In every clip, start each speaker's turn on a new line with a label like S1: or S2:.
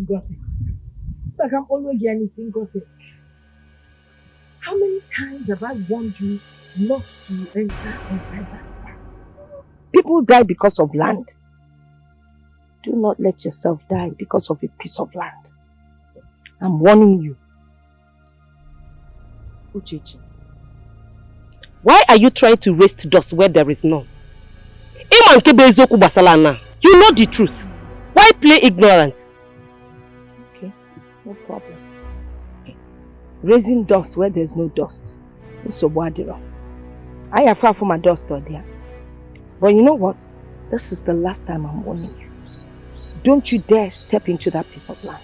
S1: Gossip. Like I'm always hearing gossip. How many times have I warned you not to enter inside that? People die because of land. Do not let yourself die because of a piece of land. I'm warning you. Uchechi, why are you trying to waste dust where there is none? You know the truth. Why play ignorant? Okay, no problem. Raising dust where there's no dust. I have far from my dust or there. But you know what? This is the last time I'm warning you. Don't you dare step into that piece of land.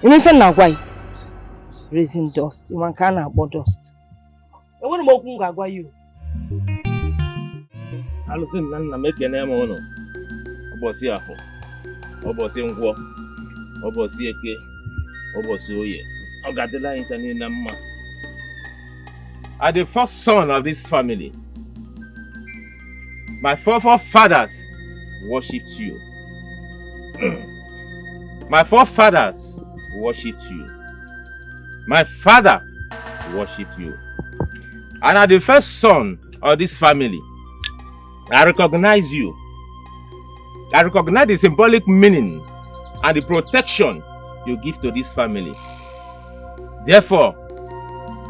S1: You know why? Raising dust. You can't about dust. I want to go you.
S2: I listen, I'm making a name on Obosia, Obosia, Obosia, Obosia. I got the line in the I'm the first son of this family. My forefathers worshipped you. My forefathers worshipped you. My father worshipped you. And I'm the first son of this family. I recognize you. I recognize the symbolic meaning and the protection you give to this family. Therefore,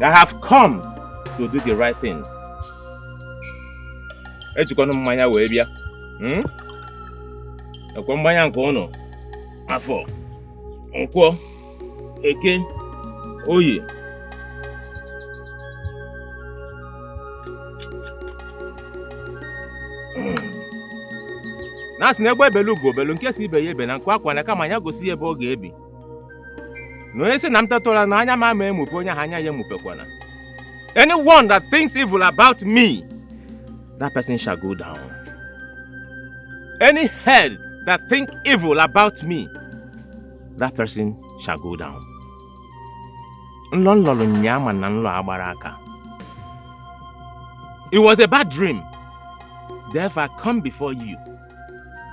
S2: I have come to do the right thing. Afọ, Nkwọ, Eke, Oye. Nas negbe belu go belu nke si ibe ye be na nkwa akwa na kama anya gosi ebe ọ ga-ebi. No ese na mtatola na anya ma emupe onye ha anya ya emupekwana. Anyone that thinks evil about me, that person shall go down. Any head that think evil about me, that person shall go down. It was a bad dream. Therefore, I come before you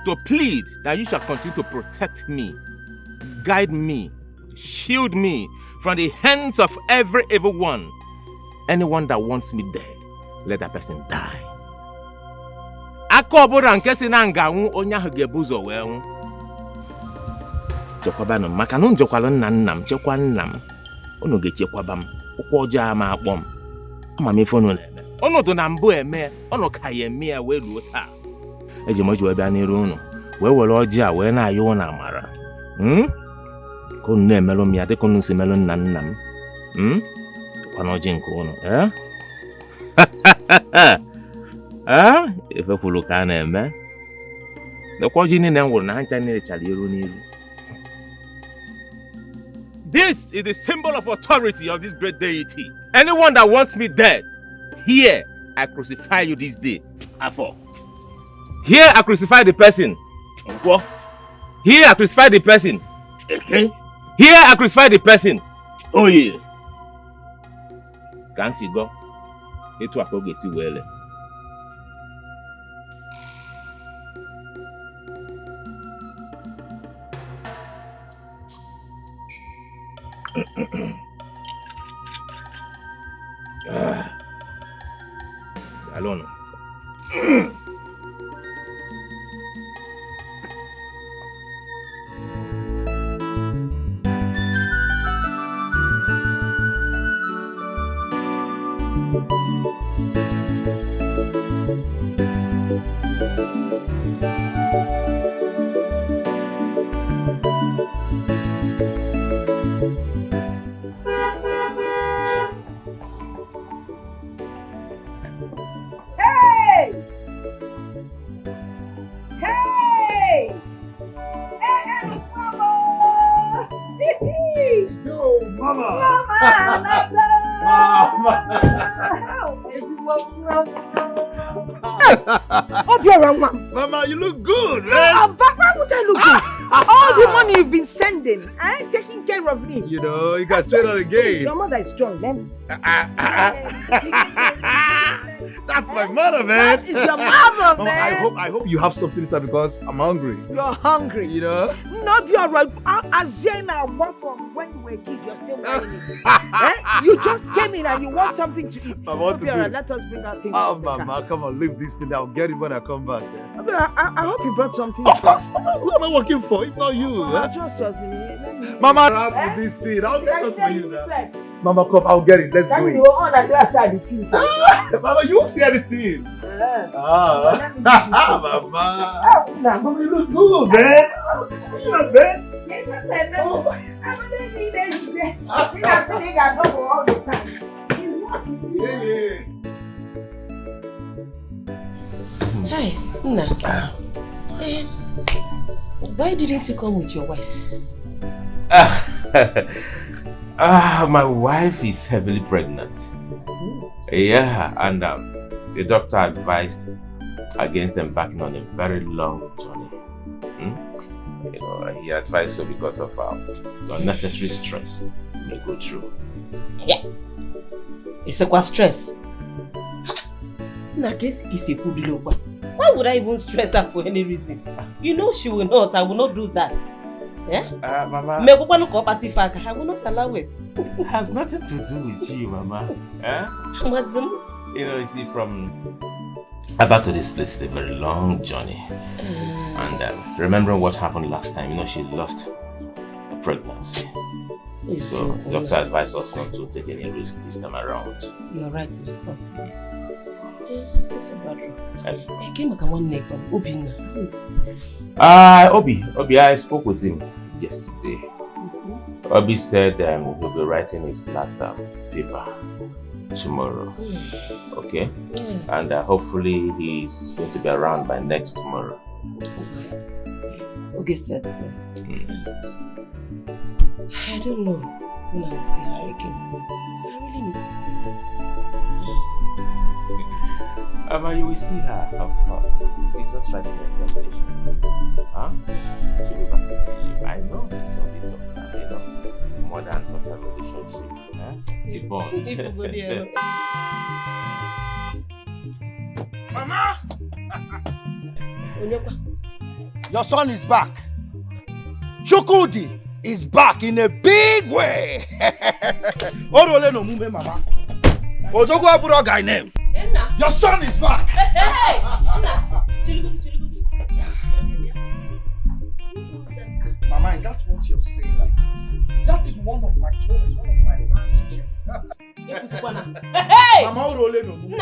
S2: to plead that you shall continue to protect me, guide me, shield me from the hands of every evil one. Anyone that wants me dead, let that person die. Akobora nkesi na nganwu onye ahụ ga-ebuzo wee nwụ. Chekwabanu maka na njekwala nna m chekwa nna m. Unu ga-echekwaba m. Ụkwụ ọjọọ ama akpọ m. Ama m ife unu na-eme. Unu do na mbụ eme, unu ka ya eme ya wee ruo taa. Eji m ọjọọ bịa n'iru unu. Wee were ọjị a wee na-ayọ unu amara. Ka unu na-emelụ m ya dịka unu si melụ nna m. Kwana ọjị nke unu, Ife kwulu ka na-eme. Dịkwa ọjị niile m wụrụ na ha ncha niile chara iru n'iru. This is the symbol of authority of this great deity. Anyone that wants me dead, here I crucify you this day. Here I crucify the person. Here I crucify the person. Here I crucify the person. Oh yeah. Can't see go. Etu akọ ga-esi wele. Alone.
S3: Mama, you look good, man. Why would I look good? All the money you've been saving
S1: tending, taking care of me.
S3: You know, you can say that again.
S1: Your mother is strong, then.
S3: That's my mother, man.
S1: That is your mother, man.
S3: I hope you have something to say because I'm hungry.
S1: You're hungry.
S3: You know?
S1: No, you're right. Azena, what from when you were a kid, you're still wearing it. You just came in and you want something to eat.
S3: Let
S1: us bring out things.
S3: Oh, Mama, come on, leave this thing. I'll get it when I come back.
S1: I hope you brought something.
S3: Of course, Mama. Who am I working for? If not you.
S1: Trust us.
S3: Mama, I'll do this thing. I'll get something for you now. Mama, come, I'll get it. Let's go.
S1: You on a glass side the tea.
S3: Mama, you won't see anything. Mama. Mama, you look good, man. You look good.
S4: Hi, Nna. Why didn't you come with your wife?
S2: My wife is heavily pregnant. Yeah, and the doctor advised against embarking on a very long journey. You know, he advised so because of the unnecessary stress we may go through.
S4: Yeah. It's a stress. Why would I even stress her for any reason? You know she will not. I will not do that. Yeah?
S2: Mama.
S4: I will not allow it.
S2: It has nothing to do with you, Mama. You know, you see, from Aba to this place is a very long journey. And remembering what happened last time, you know, she lost a pregnancy. So the doctor advised us not to take any risk this time around.
S4: You're right, my son. It's so bad.
S2: Yes.
S4: I came back one neck on Obi. How is
S2: Obi, I spoke with him yesterday. Obi said he'll be writing his last paper tomorrow. Okay? And hopefully he's going to be around by next tomorrow.
S4: Okay, said so. I don't know when I will see her again. I really need to see her.
S2: You will see her, of course. She's just writing an examination. She'll be back to see you. I know this will be doctor, you know. Mother and daughter relationship. A bond.
S5: Mama! Your son is back. Chukwudi is back in a big way. Orole no mume, Mama. Odogo aburo guy name. Your son is back.
S4: Hey!
S5: Mama, is that what you're saying like that? That is one of my toys, one of my land jets.
S4: Hey!
S5: Mama, Orole no mume.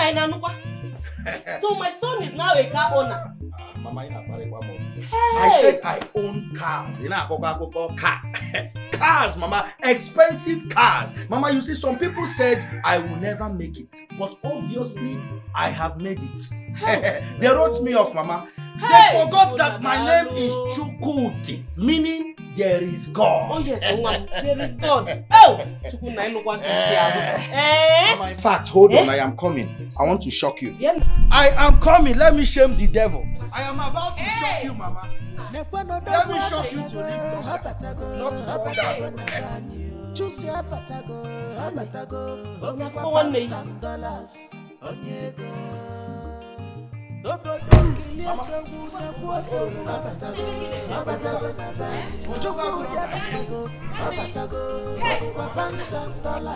S4: So my son is now a car owner.
S5: Mama,
S4: Hey!
S5: I said I own cars. Car. Cars, Mama. Expensive cars. Mama, you see, some people said I will never make it. But obviously, I have made it. They wrote me off, Mama. They forgot that my name is Chukwudi, meaning there is God.
S4: Oh yes, there is God. Oh!
S5: Mama, in fact, hold on, I am coming. I want to shock you.
S4: Yeah.
S5: I am coming. Let me shame the devil. I am about to shock you, Mama. Let me shock you to live long, not to fall down.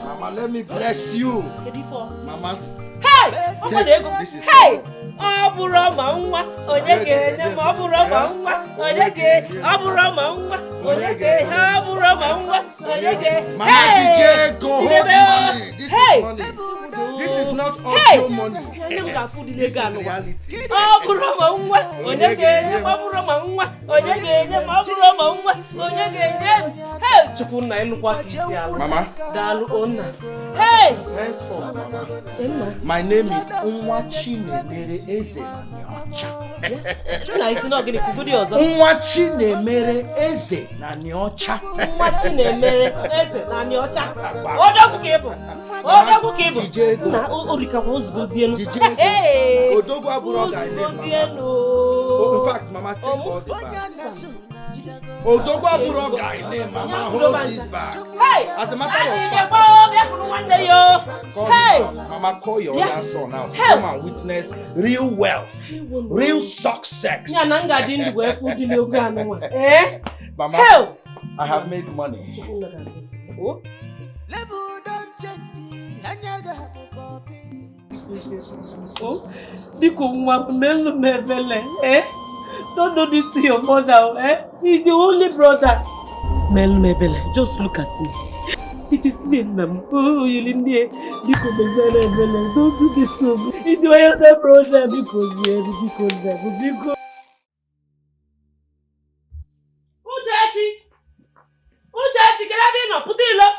S5: Mama, let me bless you. Mama's.
S4: Hey!
S5: This is
S4: hey! Aburama nwa onyeke nyem aburama nwa onyeke aburama nwa onyeke aburama nwa onyeke.
S5: Mama DJ, go hold money. This is money. This is not audio money. This is reality.
S4: Aburama nwa onyeke nyem aburama nwa onyeke nyem aburama nwa onyeke nyem. Hey! Chukwu na enukwa kisi ala.
S5: Mama.
S4: Dalu onna. Hey!
S5: Henceforth, Mama. My name is Nwa Chinemere Eze.
S4: Na isi na ogini kugudi ozo.
S5: Nwa Chinemere Eze na Nyocha.
S4: Nwa Chinemere Eze na Nyocha. Odogwu kibu. Odogwu kibu. Na orika kwa ozugozienu.
S5: Odogwu aburo guy name, Mama. Oh, in fact, Mama, take all the bags. Odogwa Buro guy name Mama hold this bag.
S4: Hey!
S5: As a matter of fact, Mama call your other son out. Come and witness real wealth, real success. Mama, I have made money.
S4: Don't do this to your mother, eh? He's your only brother. Mebele, just look at me. It is me, ma'am. Oh, you leave me. Don't do this to me. He's your elder brother because Uchechi, can I be no? Put it low.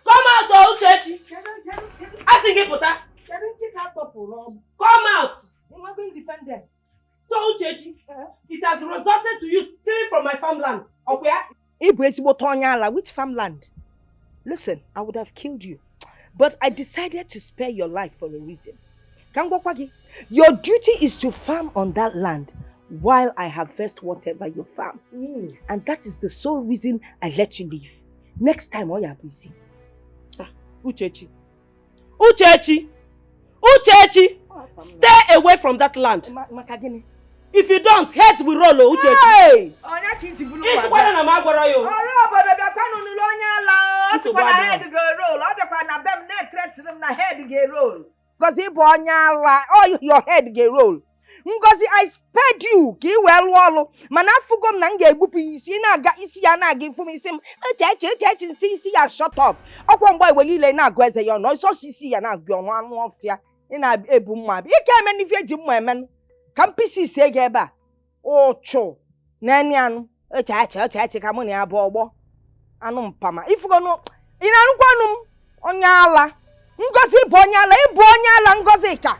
S4: Come out, Uchechi. I think it put that. Come out.
S1: You're not going to defend them.
S4: So, Uchechi, it has resulted to you stealing from my farmland. Okay?
S1: Which farmland? Listen, I would have killed you. But I decided to spare your life for a reason. Your duty is to farm on that land while I harvest whatever you farm. And that is the sole reason I let you leave. Next time, all you are busy.
S4: Uchechi. Stay away from that land. If you don't, heads will roll, Uchechi.
S1: Hey! Your head get roll. Ngozi, I spared you. Ki well wallow. Manafugom nanga bupi isi na isi ya na give me sim. See ya shut up. Okwan boy will ile na gweze yo no so sisi ya na gwe no anu ofia. Ina ebu mma. Ike meni fie ji mma emen. Kampisi se ge ba. Ocho. Nani anu. Ka mo ni abo ogbo. Anu mpama. Ifugo no. Ina anu kwanum. Onyala. Ngozi ibu onyala Ngozi ka.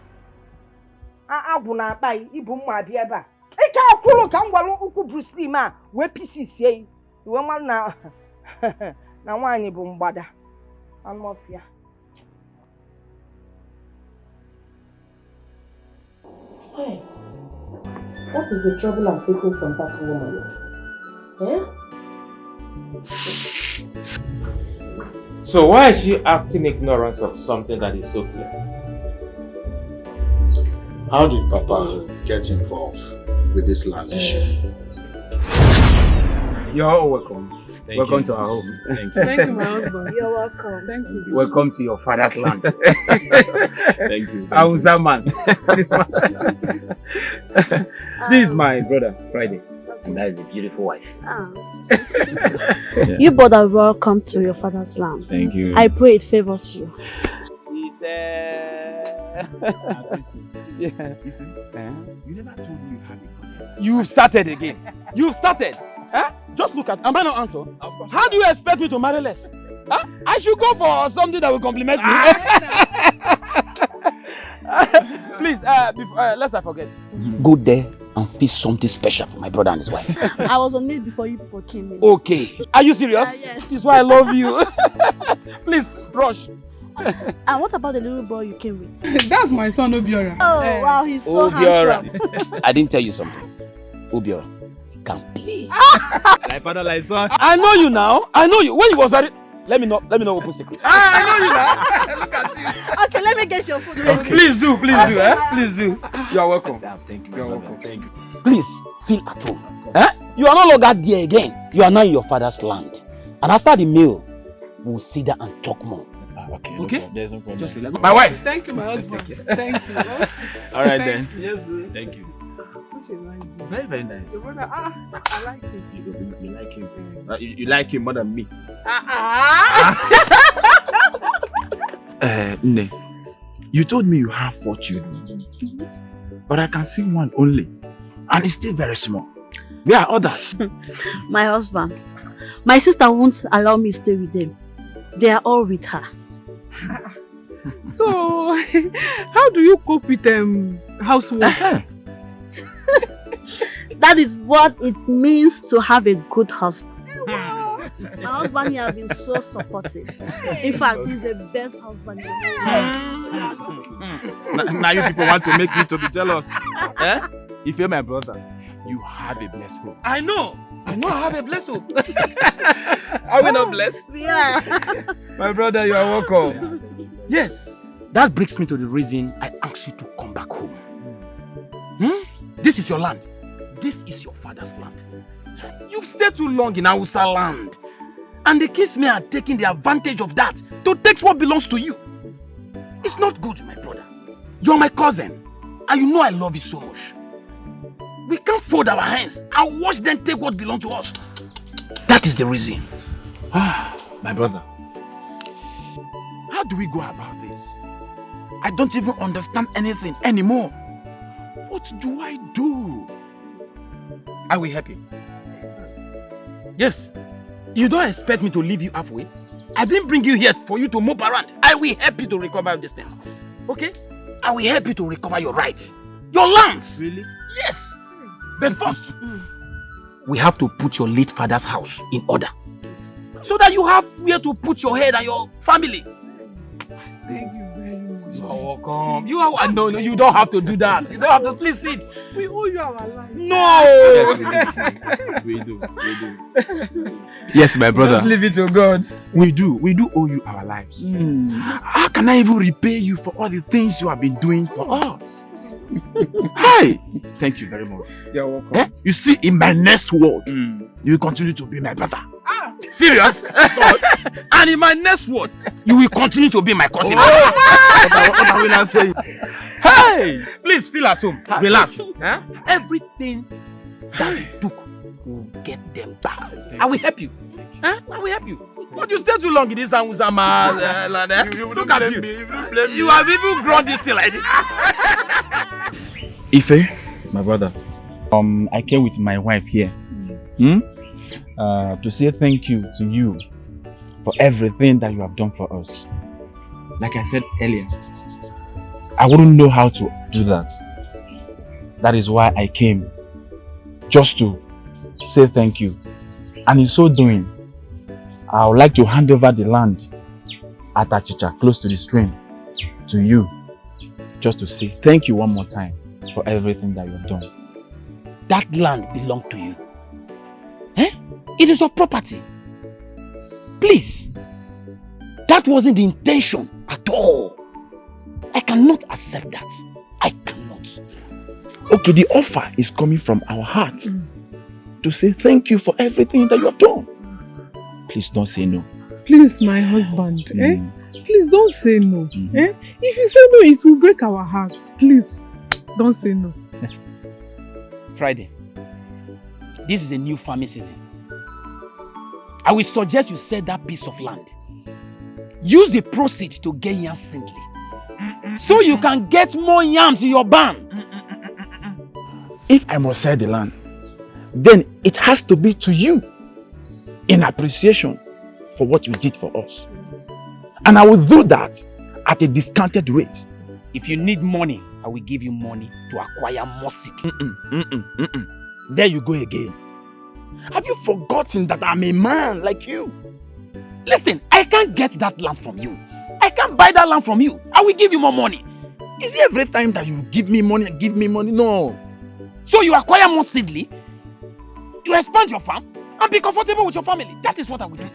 S1: Agwu na akpa ibu mma bia ebe a. Ike akwuru ka ngwalu ukwu Bruce Lee ma we pieces ye. Iwe mal na na nwanyi bụ mgbada. Anofia.
S4: Hey, what is the trouble I'm facing from that woman?
S2: So why is she acting ignorance of something that is so clear?
S5: How did Papa get involved with this land issue?
S3: You're all welcome. Welcome to our home.
S6: Thank you. Thank you, my husband.
S1: You're welcome.
S6: Thank you.
S3: Welcome to your father's land.
S2: Thank you.
S3: Hausa man. This is my brother, Friday. And that is a beautiful wife.
S6: You both are welcome to your father's land.
S3: Thank you.
S6: I pray it favors you.
S3: You never told me you had a contest. You've started again. You've started. Huh? Just look at. Am I not answer? How do you expect me to marry less? Huh? I should go for something that will compliment me. Please, lest I forget. Go there and fix something special for my brother and his wife.
S6: I was on it before you people came in.
S3: Okay. Are you serious?
S6: Yes.
S3: This is why I love you. Please, rush.
S6: And what about the little boy you came with?
S7: That's my son Obiora.
S6: Oh, wow, he's so handsome.
S3: I didn't tell you something. Obiora, he can play. Like father, like son. I know you now. I know you. When you was very... Let me not open secrets. I know you now. Look at you.
S6: Okay, let me get your food.
S3: Okay. Please do. Please do. You are welcome. Thank you. You are welcome. Thank you. Please, feel at home. You are no longer there again. You are now in your father's land. And after the meal, we'll sit there and talk more. Okay. No, there's no problem. Just relax. My wife.
S7: Thank you, my husband. Thank you.
S3: All right then.
S7: Yes,
S3: thank you.
S7: Such a nice one.
S3: Very, very nice.
S7: Your brother, I like him.
S3: You like him. You like him more than me.
S8: Nne, you told me you have 4 children, but I can see one only, and it's still very small. Where are others?
S6: My husband. My sister won't allow me to stay with them. They are all with her.
S7: So, how do you cope with housework?
S6: That is what it means to have a good husband. My husband here has been so supportive. In fact, he's the best husband in the world.
S8: Now you people want to make me to be jealous. If you're my brother, you have a blessed home.
S3: I know. I know I have a blessing. Are we not blessed?
S6: Yeah.
S3: My brother, you are welcome. Yes. That brings me to the reason I asked you to come back home. This is your land. This is your father's land. You've stayed too long in Hausa land. And the kinsmen are taking the advantage of that to take what belongs to you. It's not good, my brother. You're my cousin. And you know I love you so much. We can't fold our hands and watch them take what belongs to us. That is the reason.
S8: My brother, how do we go about this? I don't even understand anything anymore. What do I do?
S3: I will help you. Yes. You don't expect me to leave you halfway. I didn't bring you here for you to move around. I will help you to recover your distance. Okay? I will help you to recover your rights. Your lands.
S8: Really?
S3: Yes. But first, we have to put your late father's house in order. So that you have where to put your head and your family.
S7: Thank you very much.
S3: You're welcome. You are no, you don't have to do that. You don't have to please sit.
S7: We owe you our lives.
S3: No!
S8: Yes, we do. Yes, my brother.
S3: Just leave it to God.
S8: We do owe you our lives. How can I even repay you for all the things you have been doing for us? Hi! Thank you very much.
S3: You're welcome.
S8: You see, in my next word, you will continue to be my brother.
S3: Serious? And in my next word, you will continue to be my cousin.
S8: What are we now saying?
S3: Hey! Please feel at home. Relax. Everything that they took will get them back. I will help you. I will help you. But you stay too long in this Anwuzama. Look at you. You have even grown this thing like this.
S8: Ife, my brother, I came with my wife here to say thank you to you for everything that you have done for us. Like I said earlier, I wouldn't know how to do that. That is why I came, just to say thank you. And in so doing, I would like to hand over the land at Achicha, close to the stream, to you, just to say thank you one more time for everything that you have done.
S3: That land belongs to you. It is your property. Please. That wasn't the intention at all. I cannot accept that. I cannot.
S8: Okay, the offer is coming from our heart to say thank you for everything that you have done. Please don't say no.
S7: Please, my husband, please don't say no. If you say no, it will break our hearts. Please, don't say no.
S3: Friday, this is a new farming season. I will suggest you sell that piece of land. Use the proceeds to get yams singly. So you can get more yams in your barn.
S8: If I must sell the land, then it has to be to you in appreciation for what you did for us. And I will do that at a discounted rate.
S3: If you need money, I will give you money to acquire more seed.
S8: There you go again. Have you forgotten that I'm a man like you?
S3: Listen, I can't get that land from you. I can't buy that land from you. I will give you more money.
S8: Is it every time that you give me money and give me money? No.
S3: So you acquire more seedly, you expand your farm, and be comfortable with your family. That is what I will do.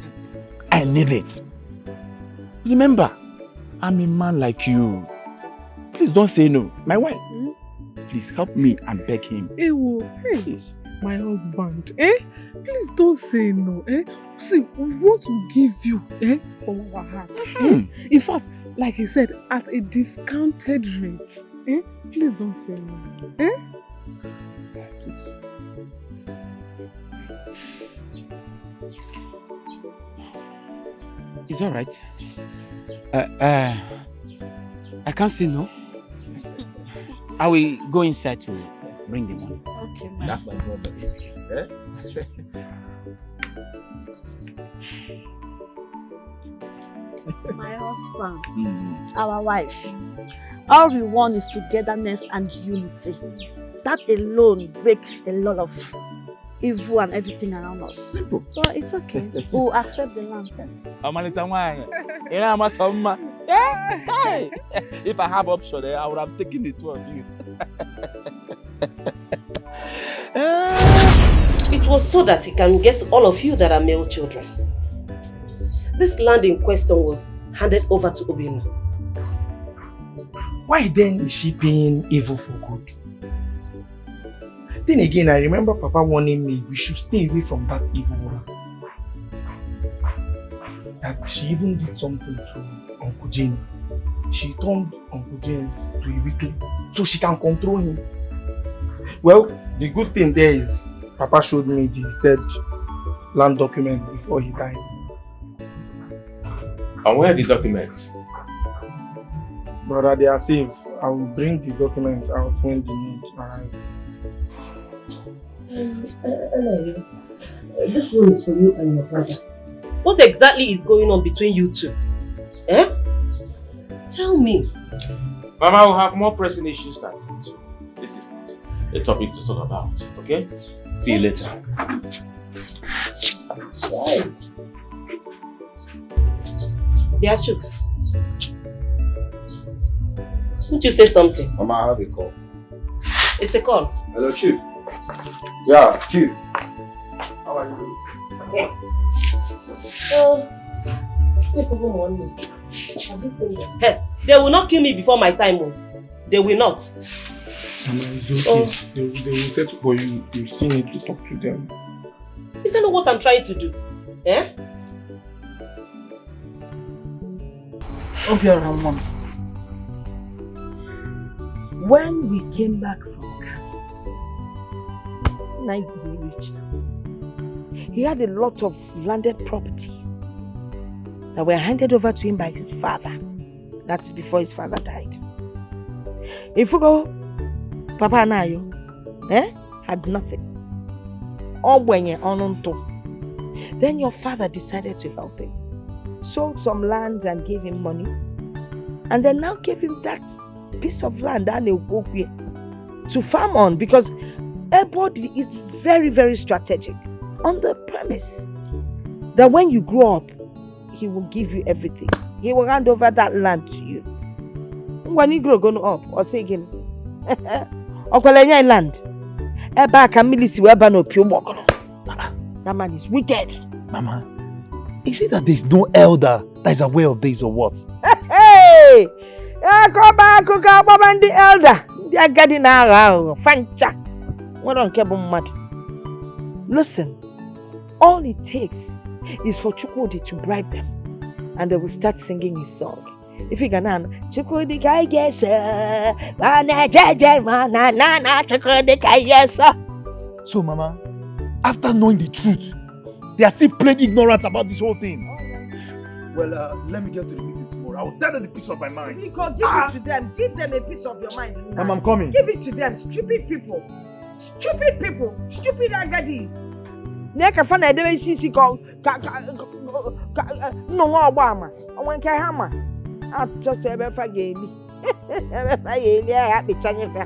S8: I need it. Remember, I'm a man like you. Please don't say no. My wife, please help me and beg him.
S7: Ewo,
S8: Please.
S7: my husband, please don't say no. See, we want to give you from our heart. In fact, like I said, at a discounted rate. Please don't say no.
S8: Please.
S3: It's all right. I can't say no. I will go inside to bring the money.
S6: Okay,
S8: That's my brother.
S6: my husband, our wife. All we want is togetherness and unity. That alone breaks a lot of evil and everything around us.
S8: Simple.
S6: So it's okay. We'll accept the land.
S8: If I have option, I would have taken the two of you.
S4: It was so that he can get all of you that are male children. This land in question was handed over to Obinna.
S9: Why then is she being evil for good? Then again, I remember Papa warning me we should stay away from that evil woman. That she even did something to Uncle James. She turned Uncle James to a weakling so she can control him. Well, the good thing there is Papa showed me the said land documents before he died.
S2: And where are the documents?
S9: Brother, they are safe. I will bring the documents out when the need arises.
S4: This one is for you and your brother. What exactly is going on between you two? Eh? Tell me.
S2: Mama will have more pressing issues to attend to. This is not a topic to talk about, okay? See you later.
S4: Right. Yeah, Chooks. Won't you say something?
S5: Mama, I have a call.
S4: It's a call.
S5: Hello, Chief. Yeah, Chief. How are you doing?
S4: Have you seen them? Hey, they will not kill me before my time. Oh. They will not.
S9: Mama, it's okay. They will settle for you. You still need to talk to them.
S4: Is that not what I'm trying to do? Eh?
S1: Obiora, Mom. When we came back from camp, night we reached, he had a lot of landed property that were handed over to him by his father. That's before his father died. If you go, Papa and I, had nothing. Then your father decided to help him. Sold some lands and gave him money. And then now gave him that piece of land to farm on, because everybody is very, very strategic on the premise that when you grow up, he will give you everything. He will hand over that land to you. When you grow up, or say again, land. That man is wicked.
S3: Mama, is it that there's no elder that is aware of this or what?
S1: Hey! Come back, the elder. They are getting out. Fancha. We don't care about mad. Listen, all it takes is for Chukwudi to bribe them, and they will start singing his song. If you can, Chukwudi kai yes, Chukwudi kai yes.
S3: So, Mama, after knowing the truth, they are still plain ignorant about this whole thing. Well, let me get to the meeting tomorrow. I will tell them the piece of my mind.
S1: Because give it to them. Give them a piece of your mind.
S3: Mama, I'm coming.
S1: Give it to them. Stupid people. Stupid people. Stupid agadis. Neka fana edewe sisi ko no Obama. Owen ka hama. I just ebe fa geli. Ebe fa geli ya be chanye fa.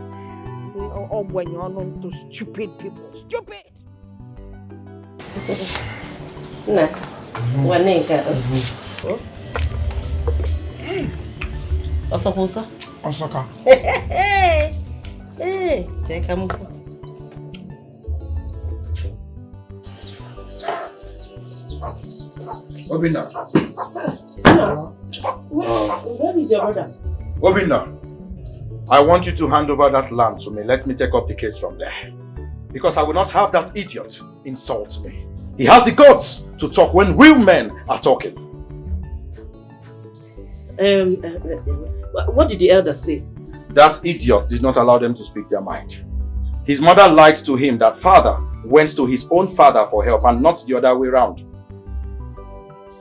S1: When you on to stupid people. Stupid.
S4: Nah. Waneka. Osoposa.
S9: Osaka.
S4: Hey, take a move.
S5: Obinna.
S4: Where is your brother?
S5: Obinna, I want you to hand over that land to me. Let me take up the case from there. Because I will not have that idiot insult me. He has the guts to talk when real men are talking.
S4: What did the elder say?
S5: That idiot did not allow them to speak their mind. His mother lied to him that father went to his own father for help and not the other way around.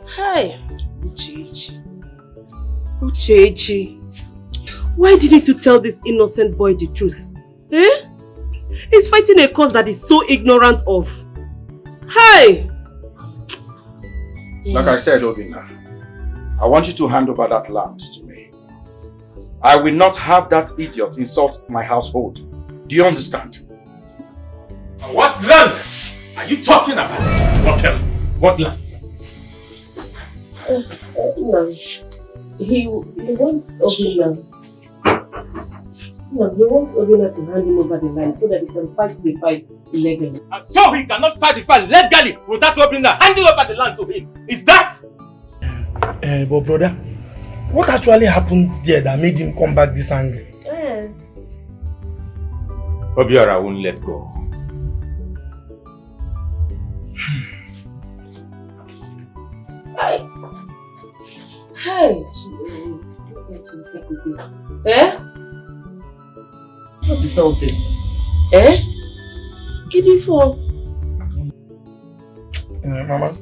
S4: Hi, Uchechi. Why didn't you tell this innocent boy the truth? Eh? He's fighting a cause that is so ignorant of. Hi!
S5: Like I said, Obinna, I want you to hand over that land to me. I will not have that idiot insult my household. Do you understand?
S2: What land are you talking about? What land?
S4: No. He wants Obinna. No, he wants Obinna to hand him over the land so that he can fight the fight Legally.
S2: And so he cannot fight the fight legally without opening the handing over the land to him. Is that?
S9: But brother, what actually happened there that made him come back this angry?
S2: Obiora won't let go.
S4: Hey, eh? What is all this? Eh? Giddy for?
S9: Mama,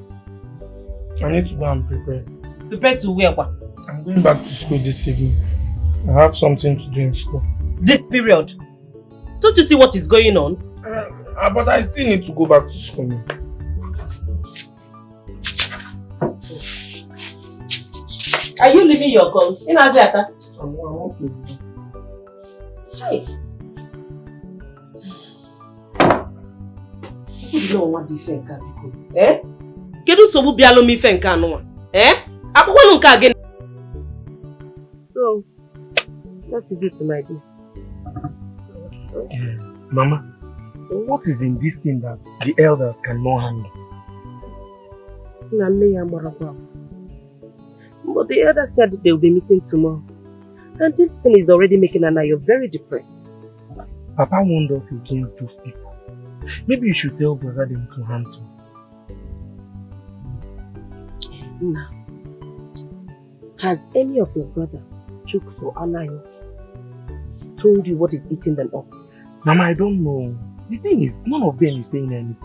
S9: I need to go and prepare.
S4: Prepare to where?
S9: I'm going back to school this evening. I have something to do in school.
S4: This period? Don't you see what is going on?
S9: But I still need to go back to school now.
S4: Are you leaving your gun? In Aziata?
S9: I want to.
S4: Hi. You know what the fenka because? Eh? Kedu sobu bialo mi fenka no? Eh? Akoko no nka again.
S1: So, what is it, my dear?
S9: Mama, what is in this thing that the elders cannot handle?
S1: But the elders said they will be meeting tomorrow. And this thing is already making Anayo very depressed.
S9: Papa warned us against those people. Maybe you should tell brother them to handle.
S1: Now, has any of your brother, Chuk or Anayo, told you what is eating them up?
S9: Mama, I don't know. The thing is, none of them is saying anything.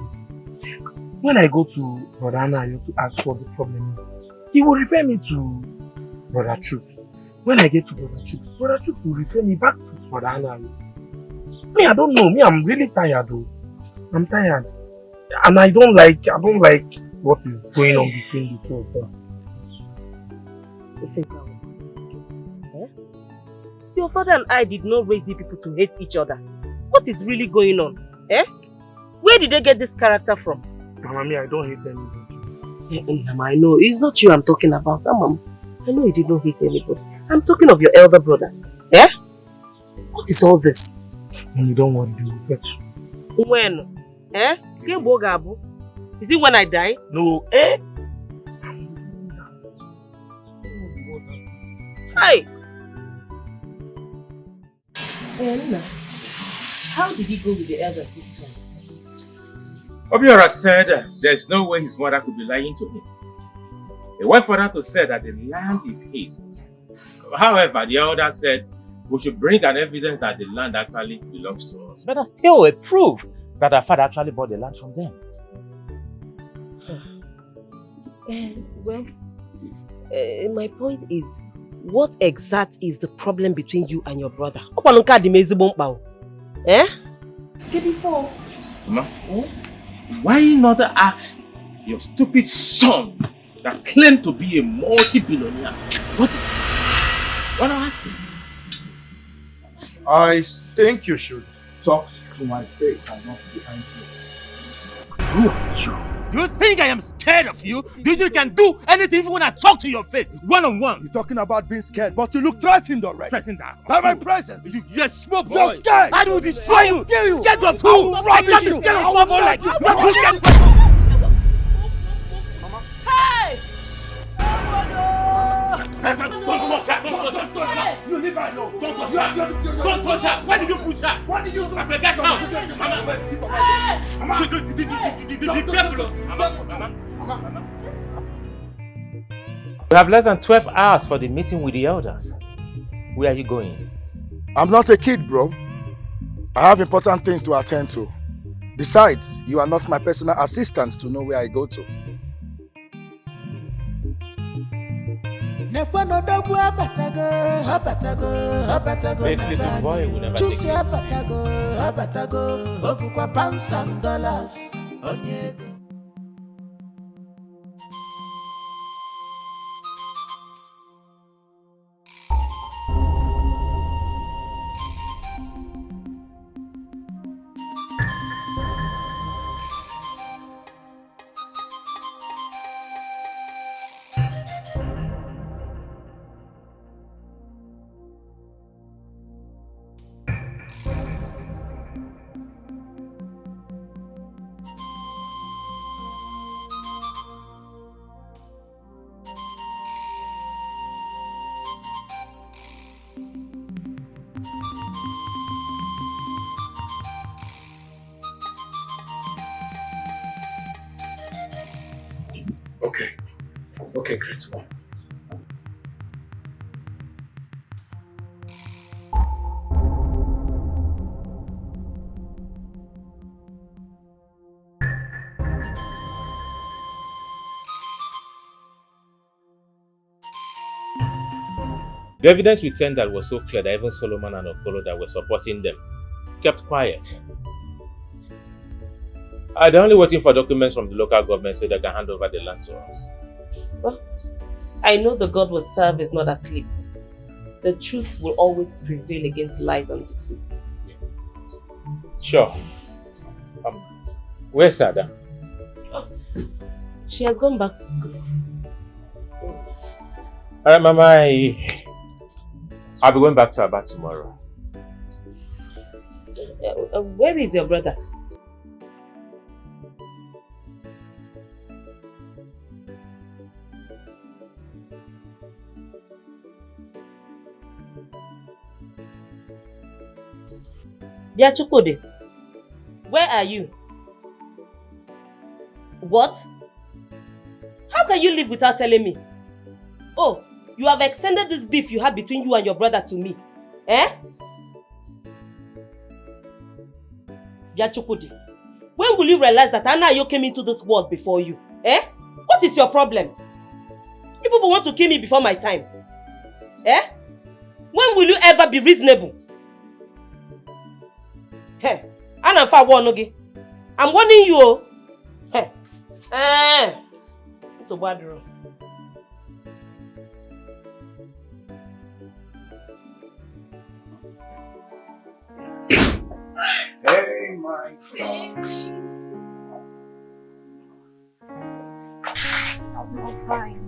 S9: When I go to Brother Anayo to ask what the problem is, he will refer me to Brother Chooks. When I get to Brother Chooks will refer me back to Brother Anayo. Me, I don't know. Me, I'm really tired though. I'm tired. And I don't like what is going on between the two of them.
S1: Your father and I did not raise you people to hate each other. What is really going on? Eh? Where did they get this character from?
S9: Mama, me, I don't hate anybody.
S1: I know. It's not you I'm talking about. I know you did not hate anybody. I'm talking of your elder brothers. Eh? What is all this?
S9: You don't worry, they will fetch.
S1: When? Eh? Is it when I die?
S9: No, eh?
S1: Hi!
S4: Nina, how did he go with the elders this time?
S2: Obiora said there's no way his mother could be lying to him. He went further to say that the land is his. However, the elder said we should bring an evidence that the land actually belongs to us. But that's still a proof that our father actually bought the land from them.
S4: My point is, what exact is the problem between you and your brother? Eh? Before.
S2: Mama, why not ask your stupid son that claimed to be a multi-billionaire? What is it? Why not ask him?
S5: I think you should talk to my face and not behind me.
S2: Who are you? Do you think I am scared of you? Do you think you can do anything even when I talk to your face? One-on-one.
S5: You're talking about being scared, but you look threatened already.
S2: Threatened
S5: by my presence.
S2: You're a small boy.
S5: You're scared.
S2: I will destroy you.
S5: Kill you.
S2: Scared of who?
S5: I
S2: can't be scared of small boy like you.
S4: Hey!
S2: Don't touch her. Don't touch her.
S5: You leave her alone.
S2: Don't touch her. Don't touch her. Why did you put her?
S5: What did you do?
S2: I forgot now. Mama. Be careful. Mama. We have less than 12 hours for the meeting with the elders. Where are you going?
S5: I'm not a kid, bro. I have important things to attend to. Besides, you are not my personal assistant to know where I go to.
S2: This little boy will never take it.
S5: Okay, great one.
S2: The evidence we tendered was so clear that even Solomon and Okolo that were supporting them kept quiet. They're only waiting for documents from the local government so they can hand over the land to us.
S4: Well, I know the God we serve is not asleep. The truth will always prevail against lies and deceit.
S2: Sure. Where's Ada?
S4: She has gone back to school.
S2: Alright, Mama, I'll be going back to Aba tomorrow.
S4: Where is your brother? Biachukode, where are you? What? How can you live without telling me? Oh, you have extended this beef you have between you and your brother to me. Eh? Biachukode, when will you realize that Anna Ayo came into this world before you? Eh? What is your problem? You people want to kill me before my time. Eh? When will you ever be reasonable? Hey, I'm warning you. Hey, it's a bad room.
S5: Hey, my God.
S10: I'm not fine.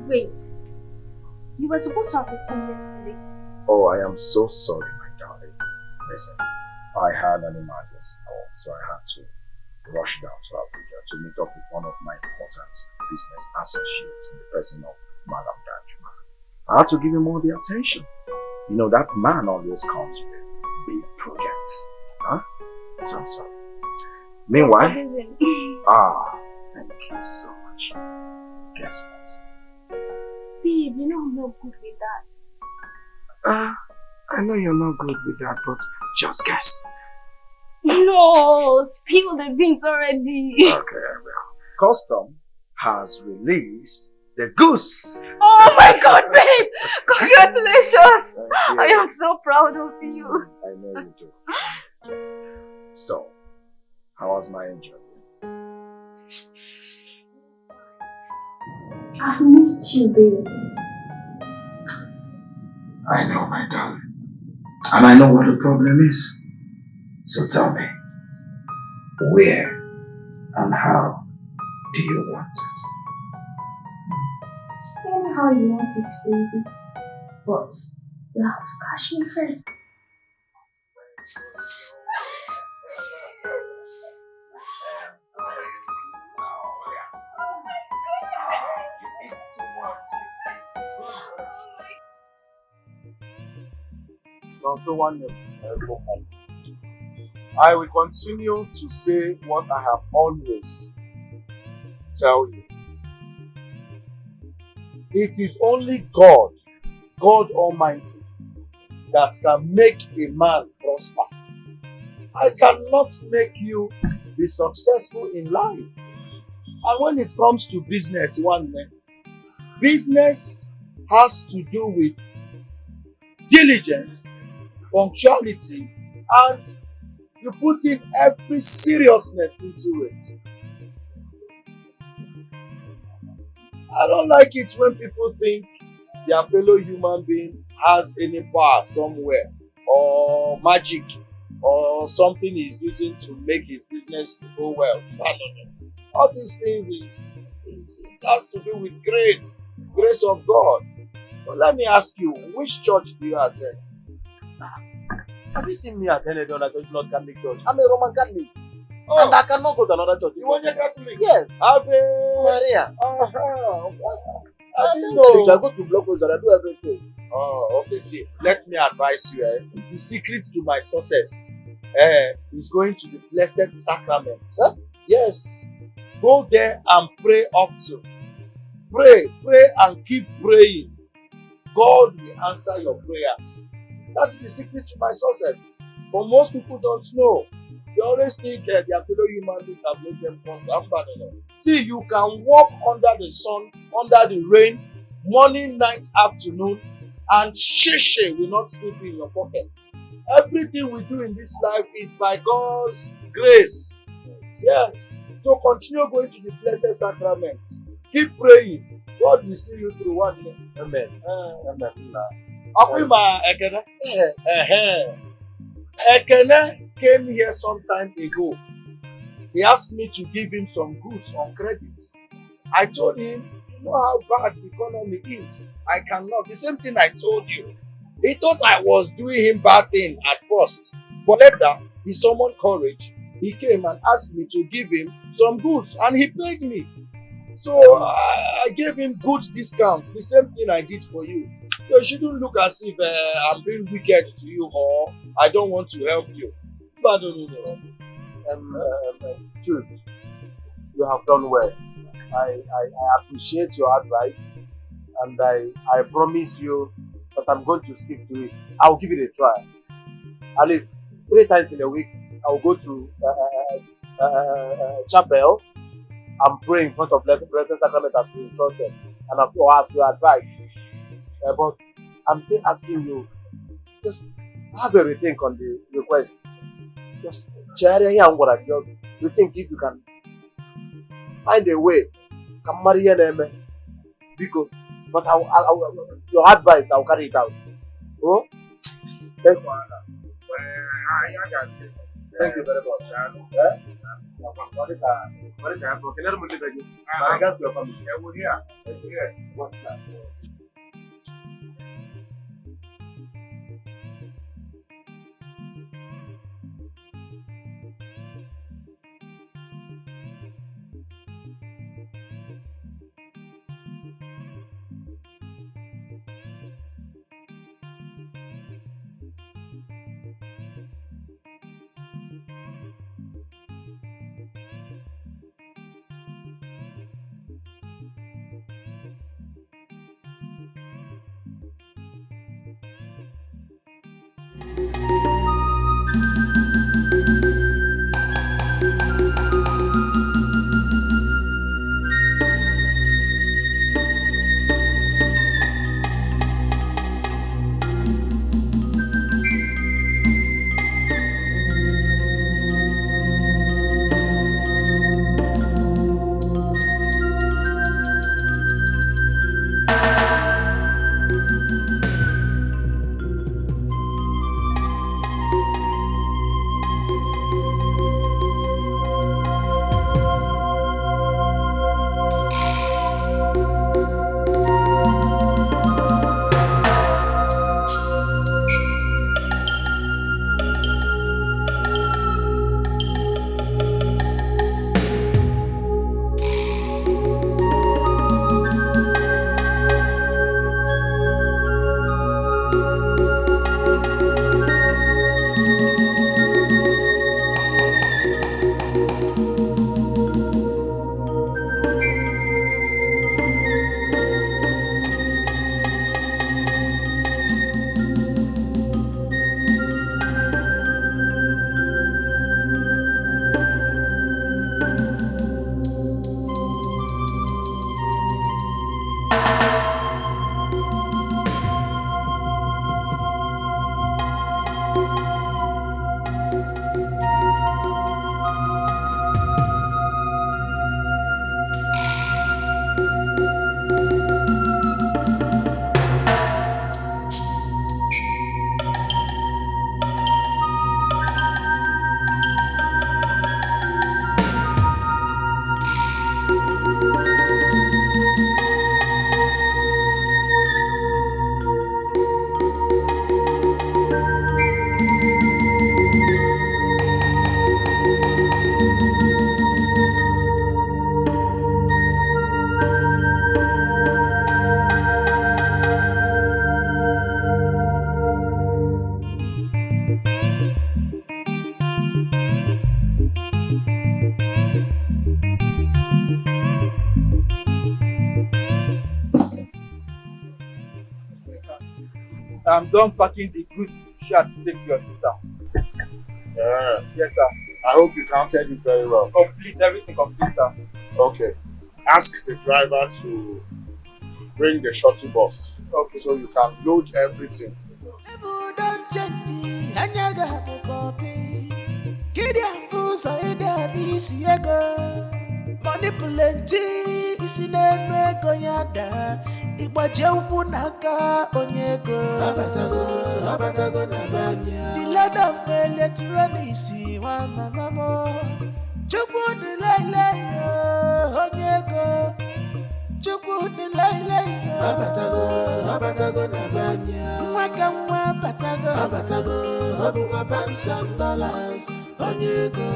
S10: Wait, you were supposed to have returned yesterday.
S5: Oh, I am so sorry, my darling. Listen, I had an emergency call, so I had to rush down to Abuja to meet up with one of my important business associates in the person of Madam Danjuma. I had to give him all the attention. You know, that man always comes with big projects. Huh? So I'm sorry. Meanwhile, thank you so much. Guess what?
S10: Babe, you know I'm not good with that.
S5: I know you're not good with that, but just guess.
S10: No, spill the beans already.
S5: Okay, I will. Custom has released the goose.
S10: Oh my God, babe! Congratulations! I am so proud of you.
S5: I know you do. So, how was my angel?
S10: I've missed you, babe.
S5: I know, my darling. And I know what the problem is. So tell me, where and how do you want it?
S10: Anyhow you want it, baby. But you have to catch me first.
S9: So one name. I will continue to say what I have always tell you. It is only God, God Almighty, that can make a man prosper. I cannot make you be successful in life. And when it comes to business, business has to do with diligence, punctuality, and you put in every seriousness into it. I don't like it when people think their fellow human being has any power somewhere, or magic, or something he's using to make his business to go well. No. All these things it has to do with grace of God. But let me ask you, which church do you attend?
S11: Have you seen me attend any other church, not Catholic church? I'm a Roman Catholic.
S9: Oh.
S11: And I cannot go to another church.
S9: You want a Catholic?
S11: Yes.
S9: Ave
S11: Maria.
S9: I didn't know.
S11: I go to block and I do everything.
S9: Oh, okay. See, let me advise you. The secret to my success is going to the Blessed Sacraments. Huh? Yes. Go there and pray often.
S11: Pray, pray and keep praying. God will answer your prayers. That is the secret to my success. But most people don't know. They always think their fellow human beings have made them prosper. See, you can walk under the sun, under the rain, morning, night, afternoon, and sheshe will not slip in your pocket. Everything we do in this life is by God's grace. Yes. So continue going to the blessed sacrament. Keep praying. God will see you through one day. Amen. Amen. Akwima Ekene. Ekene came here some time ago. He asked me to give him some goods on credit. I told him, you know how bad the economy is. I cannot. The same thing I told you. He thought I was doing him bad thing at first. But later, he summoned courage. He came and asked me to give him some goods and he paid me. So I gave him good discounts. The same thing I did for you. So you shouldn't look as if I'm being wicked to you or I don't want to help you. But
S12: choose. You have done well. I appreciate your advice and I promise you that I'm going to stick to it. I'll give it a try. At least 3 times in a week, I'll go to chapel and pray in front of the Blessed Sacrament as you instructed and as you advised. But I'm still asking you, just have a rethink on the request. Just rethink if you can find a way. Come marry because, but your advice, I'll carry it out. Oh? Thank you. Thank you very much. My regards to your family. I'm done packing the goods she had to take to your sister.
S11: Yeah.
S12: Yes, sir.
S11: I hope you counted it very well.
S12: Complete, everything complete, sir.
S11: Okay. Ask the driver to bring the shuttle bus.
S12: Okay.
S11: So you can load everything.
S13: Money plenty, isi n'enu ego ya daa. Igbaje ukwu n'aka onye ego. Abatago na banya. The land of electronics, wa mama mo. Chukwu dị lele yo, onye ego. Chukwu dị lele yo. Abatago na banya. Mwaka mwa abatago. Obukwa $1,000, onye ego.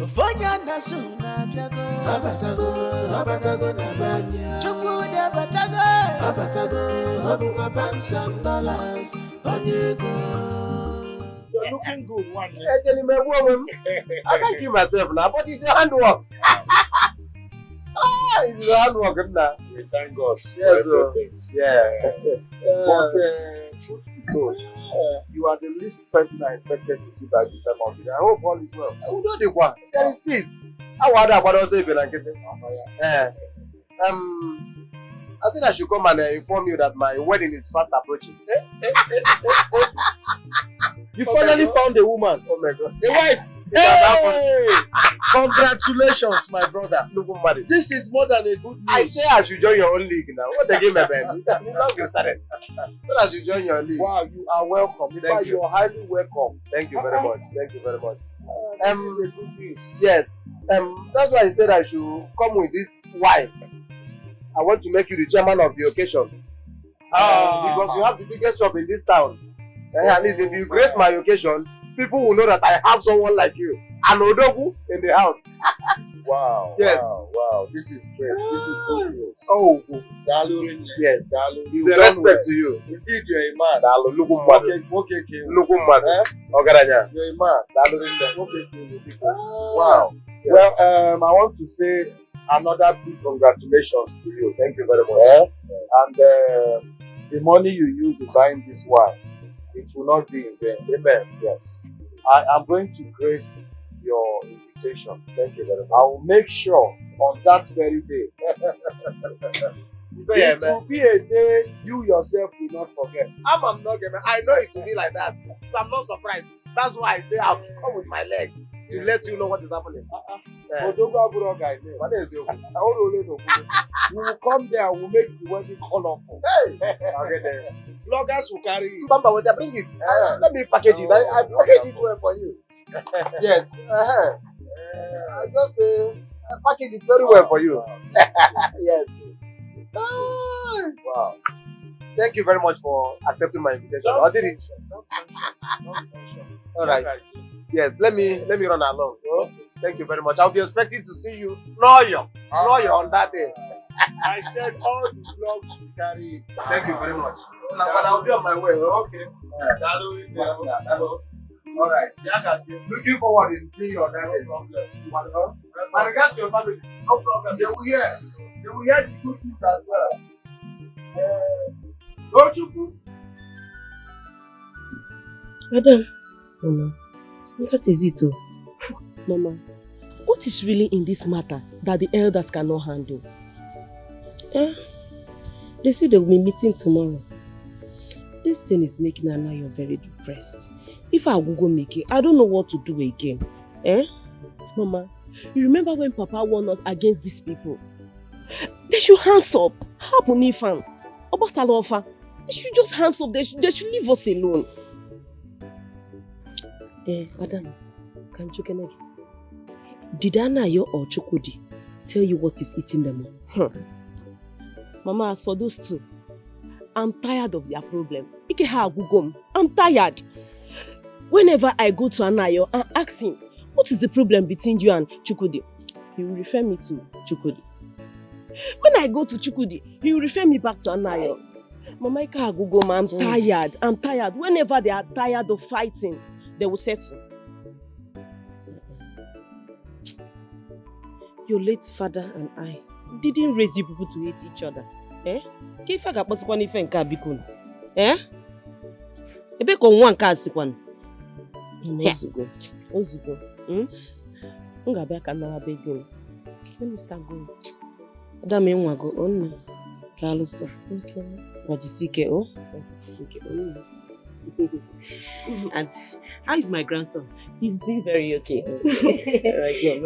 S13: Vonya na suna biago abatago na banya chukwu de abatago obukwa $1,000 onyego.
S11: You're looking good, one.
S12: Tell me, woman. I can't kill myself now, but it's your handwork. It's your handwork now.
S11: We thank God.
S12: Yes,
S11: yeah. But truth be told, you are the least person I expected to see by this time of the day. I hope all is well.
S12: We know the one. There is peace. I wonder what else you've been getting. I said I should come and inform you that my wedding is fast approaching.
S11: You finally found a woman.
S12: Oh my God.
S11: A wife. Hey! Congratulations, my brother. This is more than a good news.
S12: I say I should join your own league now. What the game about? You long you started. So I should join your league.
S11: Wow, you are welcome. In fact, you are highly welcome.
S12: Thank you very much. Thank you very much.
S11: This is a good news.
S12: Yes. That's why I said I should come with this wine. I want to make you the chairman of the occasion. Because you have the biggest shop in this town. At least if you grace my occasion, people will know that I have someone like you. An Odogu in the house.
S11: Wow.
S12: Yes.
S11: Wow. This is great. This is good news.
S12: Oh.
S11: Yes.
S12: It's a respect to you.
S11: Indeed, you're a man. You're a man. Wow. Yes. Well, I want to say another big congratulations to you.
S12: Thank you very much.
S11: And the money you use in buying this wine, it will not be in vain. Amen. Yes. I am going to grace your invitation. Thank you very much. I will make sure on that very day. It will be a day you yourself will not forget.
S12: I'm not gonna. I know it will be like that. So I'm not surprised. That's why I say I'll come with my leg to let you know what is happening.
S11: We will come there and we'll make the wedding colorful.
S12: Hey!
S11: Bloggers will carry it.
S12: Bamba, bring it. Let me package it. I package it well for you. Yes. I just package it very well for you. Yes. Wow. Thank you very much for accepting my invitation.
S11: Don't mention.
S12: All right. Yes, let me run along. Thank you very much. I'll be expecting to see you. Noyo on that day.
S11: I said all the blogs will carry it.
S12: Thank you very much. But I'll be on my way. Okay. All right. Looking forward to seeing you on that day. My regards to your family. No problem. They will hear the good news as well. Don't you?
S4: Madam, Mama, that is it. Mama, what is really in this matter that the elders cannot handle? They say they will be meeting tomorrow. This thing is making Anayo very depressed. If I will go make it, I don't know what to do again. Mama, you remember when Papa warned us against these people? They should hands up. Hapunifan. Obasalofa. They should just hands up. They should leave us alone. Adam, can you get did Anayo or Chukudi tell you what is eating them up? Mama, as for those two, I'm tired of their problem. I'm tired. Whenever I go to Anayo and ask him, what is the problem between you and Chukudi? He will refer me to Chukudi. When I go to Chukudi, he will refer me back to Anayo. Mama, I'm tired. I'm tired. Whenever they are tired of fighting, they will settle. Your late father and I didn't raise you people to hate each other. Eh? Ka ife ga-akpọsịkwa n'ife nke a biko. Eh? Ebe ka nwa nke a sikwanụ? Ozugo. Ozugo. M ga-abịa ka nnawa be di m. Let me start going. Adam enwago onna. Daalụsọ. Okay. Wajisike o. Wajisike o. And how is my grandson?
S14: He's doing very okay.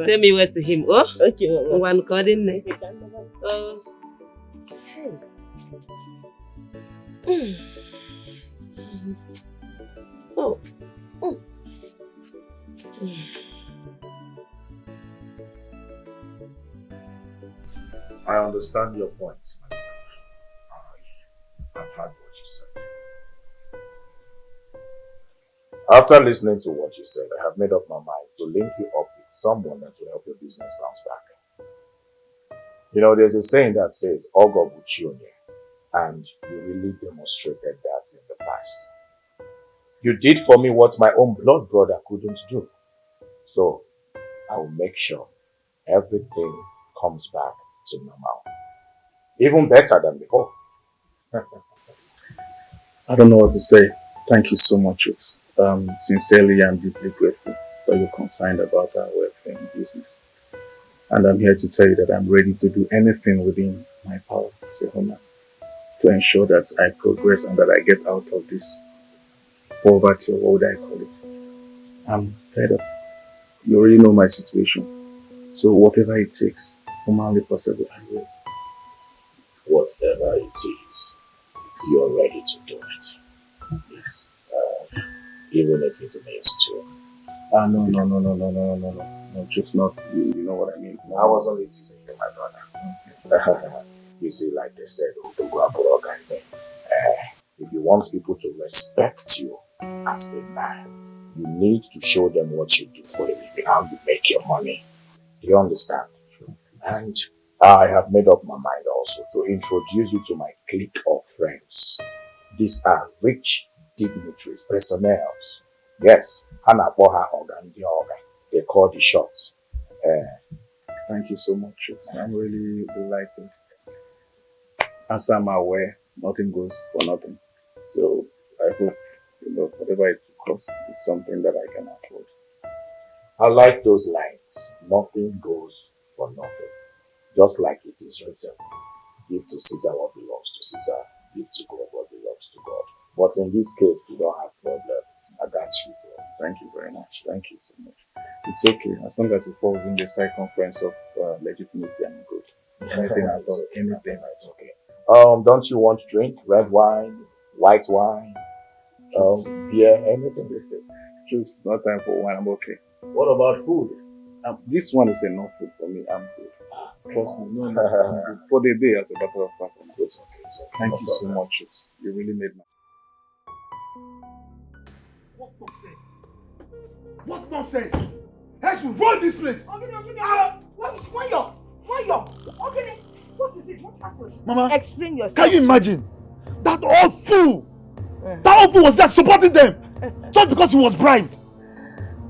S4: Send me word to him. Oh?
S14: Okay.
S4: One calling. Oh.
S14: Oh.
S11: I understand your point, my love. I've heard what you said. After listening to what you said, I have made up my mind to link you up with someone that will help your business bounce back. You know, there's a saying that says, Ogo Buchionye, and you really demonstrated that in the past. You did for me what my own blood brother couldn't do. So, I will make sure everything comes back to normal. Even better than before.
S8: I don't know what to say. Thank you so much, Chooks. Sincerely and deeply grateful that you're concerned about our welfare and business. And I'm here to tell you that I'm ready to do anything within my power as a woman to ensure that I progress and that I get out of this poverty, or what would I call it. I'm fed up. You already know my situation. So whatever it takes, humanly possible, I will.
S11: Whatever it is, you're ready to do it. Yes. Even if it means to.
S8: No, just not, you know what I mean.
S11: I was only teasing you, my brother. Okay. You see, like they said, if you want people to respect you as a man, you need to show them what you do for a living, how you make your money. Do you understand? And I have made up my mind also to introduce you to my clique of friends. These are rich dignitaries, personnels. Yes, Hana Boha Organ, they call the shots.
S8: Thank you so much. I'm really delighted. As I'm aware, nothing goes for nothing. So I hope, whatever it will cost is something that I can afford.
S11: I like those lines. Nothing goes for nothing. Just like it is written. Give to Caesar what belongs to Caesar. Give to God what belongs to God. But in this case, you don't have problem. I got you, bro.
S8: Thank you very much. Thank you so much. It's okay. As long as it falls in the circumference of legitimacy, I'm good. Anything at all. Anything.
S11: It's okay. Don't you want to drink? Red wine? White wine? Beer? Anything?
S8: It's not time for wine. I'm okay.
S11: What about food?
S8: This one is enough food for me. I'm good. Trust me. No, I'm good. For the day, as a matter of fact, I'm good.
S11: It's okay.
S8: Thank you so much. You really made my...
S9: What nonsense? What nonsense? I should run this place.
S1: Why Okay, what is it? What happened?
S9: Mama,
S1: explain yourself.
S9: Can you imagine? That old fool! That old fool was there supporting them! Just because he was bribed!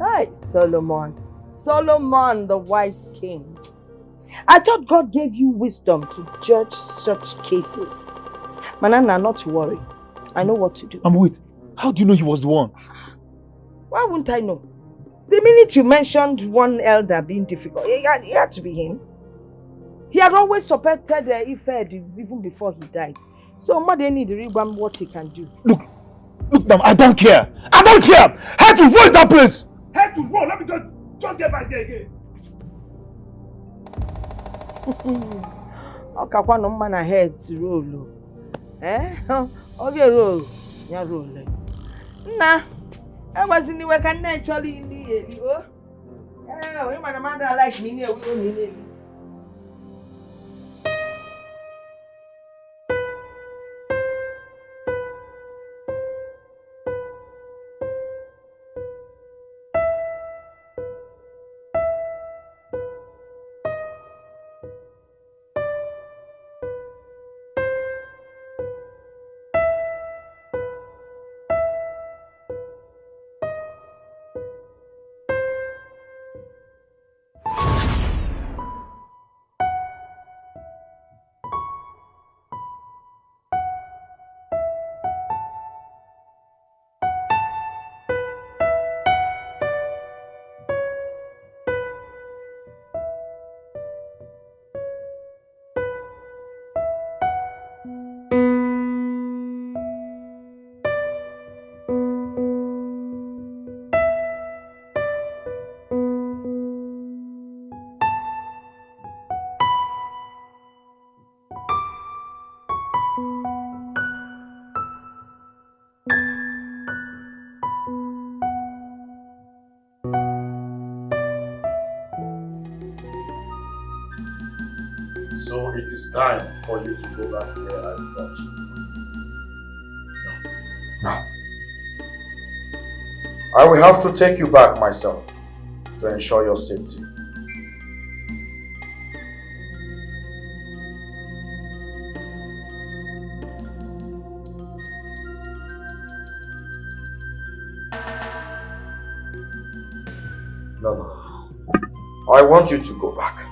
S1: Hi, Solomon. Solomon, the wise king. I thought God gave you wisdom to judge such cases. Manana, not to worry. I know what to do.
S9: Wait, how do you know he was the one?
S1: Why wouldn't I know? The minute you mentioned one elder being difficult, it had to be him. He had always supported Ife even before he died. So Mother need to read what he can do.
S9: Look, now, I don't care. I don't care! Head to run that place! Head to run! Let me just get back there again.
S1: Okay, one man ahead to roll. Okay, roll. Yeah, roll. Nah, I was in the work and naturally in the area. Oh, my mother like me.
S11: So it is time for you to go back there and watch. Now, I will have to take you back myself to ensure your safety. No. I want you to go back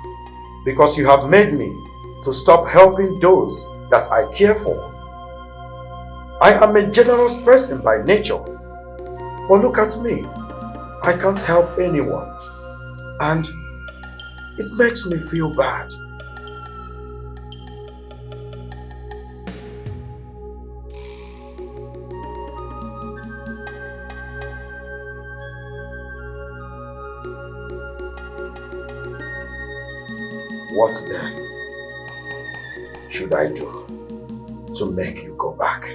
S11: because you have made me to stop helping those that I care for. I am a generous person by nature, but look at me. I can't help anyone, and it makes me feel bad. What then should I do to make you go back?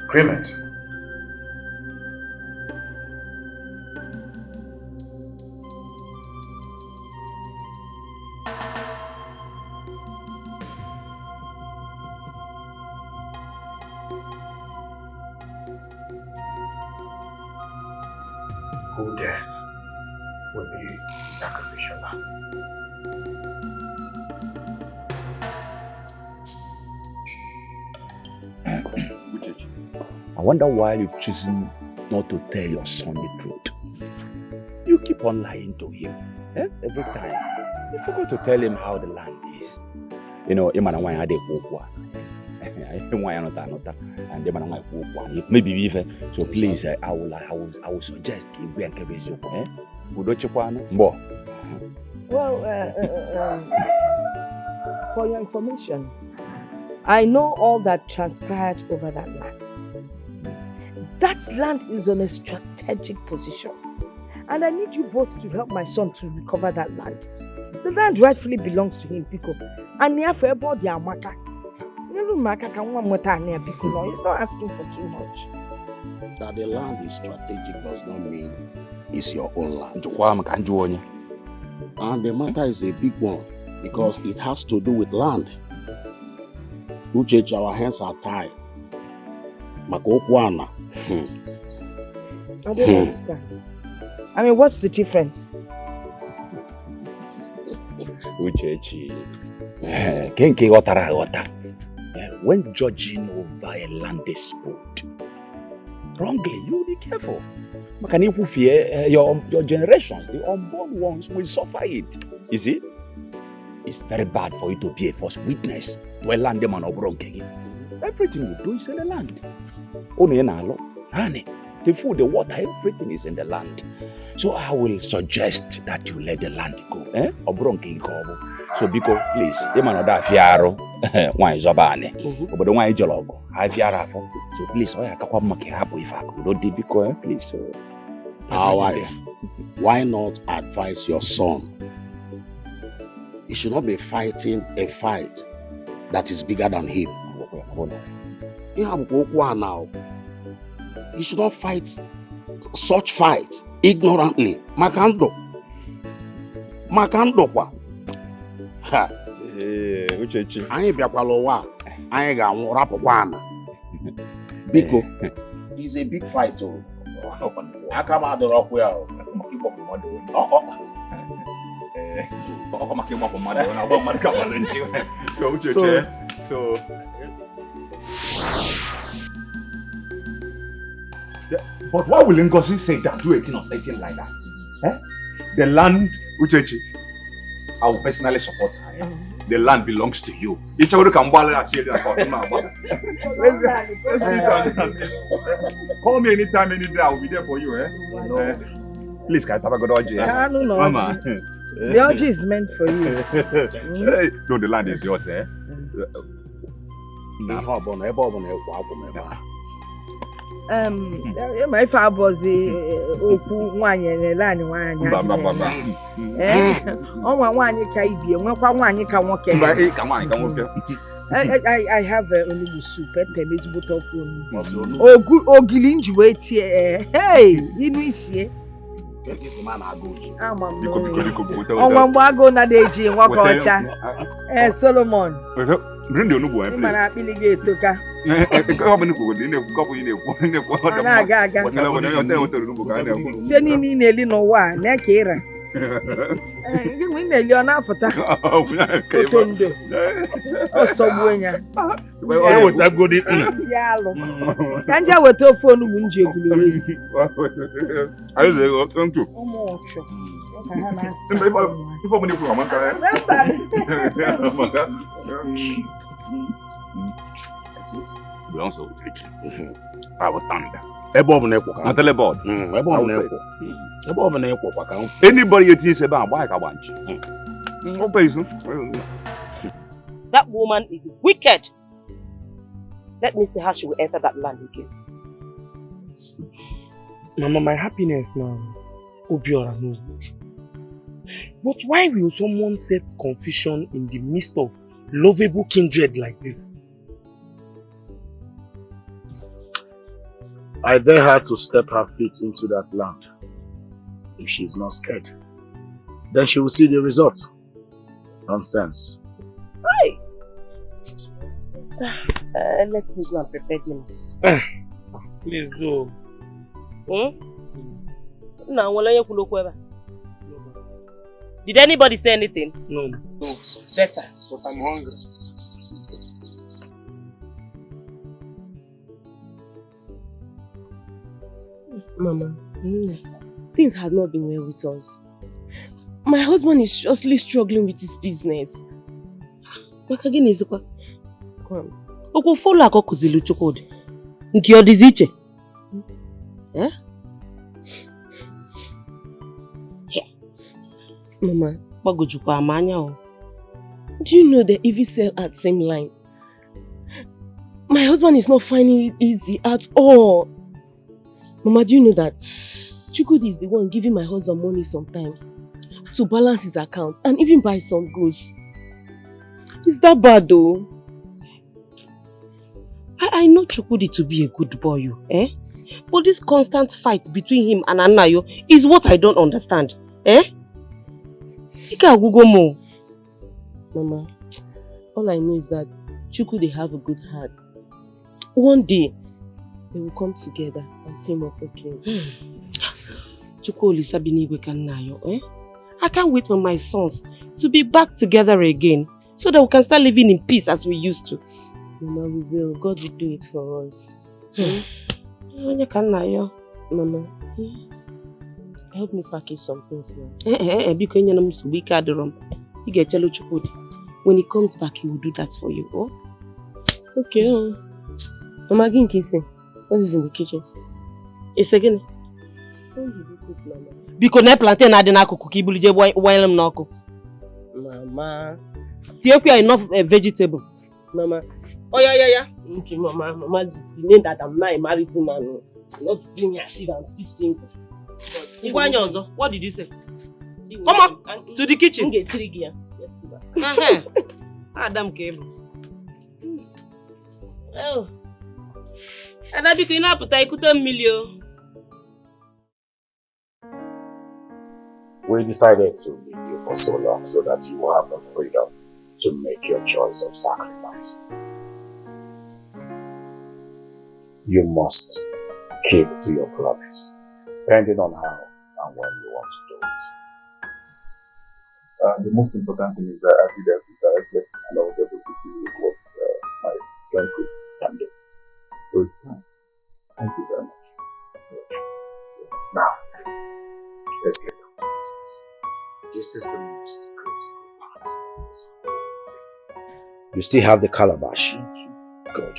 S11: Agreement. Who then will be the sacrificial lamb?
S3: I wonder why you've chosen not to tell your son the truth. You keep on lying to him every time. You forgot to tell him how the land is. You know, maybe even so. Please, I will suggest
S1: Well, for your information, I know all that transpired over that land. That land is on a strategic position, and I need you both to help my son to recover that land. The land rightfully belongs to him, Pico. And near for about the Amaka. He's not asking for too much.
S3: That the land is strategic does not mean it's your own land. And the matter is a big one because it has to do with land. Uchechi, our hands are tied. Makokwana.
S1: I don't understand. I mean, what's the difference?
S3: Uchechi, when judging over a land dispute wrongly, you be careful. Your generations, the unborn ones, will suffer it. You see, it's very bad for you to be a false witness to a land man or bronke. Everything you do is in the land. Only in our honey, the food, the water, everything is in the land. So I will suggest that you let the land go. So because please, the man that fiaro, why is obane? But the one jologo, I fiara. So please, I can't make it happen if I could do because please. Our wife, why not advise your son? He should not be fighting a fight that is bigger than him. Now. He should not fight such fight ignorantly. Makando kwa. Ha. Uchechi. Anyị bịakwala ụwa. Anyị ga-anwụ rapụkwana. Biko. It's a big fight. Aka m adọrọ ọkụ ya.
S8: But why will Ngozi say that, do anything or anything like that? The land, Uchechi, I will personally support her. The land belongs to you. Let's sit down. Call me anytime, any day. I will be there for you. Please, can I have a good orgy?
S1: No. Mama. The orgy is meant for you.
S8: No, the land is yours,
S1: My father was Oku one year, Lani one. One you can be, one you can walk in. I have only soup at this bottle phone. Oh, good, oh, Gilinji, wait here. Hey, you see. I'm on one go na deji and walk on Solomon.
S15: Bring the new boy.
S1: Man, I feel it to ka. Ni neli no wa na kera. We neli ona fota. Otondo. Osogbuenya.
S15: Well, what that good
S1: Yalo. Kanja weto phone mu nje guluresi.
S15: I say thank you.
S1: Omo ocho.
S15: Before we go, we also take our thunder. Anybody you think about why I want
S4: That woman is wicked. Let me see how she will enter that land again.
S9: Mama, my happiness now is Obiora knows the truth. But why will someone set confusion in the midst of lovable kindred like this?
S11: I dare her to step her feet into that land. If she is not scared, then she will see the result. Nonsense.
S4: Right. Let me go and prepare dinner.
S9: Please do.
S4: Did anybody say anything?
S9: No.
S4: Better.
S9: But I'm hungry.
S14: Mama, things have not been well with us. My husband is justly struggling with his business. Come on.
S4: Oko follow ako kuzilu chokode. Nki odiziche. Eh?
S14: Mama,
S4: bagojukwa amanya o.
S14: Do you know they even sell at same line? My husband is not finding it easy at all. Mama, do you know that Chukwudi is the one giving my husband money sometimes to balance his account and even buy some goods? Is that bad though?
S4: I know Chukwudi to be a good boy, But this constant fight between him and Anayo is what I don't understand,
S14: Mama, all I know is that Chukwudi have a good heart. One day, they will come together and team up again.
S4: I can't wait for my sons to be back together again so that we can start living in peace as we used to.
S14: Mama, we will. God will do it for us. Mama, help me package some things now.
S4: When he comes back, he will do that for you. Oh?
S14: Okay. Mama, give kissing. What is in the kitchen?
S4: It's again.
S14: When did you cook, Mama?
S4: Because na plantain na dina cook ibulije while I'm not cook.
S14: Mama,
S4: do you have enough vegetable?
S14: Mama.
S4: Oh yeah.
S14: Okay, Mama. Mama, the name that I'm not a married man. Not doing me as if I'm still single.
S4: What did you say? Come on to the kitchen. Adam came. Oh. And I became up with a million.
S11: We decided to leave you for so long so that you will have the freedom to make your choice of sacrifice. You must keep to your promise, depending on how and when you want to do it.
S15: The most important thing is that I did everything directly and I was able to do what my friend can do. So it's fine. Thank you very much.
S11: Now, let's get down to business. This is the most critical part of this whole thing. You still have the calabash? Good.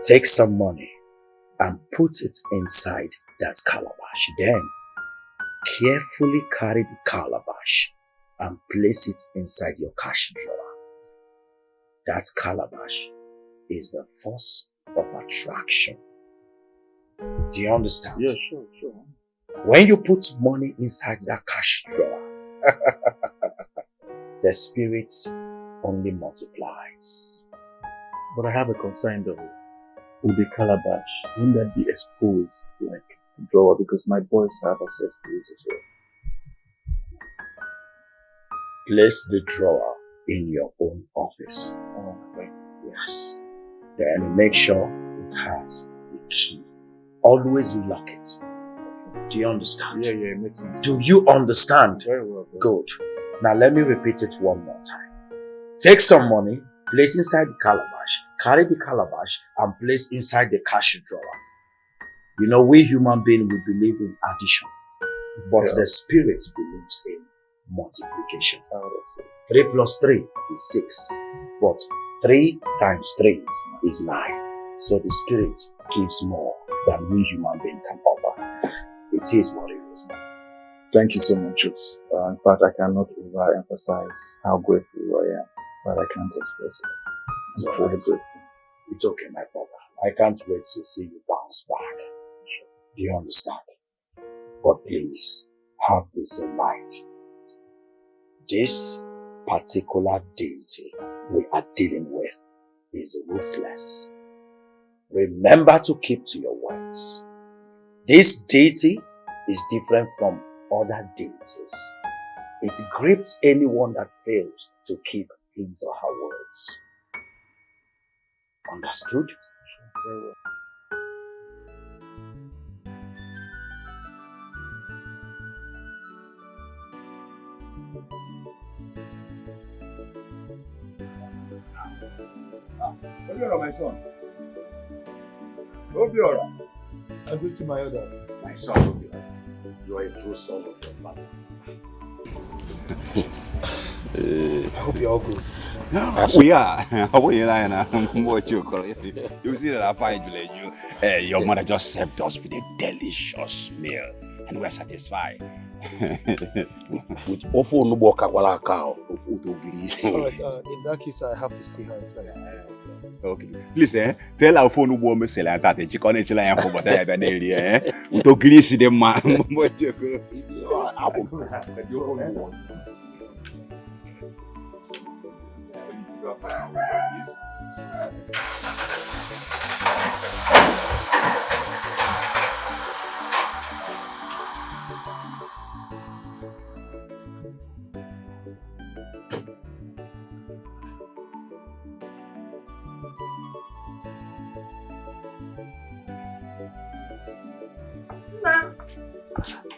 S11: Take some money and put it inside that calabash. Then, carefully carry the calabash and place it inside your cash drawer. That calabash is the force of attraction.
S16: Do you understand?
S8: Yeah, sure.
S16: When you put money inside that cash drawer, the spirit only multiplies.
S8: But I have a concern though. Will the calabash, won't that be exposed like a drawer, because my boys have access to it as well?
S16: Place the drawer in your own office.
S8: Oh, okay.
S16: Yes. Then make sure it has the key. Always lock it. Do you understand?
S8: Yeah, it makes sense.
S16: Do you understand?
S8: Very well.
S16: Good. Now let me repeat it one more time. Take some money, place inside the calabash, carry the calabash and place inside the cash drawer. You know, we human beings, we believe in addition, but the spirit believes in multiplication. 3 plus 3 is 6, but 3 times 3 is 9. So the spirit gives more than we human beings can offer. It is what it is.
S8: Thank you so much. In fact, I cannot overemphasize how grateful I am, but I can't express it. I'm truly grateful.
S16: It's okay, my brother. I can't wait to see you bounce back. Do you understand? But please, have this in mind. This particular deity we are dealing with is ruthless. Remember to keep to your words. This deity is different from other deities. It grips anyone that fails to keep his or her words. Understood?
S8: Very well.
S15: Obiora, my son. Obiora. I go to my elders.
S16: My son, Obiora. You are a true son of your father.
S15: I hope you're all good.
S17: We are. You see that I find you. Your mother just served us with a delicious meal, and we're satisfied.
S15: With awful no kakwala cow. In that case, I have to see her inside.
S17: Okay. Please, tell our phone who me sell and that chicken is like for what I have an area. We to grease the man.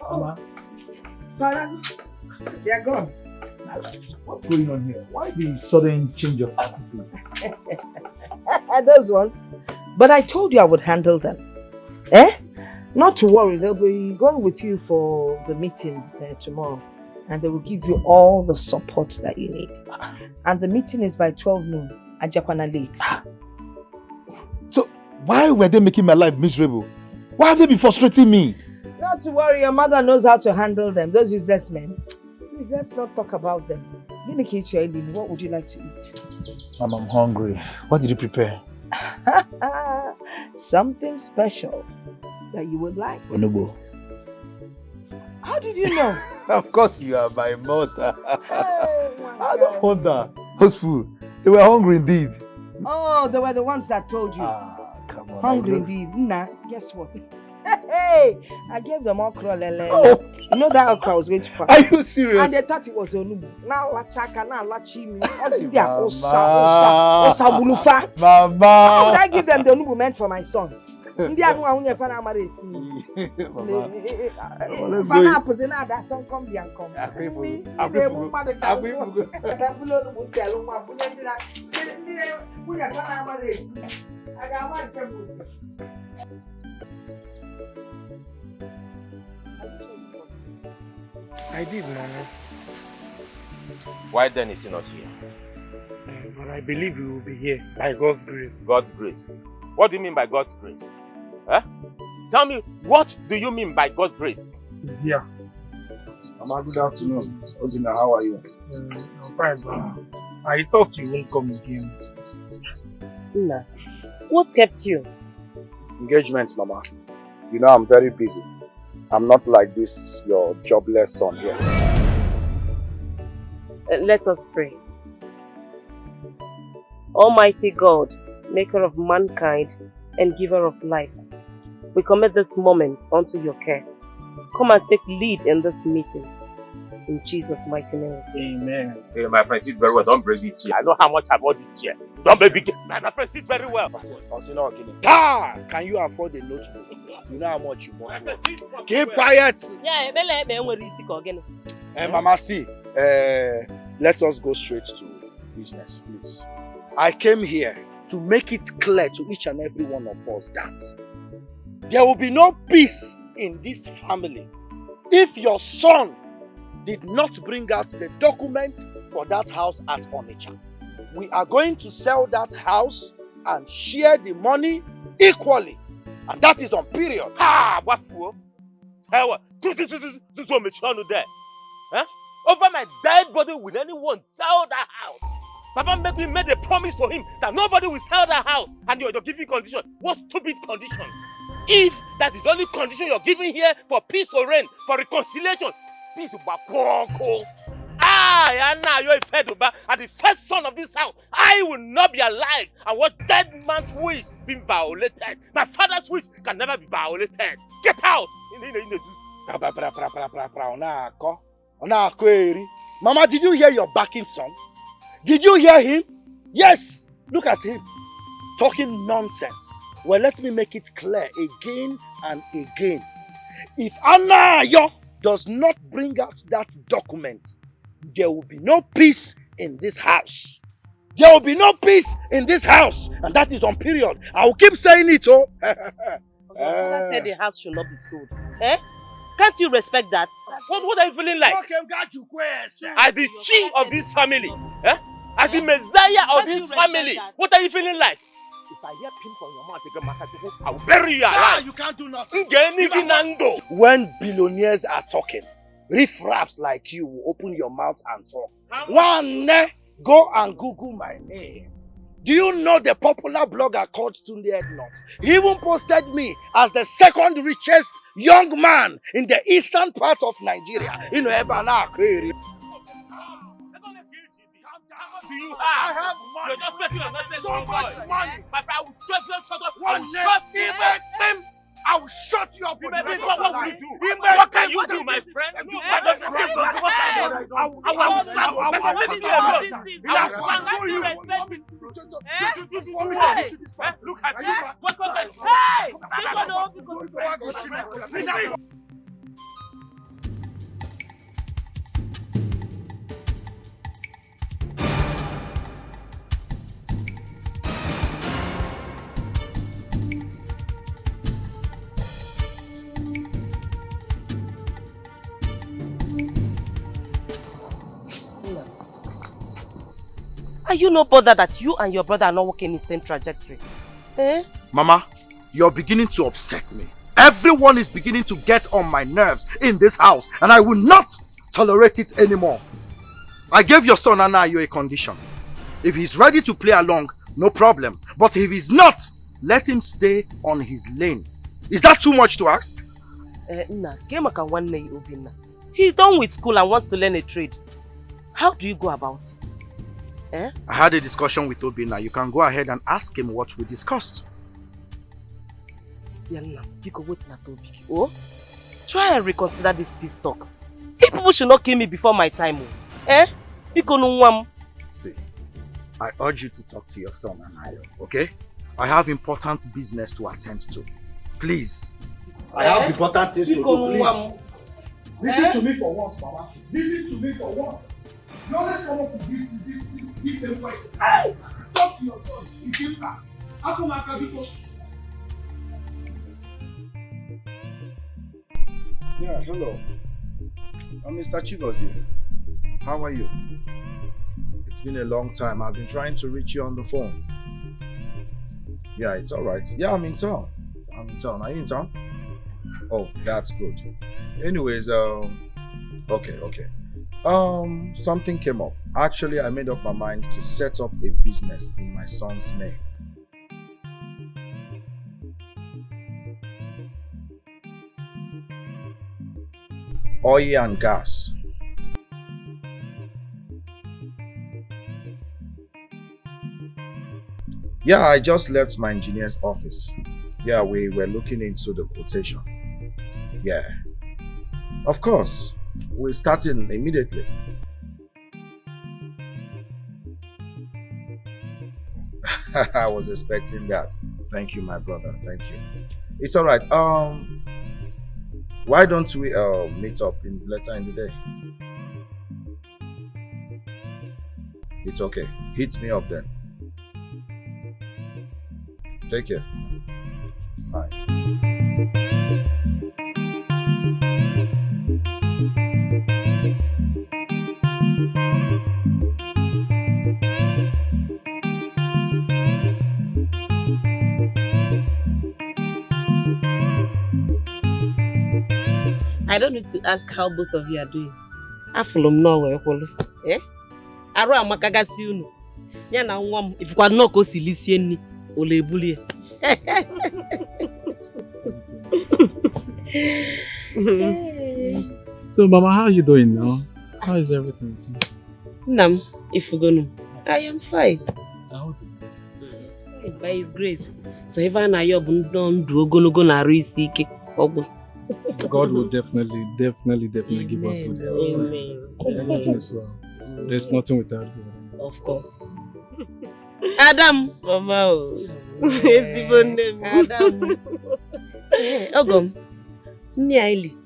S15: Mama. Father, they are gone. What's going on here? Why the sudden change of attitude?
S1: Those ones. But I told you I would handle them. Not to worry, they'll be going with you for the meeting tomorrow. And they will give you all the support that you need. And the meeting is by 12 noon at Japana late.
S9: So, why were they making my life miserable? Why have they been frustrating me?
S1: Not to worry, your mother knows how to handle them. Those useless men. Please, let's not talk about them. What would you like to eat?
S9: Mom, I'm hungry. What did you prepare?
S1: Something special that you would like.
S9: Onubo.
S1: How did you know?
S9: Of course you are my mother. I don't wonder. Those food, they were hungry indeed.
S1: Oh, they were the ones that told you.
S9: Come on.
S1: Hungry indeed. Nah, guess what? Hey, I gave them okra lele. Oh. You know that okra was going to pass.
S9: Are you serious?
S1: And they thought it was onubu. Now la chaka, now la chimi. Osa bulufa.
S9: Mama.
S1: How would I give them the onubu meant for my son? Ndị anu ahunye fana amare si. Fana apose na that son come bi ankom.
S18: I did, Mama.
S2: Why then is he not here?
S18: But I believe he will be here by God's grace.
S2: God's grace? What do you mean by God's grace? Huh? Tell me, what do you mean by God's grace?
S18: He's here.
S15: Mama, good afternoon. Odina, how are you?
S18: I'm fine, but I thought you wouldn't come again.
S4: Nah. What kept you?
S16: Engagement, Mama.
S12: You know I'm very busy. I'm not like this, your jobless son here.
S4: Let us pray. Almighty God, maker of mankind and giver of life, we commit this moment unto your care. Come and take lead in this meeting. In Jesus' mighty name.
S2: Amen. Hey, my friend, sit very well. Don't break this chair. I know how much I bought this chair. Don't break it. My friend, sit very well.
S12: Can you afford a notebook? You know how much you bought. Keep quiet. Mama, see, let us go straight to business, please. I came here to make it clear to each and every one of us that there will be no peace in this family if your son did not bring out the document for that house at Onitsha. We are going to sell that house and share the money equally. And that is on period.
S2: Ah, what fool? This one may show there. Huh? Over my dead body, will anyone sell that house? Papa made a promise to him that nobody will sell that house. And you're giving condition. What stupid condition? If that is the only condition you're giving here for peace to reign, for reconciliation, peace will be you're a Feduba, and the first son of this house, I will not be alive and watch dead man's wish being violated. My father's wish can never be violated. Get out!
S12: Mama, did you hear your backing son? Did you hear him? Yes! Look at him. Talking nonsense. Well, let me make it clear again and again. If Anayo does not bring out that document, there will be no peace in this house. There will be no peace in this house. And that is on period. I will keep saying it, oh.
S4: Father said the house should not be sold. Eh? Can't you respect that?
S2: What are you feeling like? As the chief of this family, eh? As the messiah of this family, what are you feeling like? If I hear pin from your mouth, I will bury you alive.
S12: You can't do nothing. When billionaires are talking, riffraffs like you will open your mouth and talk. One, go and Google my name. Do you know the popular blogger called Tunde Ednut? He even posted me as the second richest young man in the eastern part of Nigeria. You know,
S2: I have money. You're just making a so much money. My friend, I will shut you. I will shut you up. What will you do? What can you do, my friend? Look at you.
S4: Are you not bothered that you and your brother are not working in the same trajectory? Eh?
S12: Mama, you're beginning to upset me. Everyone is beginning to get on my nerves in this house, and I will not tolerate it anymore. I gave your son Anayo a condition. If he's ready to play along, no problem. But if he's not, let him stay on his lane. Is that too much to ask?
S4: He's done with school and wants to learn a trade. How do you go about it? Eh?
S12: I had a discussion with Obina. You can go ahead and ask him what we discussed.
S4: Oh, try and reconsider this peace talk. People should not kill me before my time. Eh?
S12: See, I urge you to talk to your son Anayo, okay? I have important business to attend to. Please. I have important things to do, please. Listen to me for once, Mama. Listen to me for once. You always come up with this same question. Hey! Talk to your son. It's him. Yeah, hello. I'm Mr. Chigozie. How are you? It's been a long time. I've been trying to reach you on the phone. Yeah, it's alright. Yeah, I'm in town. Are you in town? Oh, that's good. Anyways, okay. Something came up. Actually, I made up my mind to set up a business in my son's name.
S5: oil and gas. Yeah, I just left my engineer's office. Yeah, we were looking into the quotation. Yeah. Of course, we're starting immediately. I was expecting that. Thank you, my brother. Thank you. It's all right. Why don't we meet up later in the day? It's okay. Hit me up then. Take care. Bye.
S4: I don't need to ask how both of you are doing. Afulum no we kwolu. Eh? Aru amaka gasi unu. Ya na nwa m ifukwa no ko silisie nni ole ebulie.
S8: So Mama, how are you doing now? How is everything with you?
S4: Nam, ifugonu. I am fine.
S8: How do
S4: you? By His grace. So if I na yo bu ndo ogologo na aru isi ike ogbo.
S8: God will definitely give us good health.
S4: Amen.
S8: Everything is well. There's nothing without God.
S4: Of course. Adam, Mama. Adam. Ogom. Nni aili.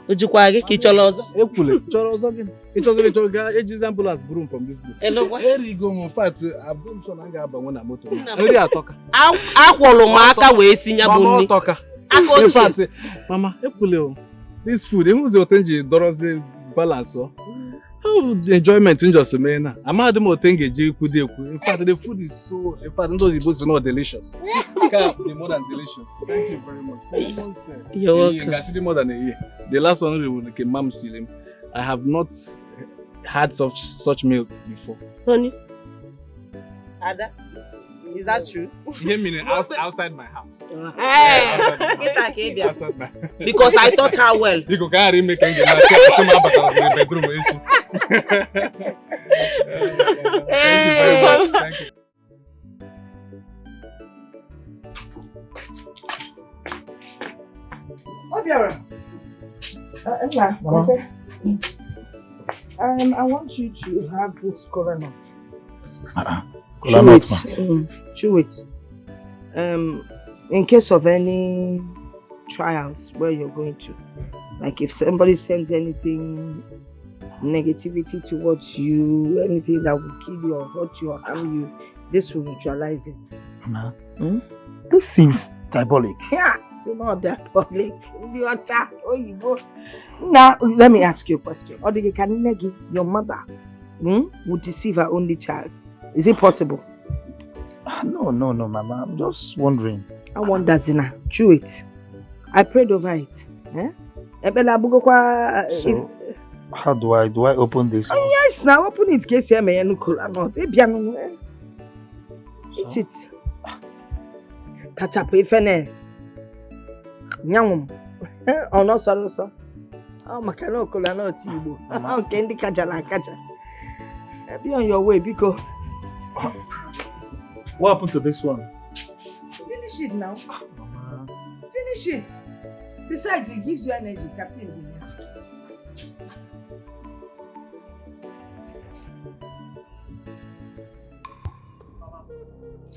S4: Ojukwa gị ka ị chọrọ ọzọ?
S3: Ekwule, chọrọ ọzọ gị. Ị chọziri chọrọ ga example as broom from this book. Eri go in fact, abroom so na ga-abanwe na moto. Eri atọka.
S4: Akwọlụ m aka wee si nya bụ nni.
S3: Mama atọka. In fact, Mama, ekwule, this food, even the otenji dorozi balance. How the enjoyment in just me na. Amadu mo otenji ji kude ekwu. In fact, the food is so, in fact, those both are not delicious. The more than delicious. Thank you very much.
S4: You're welcome.
S3: You can see more than a year. The last one we came Mam Silim. I have not had such meal before.
S4: Honey, Ada, is that true?
S8: You mean outside my house?
S4: Hey,
S8: outside my house.
S4: Because I taught her well.
S3: You go carry me can get bedroom. Thank you very much. Thank you.
S1: Obiora. Okay. I want you to have this coconut. Chew it. In case of any trials where you're going to, like if somebody sends anything negativity towards you, anything that will kill you or hurt you or harm you, this will neutralize it.
S9: Mama, this seems diabolic.
S1: Yeah, it's not diabolic. Now, let me ask you a question. Your mother would deceive her only child. Is it possible?
S9: No, Mama. I'm just wondering.
S1: I wonder, Zina. Chew it. I prayed over it.
S9: So, how do I open this?
S1: Oh, yes, now open it. Case here, may not. Eat it. Catch up if any. Nyam. Oh no, sorry. Oh, makano kola no tibo. Oh, kendi kaja. Be on your way, because.
S9: What happened to this one?
S1: Finish it now. Mama. Finish it. Besides, it gives you energy. Caffeine.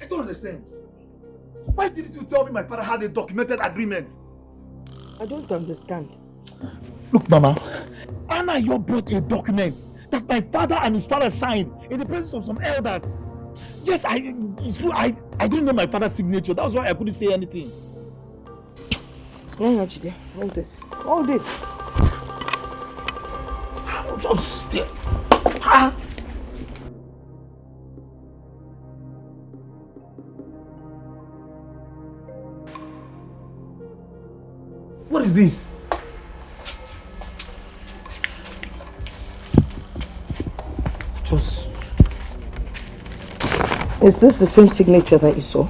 S9: I don't understand. Why didn't you tell me my father had a documented agreement?
S1: I don't understand.
S9: Look, Mama, Anna, you brought a document that my father and his father signed in the presence of some elders. Yes, it's true. I didn't know my father's signature. That was why I couldn't say anything.
S1: Yeah, Jide, hold this. Hold this.
S9: Just stay. What is this?
S1: Is this the same signature that you saw?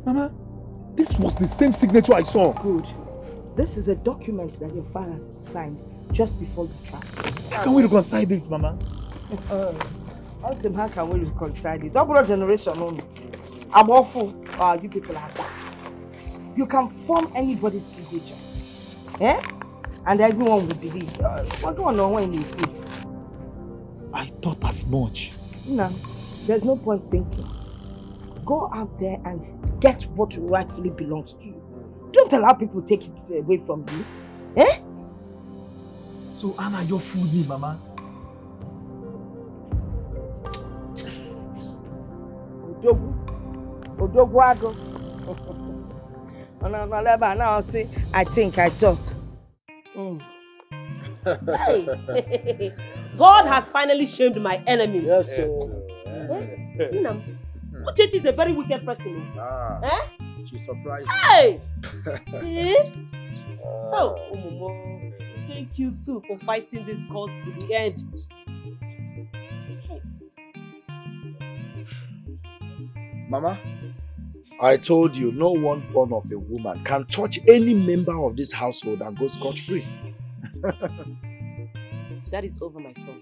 S9: Mama, this was the same signature I saw.
S1: Good. This is a document that your father signed just before you traveled.
S8: How can we reconcile this, Mama?
S1: How can we reconcile it? Double generation only. I'm awful. You people are bad. You can form anybody's signature. Eh? And everyone will believe. What's going on when you feel?
S8: I thought as much.
S1: No, there's no point thinking. Go out there and get what rightfully belongs to you. Don't allow people to take it away from you. Eh?
S8: So Anna, you're fooled me, Mama.
S1: Odogwago. Now say, I think, I thought.
S4: Hey. God has finally shamed my enemies.
S11: Yes, sir.
S4: Uchechi is a very wicked person. Eh?
S11: She surprised
S4: Hey!
S11: me.
S4: Eh? Oh, Momo. Thank you too for fighting this cause to the end.
S5: Mama, I told you no one born of a woman can touch any member of this household and go scot-free.
S4: That is over, my son.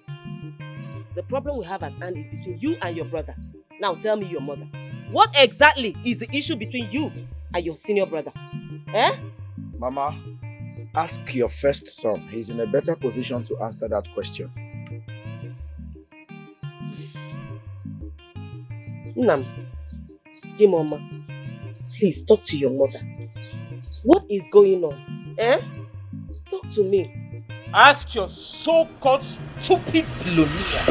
S4: The problem we have at hand is between you and your brother. Now tell me your mother. What exactly is the issue between you and your senior brother? Eh?
S5: Mama, ask your first son. He's in a better position to answer that question.
S4: Nam, Mama, please talk to your mother. What is going on? Eh? Talk to me.
S3: Ask your so-called stupid billionaire.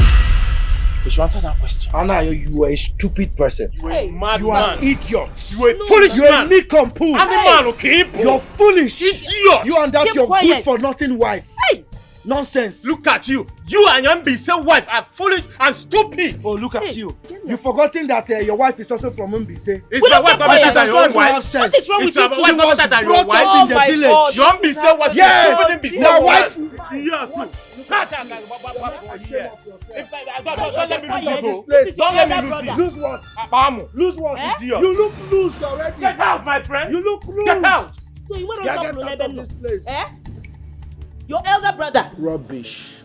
S3: You should answer that question.
S5: Anna, you are a stupid person.
S3: You are a mad
S5: You
S3: man.
S5: are an idiot.
S3: You are a foolish
S5: You are
S3: man.
S5: a nincompoop.
S3: I'm the man, okay?
S5: You're foolish.
S3: Idiot.
S5: You and that
S3: Keep
S5: your
S3: quiet.
S5: good for nothing wife.
S4: Hey.
S5: Nonsense.
S3: Look at you. You and your Mbise wife are foolish and stupid.
S5: Oh, look at you. You've forgotten that your wife is also from Mbise.
S3: Is my wife better than your own wife?
S5: What is wrong with you?
S3: Is my wife better than your wife?
S5: Brought up in the village.
S3: Your Mbise wife
S5: Yes.
S3: is
S5: My wife.
S3: Yeah, too. Don't let me lose
S5: this place.
S3: Don't let me lose
S5: Lose what?
S3: Lose what, idiot?
S5: You look loose already.
S3: Get out, my friend.
S5: You look loose.
S3: Get out.
S4: So you want to
S5: Get
S4: stop
S5: out of this place.
S4: Eh? Your elder brother.
S5: Rubbish.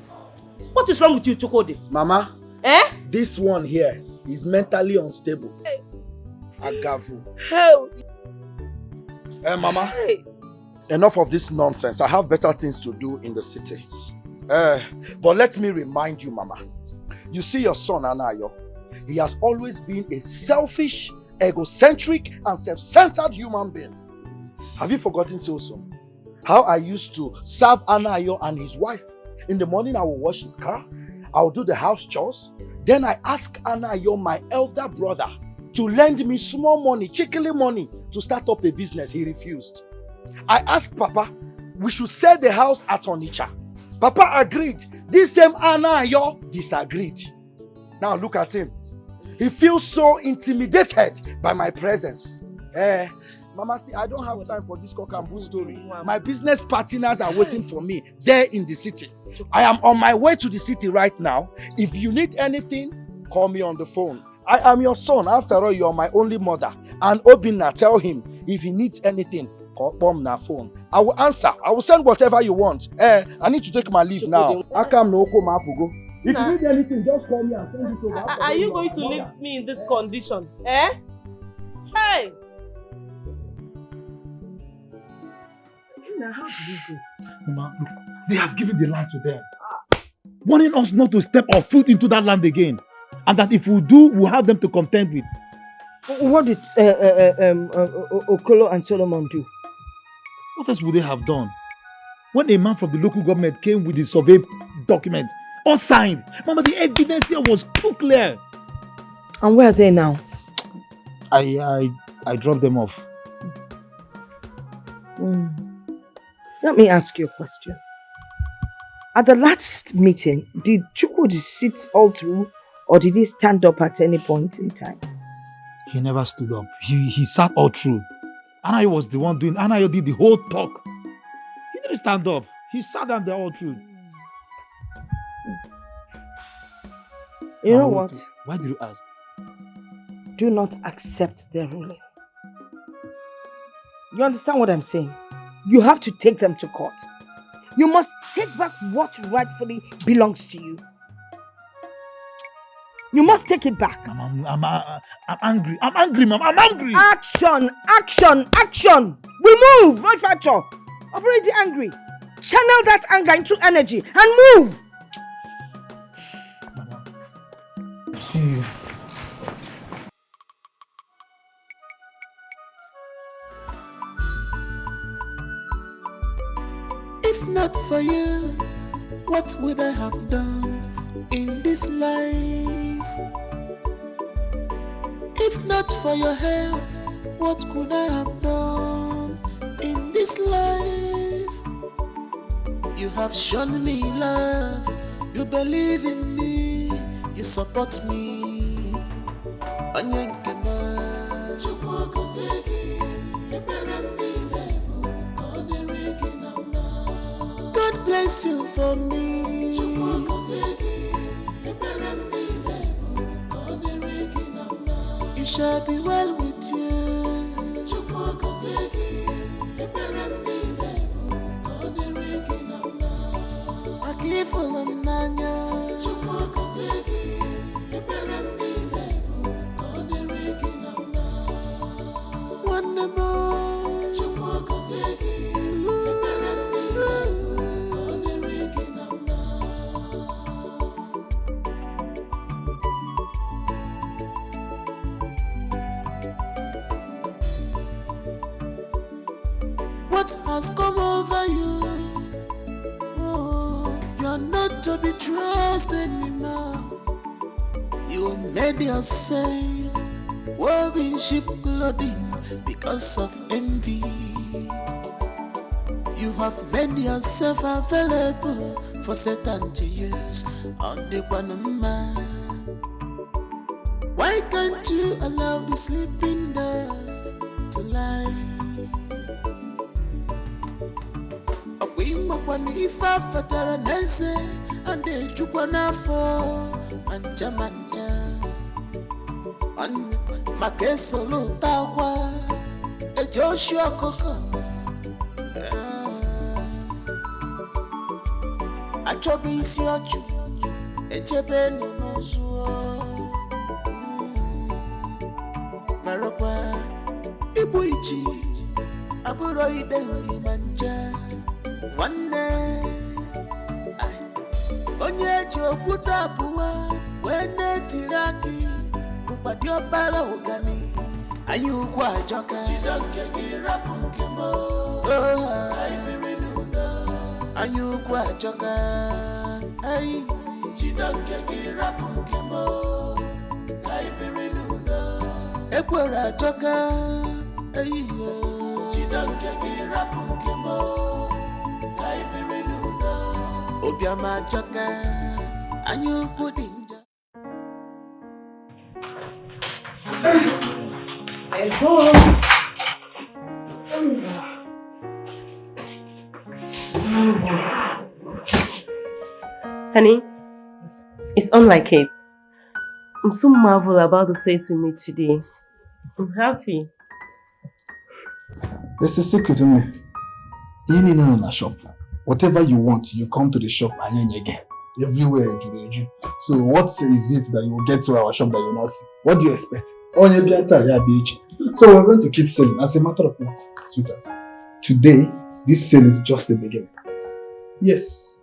S4: What is wrong with you, Chukode?
S5: Mama.
S4: Eh?
S5: This one here is mentally unstable. Hey. Agavu.
S4: Hell.
S5: Mama.
S4: Hey.
S5: Enough of this nonsense. I have better things to do in the city. But let me remind you, Mama. You see your son, Anayo. He has always been a selfish, egocentric, and self-centered human being. Have you forgotten so soon? How I used to serve Anayo and his wife. In the morning, I will wash his car. I will do the house chores. Then I ask Anayo, my elder brother, to lend me small money, chickily money, to start up a business. He refused. I asked Papa, we should sell the house at Onitsha. Papa agreed. This same Anayo disagreed. Now look at him. He feels so intimidated by my presence. Mama, see, I don't have time for this cock and bull story. My business partners are waiting for me there in the city. I am on my way to the city right now. If you need anything, call me on the phone. I am your son. After all, you are my only mother. And Obinna, tell him if he needs anything, call me on phone. I will answer. I will send whatever you want. I need to take my leave now. Akam no koma pugo. If you need anything, just call me and send it over.
S4: Are you going to leave me in this condition? Eh? Hey!
S1: How did you go?
S8: Mama, look, they have given the land to them, warning us not to step our foot into that land again, and that if we do, we'll have them to contend with.
S1: What did Okolo and Solomon do?
S8: What else would they have done? When a man from the local government came with the survey document, unsigned, Mama, the evidence here was too clear.
S1: And where are they now?
S8: I dropped them off.
S1: Let me ask you a question. At the last meeting, did Chukwudi sit all through, or did he stand up at any point in time?
S8: He never stood up. He sat all through. Anayo was the one doing. Anayo did the whole talk. He didn't stand up. He sat down there all through.
S1: You know what?
S8: Why did you ask?
S1: Do not accept their ruling. You understand what I'm saying? you have to take them to court. You must take back what rightfully belongs to you. You must take it back.
S9: I'm angry. I'm angry, Mama. I'm angry.
S1: Action, action, action. We move, my factor. I'm already angry. Channel that anger into energy and move.
S9: See you.
S13: If not for you, what would I have done in this life? If not for your help, what could I have done in this life? You have shown me love, you believe in me, you support me. God bless you for me. It shall be well with you. One what has come over you? Oh, you are not to be trusted anymore. You made yourself wearing sheep clothing because of envy. You have made yourself available for Satan to use on the one man. Why can't you allow the sleeping dog to lie? When if I fatara nese and they chukwana for manja manja on makeso lo tawa e Joshua koko a chobi isi ochu e chebe no zuo marokwa ibu ichi aburo ide wili manja One onye ji okwute abụọ wee na-etiri akị bụkwadị ọbara ụgani anyị ukwu ajọka jide nke gị rapụ nke m anyị biri n'udo anyị ukwu ajọka anyị jide nke gị rapụ nke m anyị biri n'udo ekwere ajọka anyị jide nke gị rapụ nke m Obiama Jaka, and you put in
S14: Honey, it's unlike it. I'm so marveled about the sales we made today. I'm happy.
S9: There's a secret in there. You need in a shop. Whatever you want, you come to the shop and you get everywhere. So what is it that you will get to our shop that you will not see? What do you expect? So we're going to keep selling. As a matter of fact, sweetheart, today this sale is just the beginning. Yes.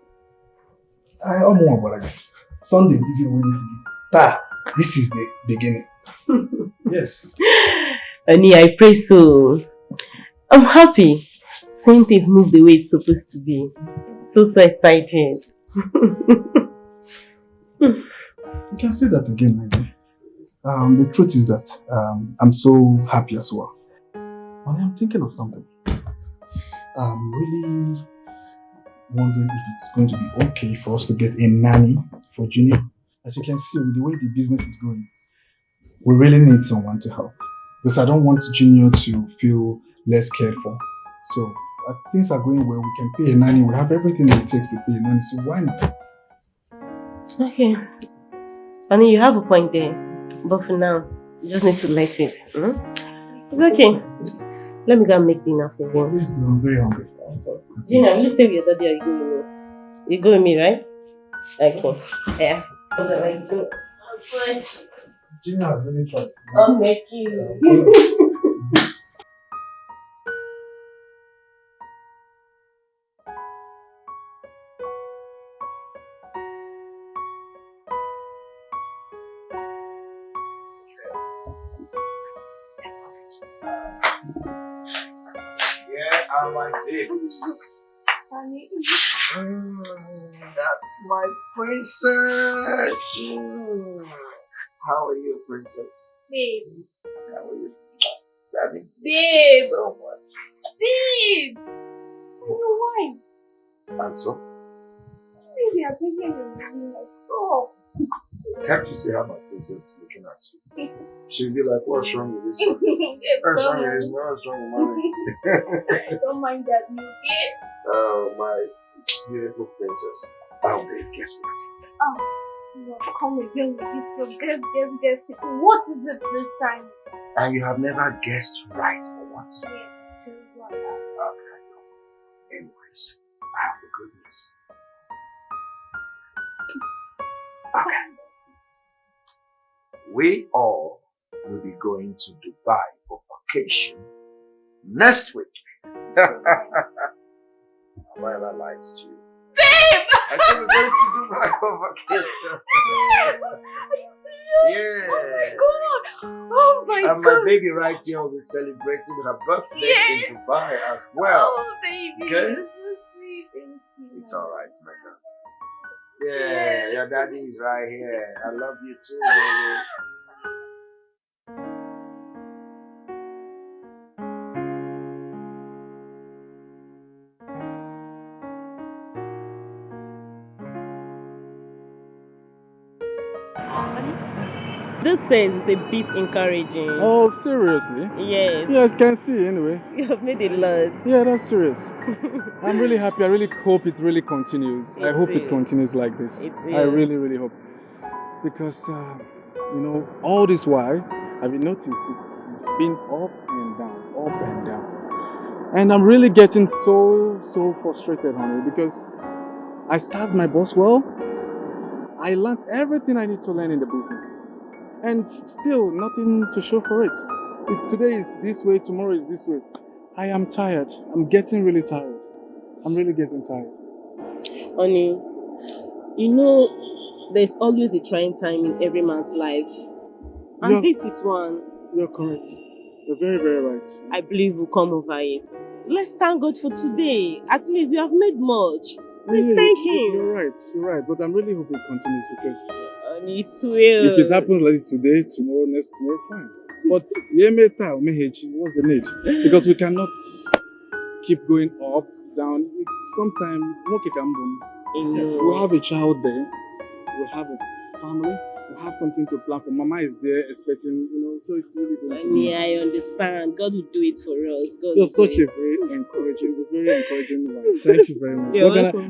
S9: I am more Sunday, this is the beginning. Yes.
S14: Ani, I pray so. I'm happy. Seeing things move the way it's supposed to be. So excited.
S9: You can say that again, my dear. The truth is that I'm so happy as well. But I'm thinking of something. I'm really wondering if it's going to be okay for us to get a nanny for Junior. As you can see, with the way the business is going, we really need someone to help. Because I don't want Junior to feel less cared for. So, as things are going well, we can pay a nanny. We have everything it takes to pay a nanny. So why not?
S14: Okay. Honey, you have a point there. But for now, you just need to let it. It's okay. Let me go and make dinner for you.
S9: Please do, I'm very hungry.
S14: Gina, will you stay with your daddy or you go with me? You go with me, right? Okay. Yeah. I go.
S9: Gina has really tried.
S14: Oh, thank you.
S16: Yeah, I'm my babies.
S10: Honey.
S16: That's my princess. How are you, princess?
S10: Babe.
S16: How are you? Daddy.
S10: Babe.
S16: So much.
S10: Babe. You know why?
S16: And so?
S10: Maybe I'm taking you really like, oh.
S16: Can't you see how my princess is looking at you? She'll be like, what's wrong with this one? What's wrong with this one? What's wrong with mommy?
S10: Don't mind that, you okay?
S16: Oh, my beautiful princess. Oh, babe, guess what?
S10: Oh, you are coming again with this your guess. What is it this time?
S16: And you have never guessed right for what?
S10: Yes, tell me what that.
S16: Okay. Anyways, I have the good news. Okay. We all will be going to Dubai for vacation next week. Have I ever lied to you?
S10: Babe!
S16: I said we're going to Dubai for vacation.
S10: Are you serious?
S16: Yeah.
S10: Oh my god.
S16: And my baby right here will be celebrating her birthday in Dubai as well.
S10: Oh baby.
S16: Okay?
S10: That's so sweet. Thank you.
S16: It's alright, my girl. Yeah, your daddy is right here. I love you too, baby.
S14: This sense is a bit encouraging.
S8: Oh, seriously?
S14: Yes.
S8: Yeah, I can see anyway.
S14: You have made a lot.
S8: Yeah, that's serious. I'm really happy. I really hope it really continues. I hope it continues like this. I really, really hope. Because, you know, all this while, I've noticed it's been up and down, up and down. And I'm really getting so frustrated, honey, because I served my boss well. I learned everything I need to learn in the business. And still nothing to show for it. Today is this way, tomorrow is this way. I am tired. I'm getting really tired. I'm really getting tired.
S14: Honey, you know, there's always a trying time in every man's life. And this is one.
S8: You're correct. You're very, very right.
S14: I believe we'll come over it. Let's thank God for today. At least we have made much. Let's thank Him.
S8: You're right. But I'm really hoping it continues because
S14: it will.
S8: If it happens like today, tomorrow, next tomorrow, fine. But what's the need? Because we cannot keep going up, down. It's sometimes we'll have a child there, we'll have a family, we'll have something to plan for. Mama is there expecting, so it's really going to be.
S14: I understand. God will do it for us.
S8: You're such a very encouraging wife. Thank you very much.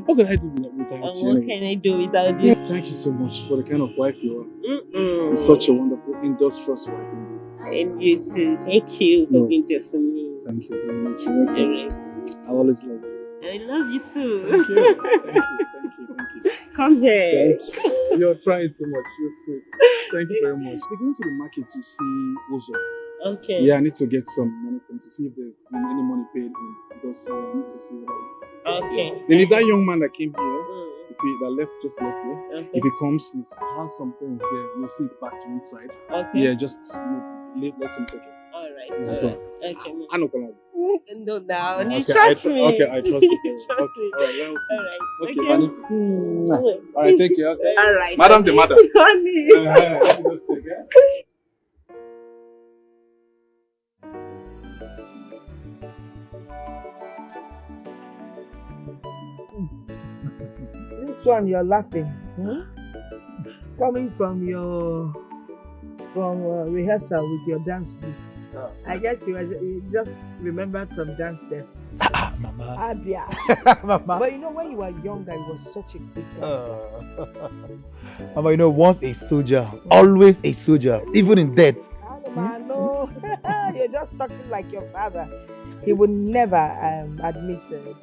S8: What can I do without you?
S14: What can I do without you?
S8: Thank you so much for the kind of wife you are. You're such a wonderful, industrious wife indeed.
S14: And you too. Thank you for being there for me.
S8: Thank you very much. You're welcome. I always love you.
S14: I love you too.
S8: Thank you.
S14: Come here.
S8: Thank you. You're trying too much. You're sweet. Thank you very much. We're going to the market to see Ozo.
S14: Okay.
S8: Yeah, I need to get some money from to see if there's any money paid in because I need to see what
S14: Okay.
S8: Then if that young man that came here, just left here, if he comes, he has some things there. You'll see it back to one side.
S14: Okay.
S8: Yeah, just let him take it.
S14: Alright. Okay.
S8: I know.
S14: No, now.
S8: Okay,
S14: You trust me.
S8: Okay, I trust you.
S14: You trust me.
S8: Alright,
S14: Okay.
S8: honey. Alright, thank you. Okay.
S14: Alright.
S8: Madam the mother.
S14: Honey.
S1: This one you're laughing. Coming from rehearsal with your dance group. I guess you just remembered some dance steps.
S9: Mama.
S1: Abia.
S9: Mama.
S1: But when you were younger, you were such a good dancer.
S9: Mama, once a soldier, always a soldier, even in death.
S1: No, you're just talking like your father. he would never admit it.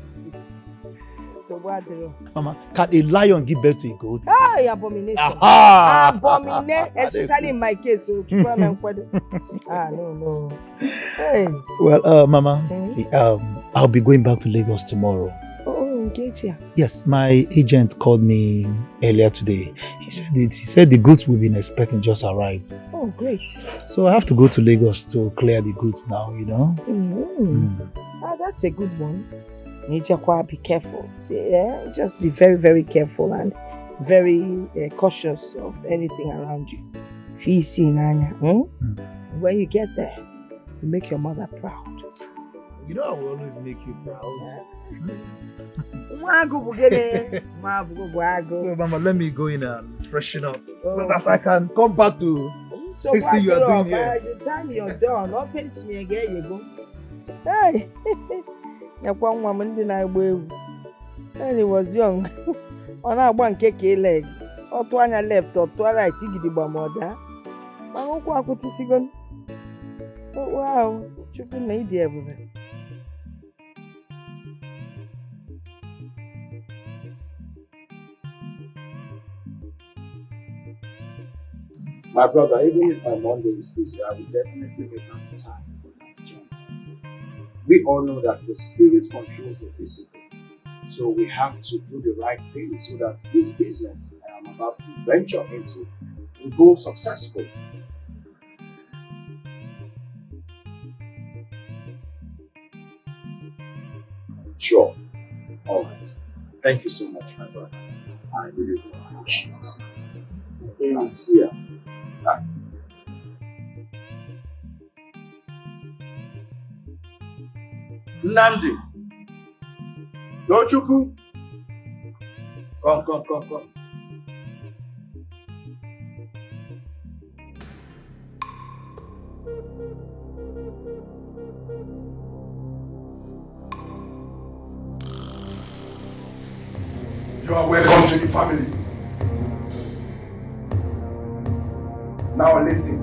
S1: So what do you?
S19: Mama, can a lion give birth to a goat?
S1: Ah, abomination.
S19: Aha!
S1: Abomination, especially in my case. So, no. Hey.
S19: Well, Mama, see, I'll be going back to Lagos tomorrow.
S1: Oh, engage here.
S19: Yes, my agent called me earlier today. He said the goods we've been expecting just arrived.
S1: Oh, great.
S19: So I have to go to Lagos to clear the goods now, you know.
S1: Ah, that's a good one. Be careful. See, just be very, very careful and very cautious of anything around you. When you get there, you make your mother proud.
S19: You know I will always make you proud. Oh, Mama, let me go in and freshen up so that I can come back to this thing you are doing here.
S1: By the time you're done, offense me again, you go. Hey, when he was young, on our one cake leg, or to on your left or to right, he did the mother. Oh, wow, you can make the everything.
S16: My brother, even if my Monday is busy, I will definitely make out time for that job. We all know that the spirit controls the physical. So we have to do the right thing so that this business I am about to venture into will go successful. Sure. All right. Thank you so much, my brother. I really do appreciate it. And see ya. Bye. Nandi. Nochuku. Come.
S11: You are welcome to the family. Now listen.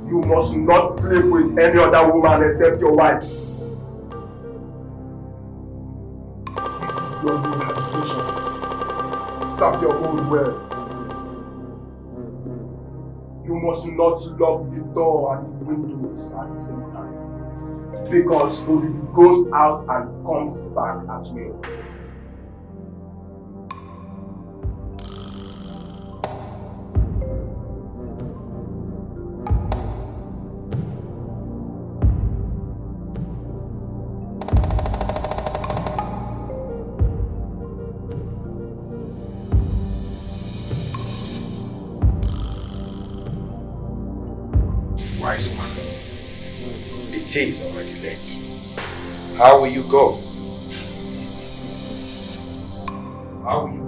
S11: You must not sleep with any other woman except your wife. This is your new habitation. Serve your own well. You must not lock the door and the windows at the same time. Because Obi goes out and comes back at will.
S5: Wise one, the tea is already late. How will you go? How will you go?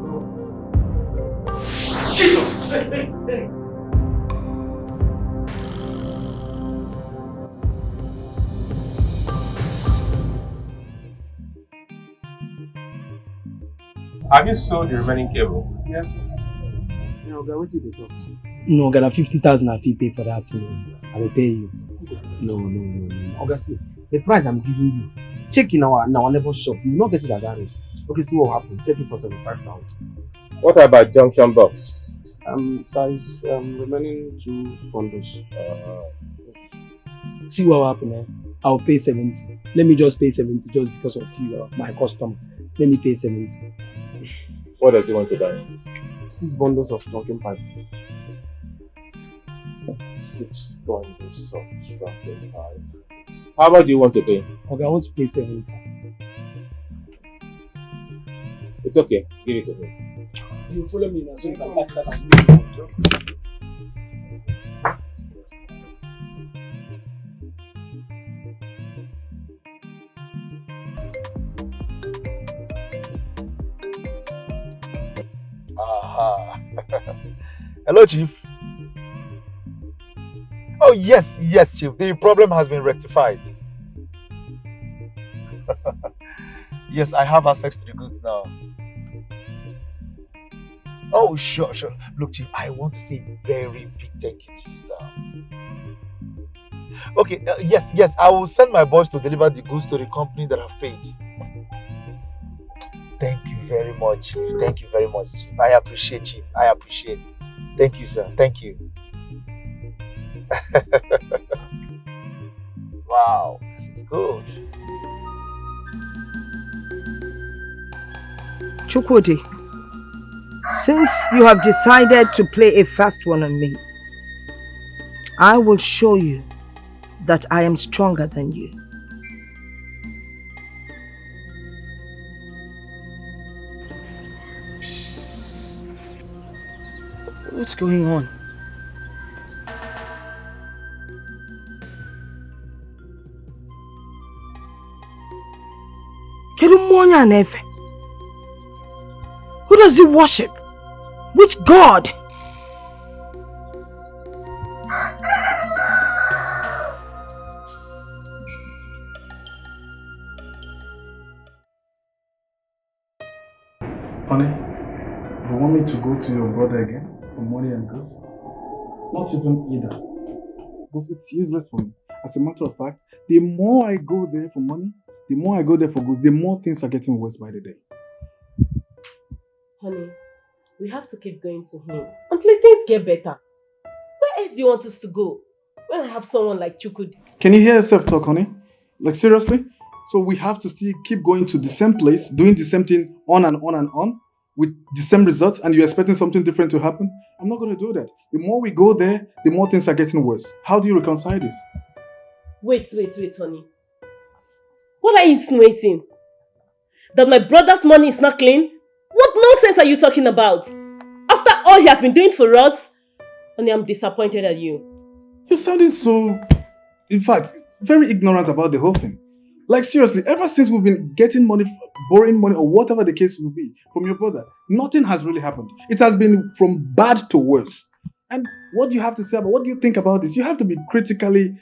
S5: Jesus! Hey.
S2: Have you sold the remaining cable?
S3: Yes, sir. No, okay, what did they talk to? No, I got 50,000 I fee pay for that. I will pay you. No. Okay, see, the price I'm giving you, check in our level shop. You will not get it at that rate. Okay, see what happened. Take it for 75,000.
S2: What about junction box?
S3: Size remaining 2 bundles. Yes. See what happened, eh? I'll pay 70. Let me just pay 70 just because of you, my customer. Let me pay 70.
S2: What does he want to buy?
S3: 6 bundles of talking pipe.
S2: 6 bundles of talking pipe. How much do you want to pay?
S3: Okay, I want to pay 70.
S2: It's okay. Give it to me.
S3: You follow me now so you can backside and
S19: Hello, Chief. Oh, yes, Chief. The problem has been rectified. Yes, I have access to the goods now. Oh, sure. Look, Chief, I want to say very big thank you to you, sir. Okay, yes, I will send my boys to deliver the goods to the company that I've paid. Thank you very much. Thank you very much. I appreciate you. I appreciate it. Thank you, sir. Thank you. Wow, this is good.
S1: Chukwudi, since you have decided to play a fast one on me, I will show you that I am stronger than you. What's going on? Who does he worship? Which God?
S9: Honey, you want me to go to your brother again for money and goods? Not even either. Because it's useless for me. As a matter of fact, the more I go there for money, the more I go there for goods, the more things are getting worse by the day.
S14: Honey, we have to keep going to him until things get better. Where else do you want us to go when I have someone like Chukwudi?
S9: Can you hear yourself talk, honey? Like seriously? So we have to still keep going to the same place, doing the same thing on and on and on, with the same results, and you're expecting something different to happen? I'm not going to do that. The more we go there, the more things are getting worse. How do you reconcile this?
S14: Wait, honey. What are you insinuating? That my brother's money is not clean? What nonsense are you talking about? After all he has been doing for us? Honey, I'm disappointed at you.
S9: You're sounding so, in fact, very ignorant about the whole thing. Like seriously, ever since we've been getting money, borrowing money, or whatever the case will be from your brother, nothing has really happened. It has been from bad to worse. And what do you have to say about, what do you think about this? You have to be critically,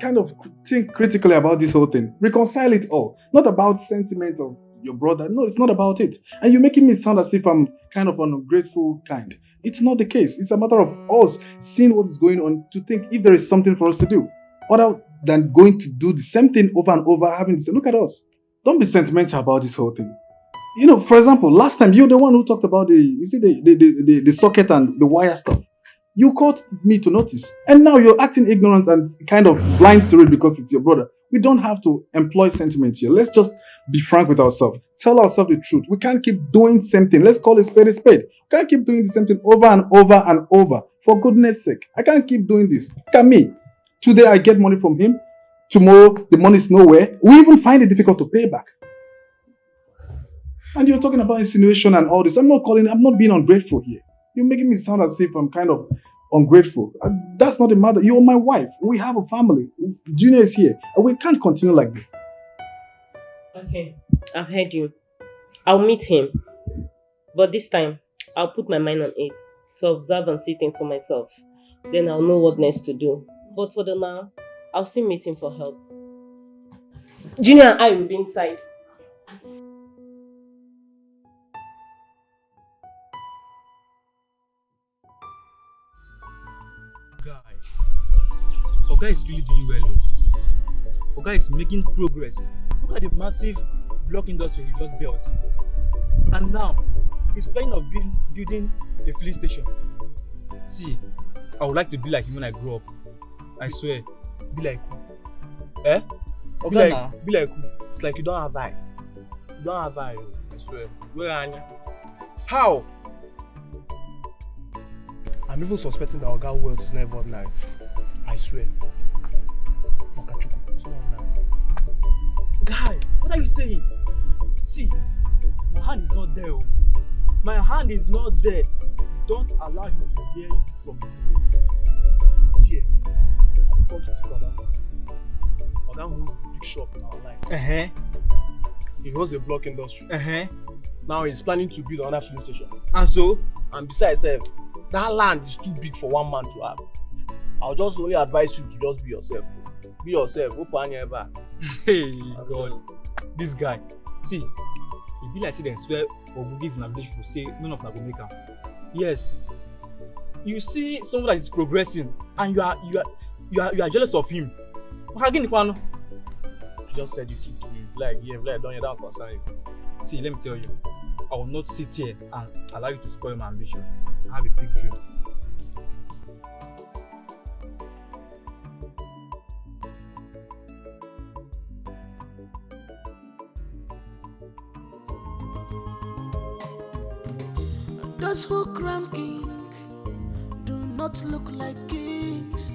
S9: kind of think critically about this whole thing. Reconcile it all. Not about sentiment of your brother. No, it's not about it. And you're making me sound as if I'm kind of an ungrateful kind. It's not the case. It's a matter of us seeing what is going on to think if there is something for us to do. Other than going to do the same thing over and over, having to say, look at us. Don't be sentimental about this whole thing. For example, last time you're the one who talked about the socket and the wire stuff. You called me to notice. And now you're acting ignorant and kind of blind to it because it's your brother. We don't have to employ sentiments here. Let's just be frank with ourselves. Tell ourselves the truth. We can't keep doing the same thing. Let's call a spade a spade. We can't keep doing the same thing over and over and over. For goodness sake. I can't keep doing this. Look at me. Today I get money from him. Tomorrow the money is nowhere. We even find it difficult to pay back. And you're talking about insinuation and all this. I'm not being ungrateful here. You're making me sound as if I'm kind of ungrateful. That's not the matter. You're my wife. We have a family. Junior is here. And we can't continue like this.
S14: Okay, I've heard you. I'll meet him. But this time, I'll put my mind on it to observe and see things for myself. Then I'll know what next to do. But for the now, I'll still meet him for help. Junior and I will be inside.
S3: Oga is really doing well. Oga is making progress. Look at the massive block industry he just built. And now, he's planning of building a filling station. See, I would like to be like him when I grow up. I swear. Be like who? Eh? Be like who? It's like you don't have eye. You don't have eye. I swear. Where are you? How?
S18: I'm even suspecting that Oga wealth is never ordinary. I swear. It's not ordinary.
S3: Guy, what are you saying? See, my hand is not there. My hand is not there. Don't allow him to hear this from you. See, I've come to think about it.
S18: Oga owns the big shop in our line. He owns the block industry. Now he's planning to build another filling station.
S3: And so?
S18: And besides, that land is too big for one man to have. I'll just only advise you to just be yourself. Be yourself. Open ever.
S3: Hey, God. This guy. See, it be like say them swear or go give navigation people say none of them go make am. Yes. You see someone that is progressing and
S18: You are jealous of him. You just said you keep like don't you don't concern you. See, let me tell you, I will not sit here and allow you to spoil my ambition. I have a big dream.
S13: Those who crown king do not look like kings.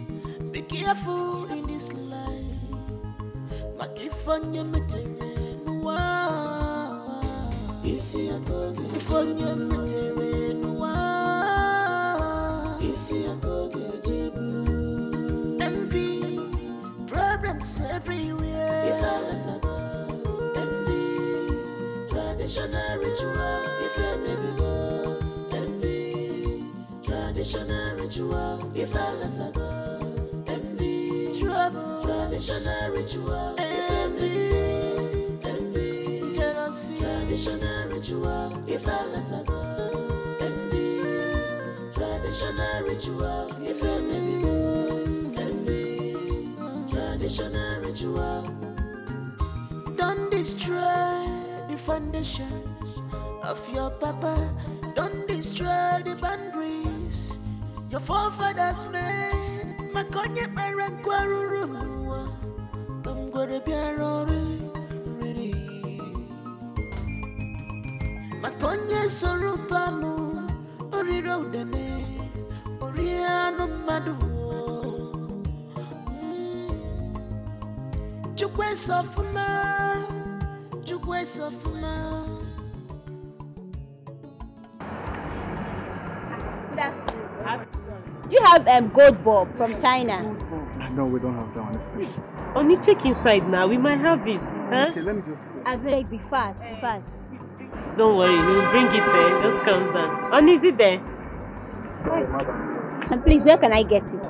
S13: Be careful in this life. Makifanya meterenua. Isi agoge. Ifanya meterenua. Isi agoge jibu. Envy, problems everywhere. Envy, traditional ritual. If you maybe go. Envy, traditional ritual. If I go. Envy, trouble, traditional ritual. Envy, jealousy, traditional ritual. If I go. Envy, traditional ritual. If I maybe go. Envy, traditional ritual. Don't destroy the foundation of your papa. Don't destroy the boundaries your forefathers made. Makonye marangwarurumwa. Come go to Piero, really. Makonye sorutanu. Oriro dene. Oriano madu. Chukwe sofuna. Chukwe sofuna.
S20: Do you have gold bulb from China?
S19: No, we don't have that honestly.
S14: Only check inside now. We might have it. Huh?
S19: Okay, let me just.
S20: I beg, be fast, be fast.
S14: Don't worry, we'll bring it there. Just calm down. On is it there?
S19: Sorry, madam.
S20: And please, where can I get it?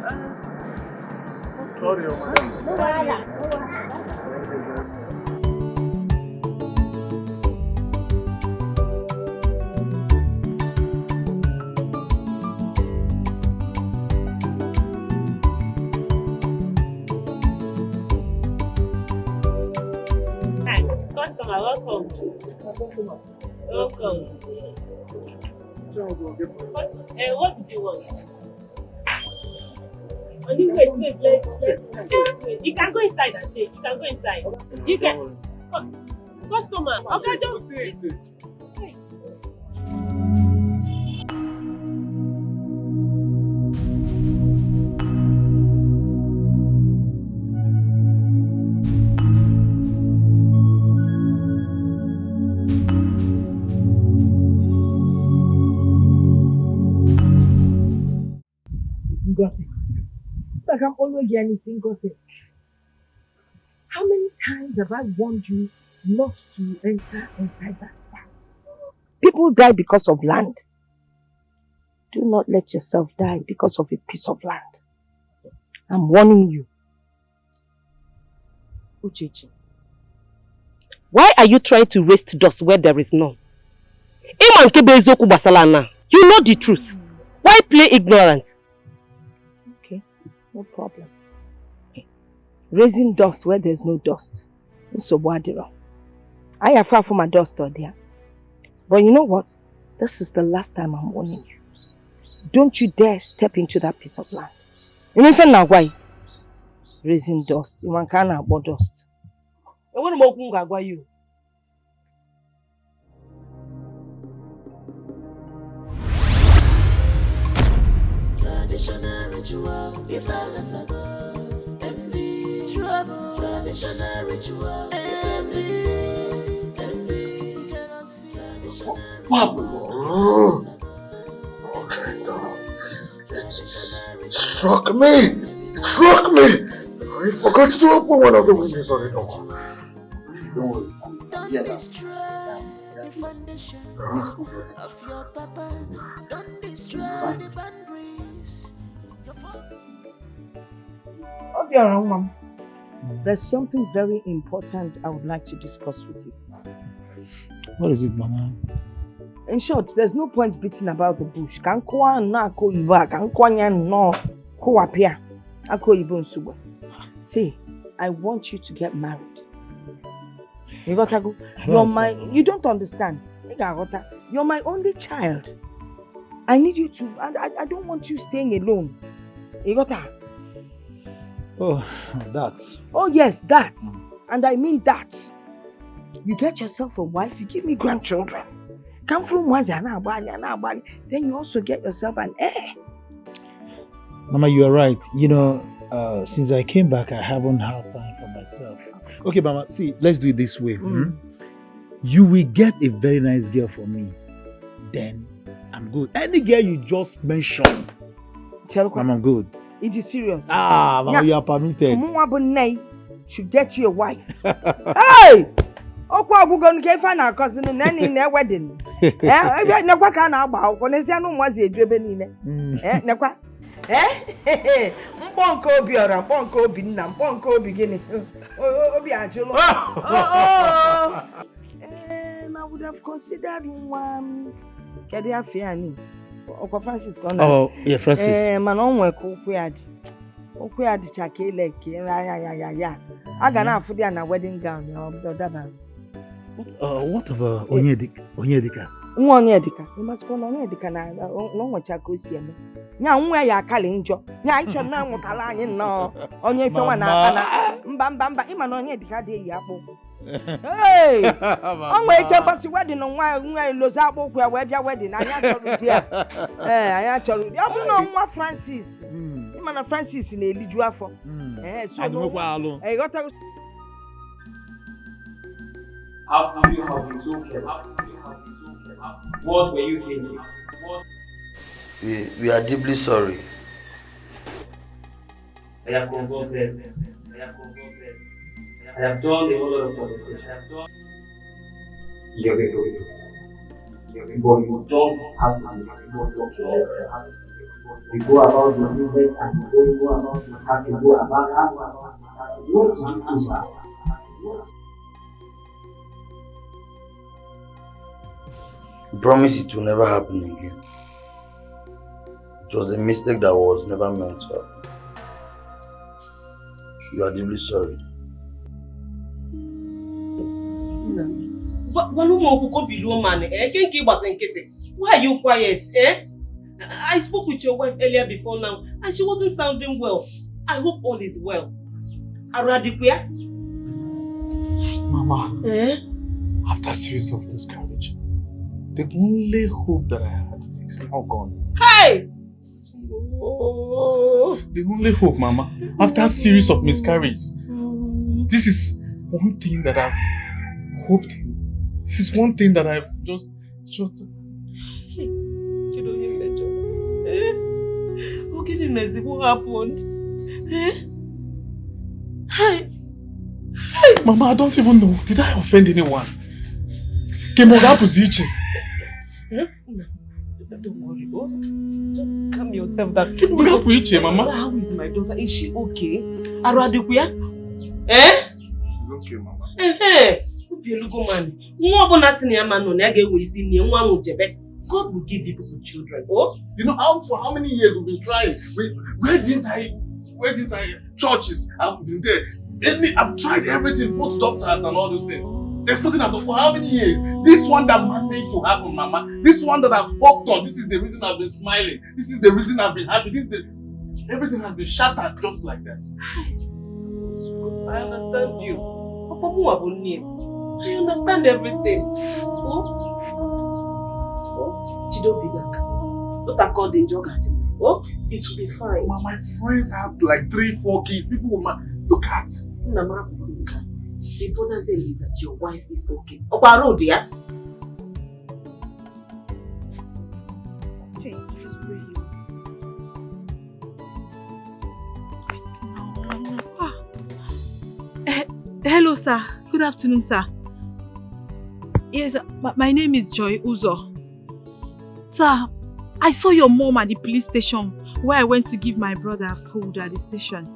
S19: Sorry, madam.
S20: No wahala, no wahala.
S14: Customer, welcome. Welcome. What did you want? Wait. You can go inside and change. You can go inside. You can. Customer, okay, just sit.
S1: Like I'm always getting single thing. How many times have I warned you not to enter inside that land? People die because of land. Do not let yourself die because of a piece of land. I'm warning you.
S14: Uchechi, why are you trying to waste dust where there is none? You know the truth. Why play ignorant?
S1: No problem. Raising dust where there's no dust. I have far from my dust or there. But you know what? This is the last time I'm warning you. Don't you dare step into that piece of land. Even now, why? Raising dust. You can't about dust. I want to go you.
S13: Traditional ritual, if I go, envy, trouble. Traditional ritual, envy, jealousy.
S11: It struck me. It struck me. I forgot to open one of the windows on the door. Don't worry.
S13: Don't destroy the foundation of your papa. Don't destroy the boundaries.
S1: Mom. There's something very important I would like to discuss with you.
S19: What is it, Mama?
S1: In short, there's no point beating about the bush. See, I want you to get married. You don't understand. You're my only child. I need you to, I don't want you staying alone.
S19: Oh, that.
S1: Oh yes, that. And I mean that. You get yourself a wife, you give me grandchildren. Come from one, then you also get yourself an heir.
S19: Mama, you are right. You know, since I came back, I haven't had time for myself. Okay, Mama, see, let's do it this way. You will get a very nice girl for me. Then I'm good. Any girl you just mentioned, Mama, I'm good.
S1: It is serious.
S19: Mama, you are permitted.
S1: Should get you a wife. Hey! Okwa bugon ke fa na akosi no na ni na wedding. Nekwa ka na agba akwụkwọ n'esia no mwazi edwebe niile. Nekwa. Mbonko obi ora, mbonko obi nna, mbonko obi gini. Obi ajulo. I would have considered one. Kedi afia ni. Okwa Francis Konda.
S19: Oh, yeah, Francis.
S1: Man onwe ko kwiadi. Okwiadi chakele ke ya. Aga na afu dia na wedding gown ya obdodaba.
S19: What about Onyedika?
S1: Onyedika. You must call Onyedika na no nwacha ka osi eme. Nya nwa ya akale njo. Nya icho na nwutala anyi no. Onye ife nwa na aka na mba ima na Onyedika dey yi akpo. Hey! Onwe ike basi wedding nwa iloza akpo kwa we bia wedding anya choru dia. Anya choru dia. Obu no nwa Francis. Ima na Francis na eliju afọ. So no. Got
S21: How could you have been so careless? What were you thinking?
S11: We are deeply sorry.
S21: I have consulted. I have done a whole lot of consultation. You're very good. But you don't have to be so careless. You go about your business and you don't go about how to go about us. What do you do that?
S11: We promise it will never happen again. It was a mistake that was never meant to happen. You are deeply sorry.
S4: Why are you quiet? I spoke with your wife earlier before now and she wasn't sounding well. I hope all is well. Aradikwe?
S9: Mama, after a series of miscarriage, the only hope that I had is now gone.
S4: Hey!
S9: The only hope, Mama, after a series of miscarriages, this is one thing that I've hoped in. This is one thing that I've just...
S4: What happened?
S9: Mama, I don't even know. Did I offend anyone?
S4: Don't worry, just calm yourself down.
S9: Mama.
S4: How is my daughter? Is she okay? Aradikuya?
S9: She's okay, Mama.
S4: God will give you people children. Oh?
S9: You know for how many years we've been trying? Where didn't I? Churches, I've been there. I've tried everything, both doctors and all those things. There's nothing I've done for how many years? This one that managed to happen, Mama. This one that I've hoped on. This is the reason I've been smiling. This is the reason I've been happy. Everything has been shattered just like that.
S4: I understand you. I understand everything. Don't accord the jog at them. Oh, it will be fine.
S9: Mama, my friends have like 3-4 kids. People will look at.
S4: The important thing is that your wife is okay. Obaro, dear.
S22: Hello, sir. Good afternoon, sir. Yes, my name is Joy Uzo. Sir, I saw your mom at the police station where I went to give my brother food at the station.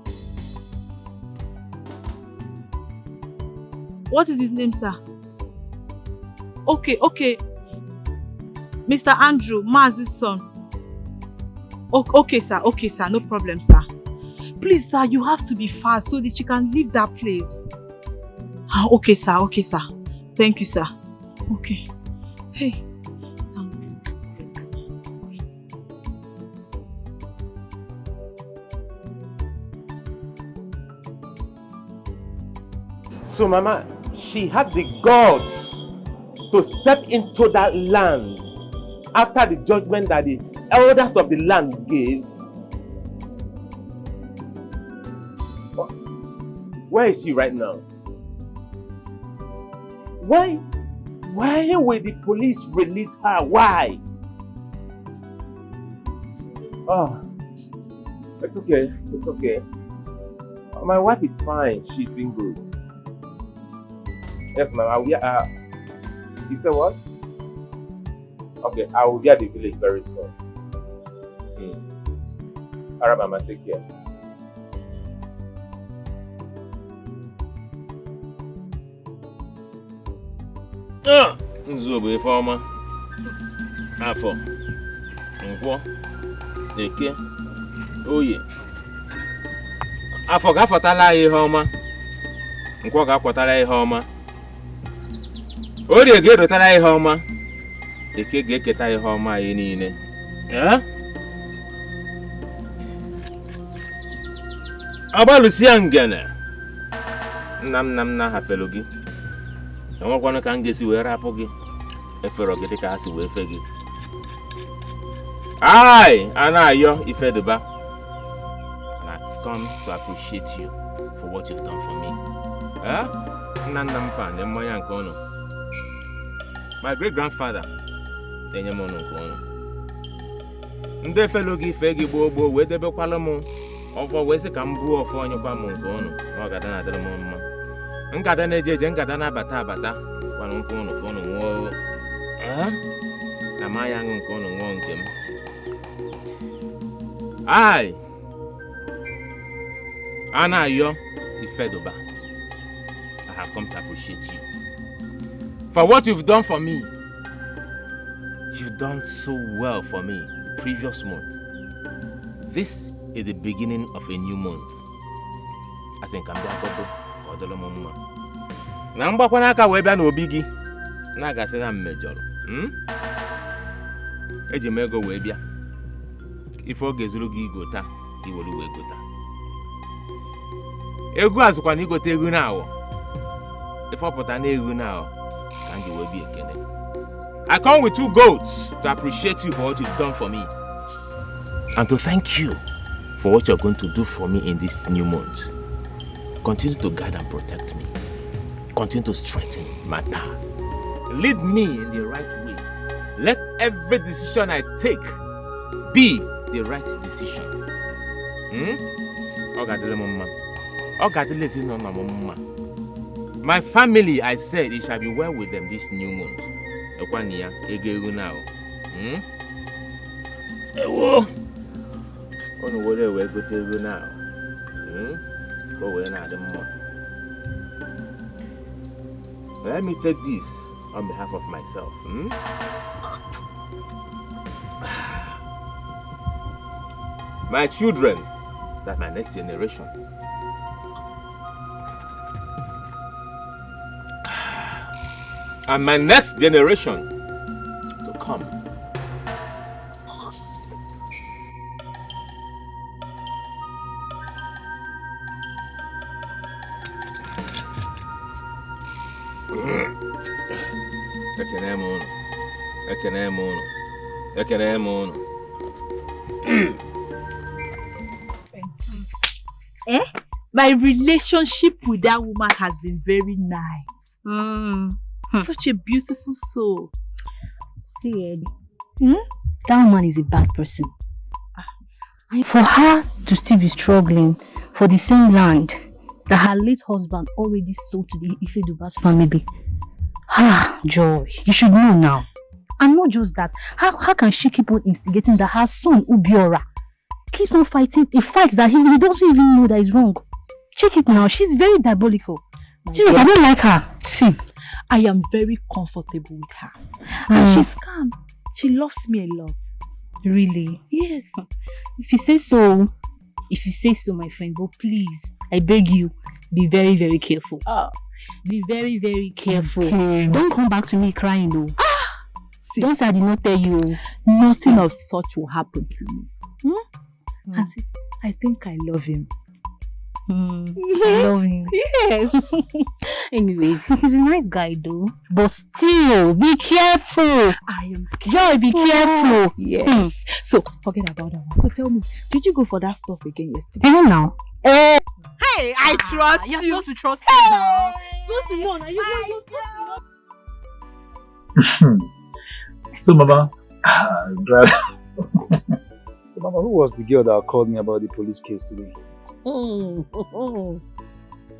S22: What is his name, sir? Okay. Mr. Andrew, Maz's son. Okay, sir. No problem, sir. Please, sir, you have to be fast so that you can leave that place. Okay, sir. Okay, sir. Thank you, sir. Okay. Hey.
S2: So, Mama, she had the guts to step into that land after the judgment that the elders of the land gave. Where is she right now? Why will the police release her? Why? Oh, it's okay. It's okay. My wife is fine. She's been good. Yes, ma'am. You said what? Okay, I will be at the village very soon. Alright, Mama, take care. Nzu bụ ife ọma. Afọ. Nkwọ. Dikeh. Oye. Afọ ga-afọtala anyị ihe ọma. Nkwọ ga-afọtala ihe ọma. Orie ga-erotara ihe ọma. Dikeh ga-eketa ihe ọma anyị niile. Agbalụsịa ngene. Nna m na-ahafelu gị. Enwekwana ka m ga-esi wee rapụ gị. Efere gị dịka ha si wee fe gị. A na-ayọ Ifeduba. And I come to appreciate you for what you've done for me. Nna m fan mmanya nke ọnụ. My great grandfather enye m ọnụ nke ọnụ. Ndị felo gị ife gị gboo wee debekwala m ọfọ wee sị ka m buo ọfọ onyekwa m nke ọnụ. Ọ ga na-adịrị m mma. Nkata na-eje nkata na-abata kwana nke ọnụ ka ọnụ nwụọ. Na maya aṅụ nke ọnụ nwụọ nke m. A na-ayọ Ifeduba. I have come to appreciate you for what you've done for me. You've done so well for me the previous month. This is the beginning of a new month. As in Kambiakoto, Odolomoma. Na mgbakwana aka wee bịa n'obi gị na-agasị na mmejọrọ. Eji m ego wee bịa. Ife oge zuru gị igota, iwelu wee gota. Ego azụkwa na igote ego na-awọ. Ife ọpụta na ego na-awọ ka m ji wee bi ekene. I come with 2 goats to appreciate you for what you've done for me. And to thank you for what you're going to do for me in this new month. Continue to guide and protect me. Continue to strengthen my path. Lead me in the right way. Let every decision I take be the right decision. My family, I said, it shall be well with them this new month. Ewo. Onu wole we go to ego now. Go we na the more. Let me take this on behalf of myself. My children, that's my next generation. And my next generation to come.
S22: My relationship with that woman has been very nice. Such a beautiful soul.
S10: See, Eddie, that woman is a bad person. And for her to still be struggling for the same land that her late husband already sold to the Ifeduba's family. Joy, you should know now. And not just that, how can she keep on instigating that her son, Ubiora, keeps on fighting a fight that he doesn't even know that is wrong? Check it now, she's very diabolical. Seriously, I don't like her. See,
S22: I am very comfortable with her. And she's calm. She loves me a lot.
S10: Really?
S22: Yes.
S10: If you say so, if you say so, my friend, but please, I beg you, be very, very careful. Be very, very careful.
S22: Okay.
S10: Don't come back to me crying, though. Don't say I did not tell you.
S22: Nothing of such will happen to me. Auntie, I think I love him.
S10: I love him.
S22: Yes.
S10: Anyways, he's a nice guy though. But still, be careful.
S22: I am
S10: Joy, be careful.
S22: Yes. So, forget about that one. So tell me, did you go for that stuff again yesterday?
S10: Even now.
S22: Hey, I trust
S10: You're
S22: you.
S10: supposed to trust me now. Supposed to know. You
S19: So, Mama, so, Mama, who was the girl that called me about the police case today?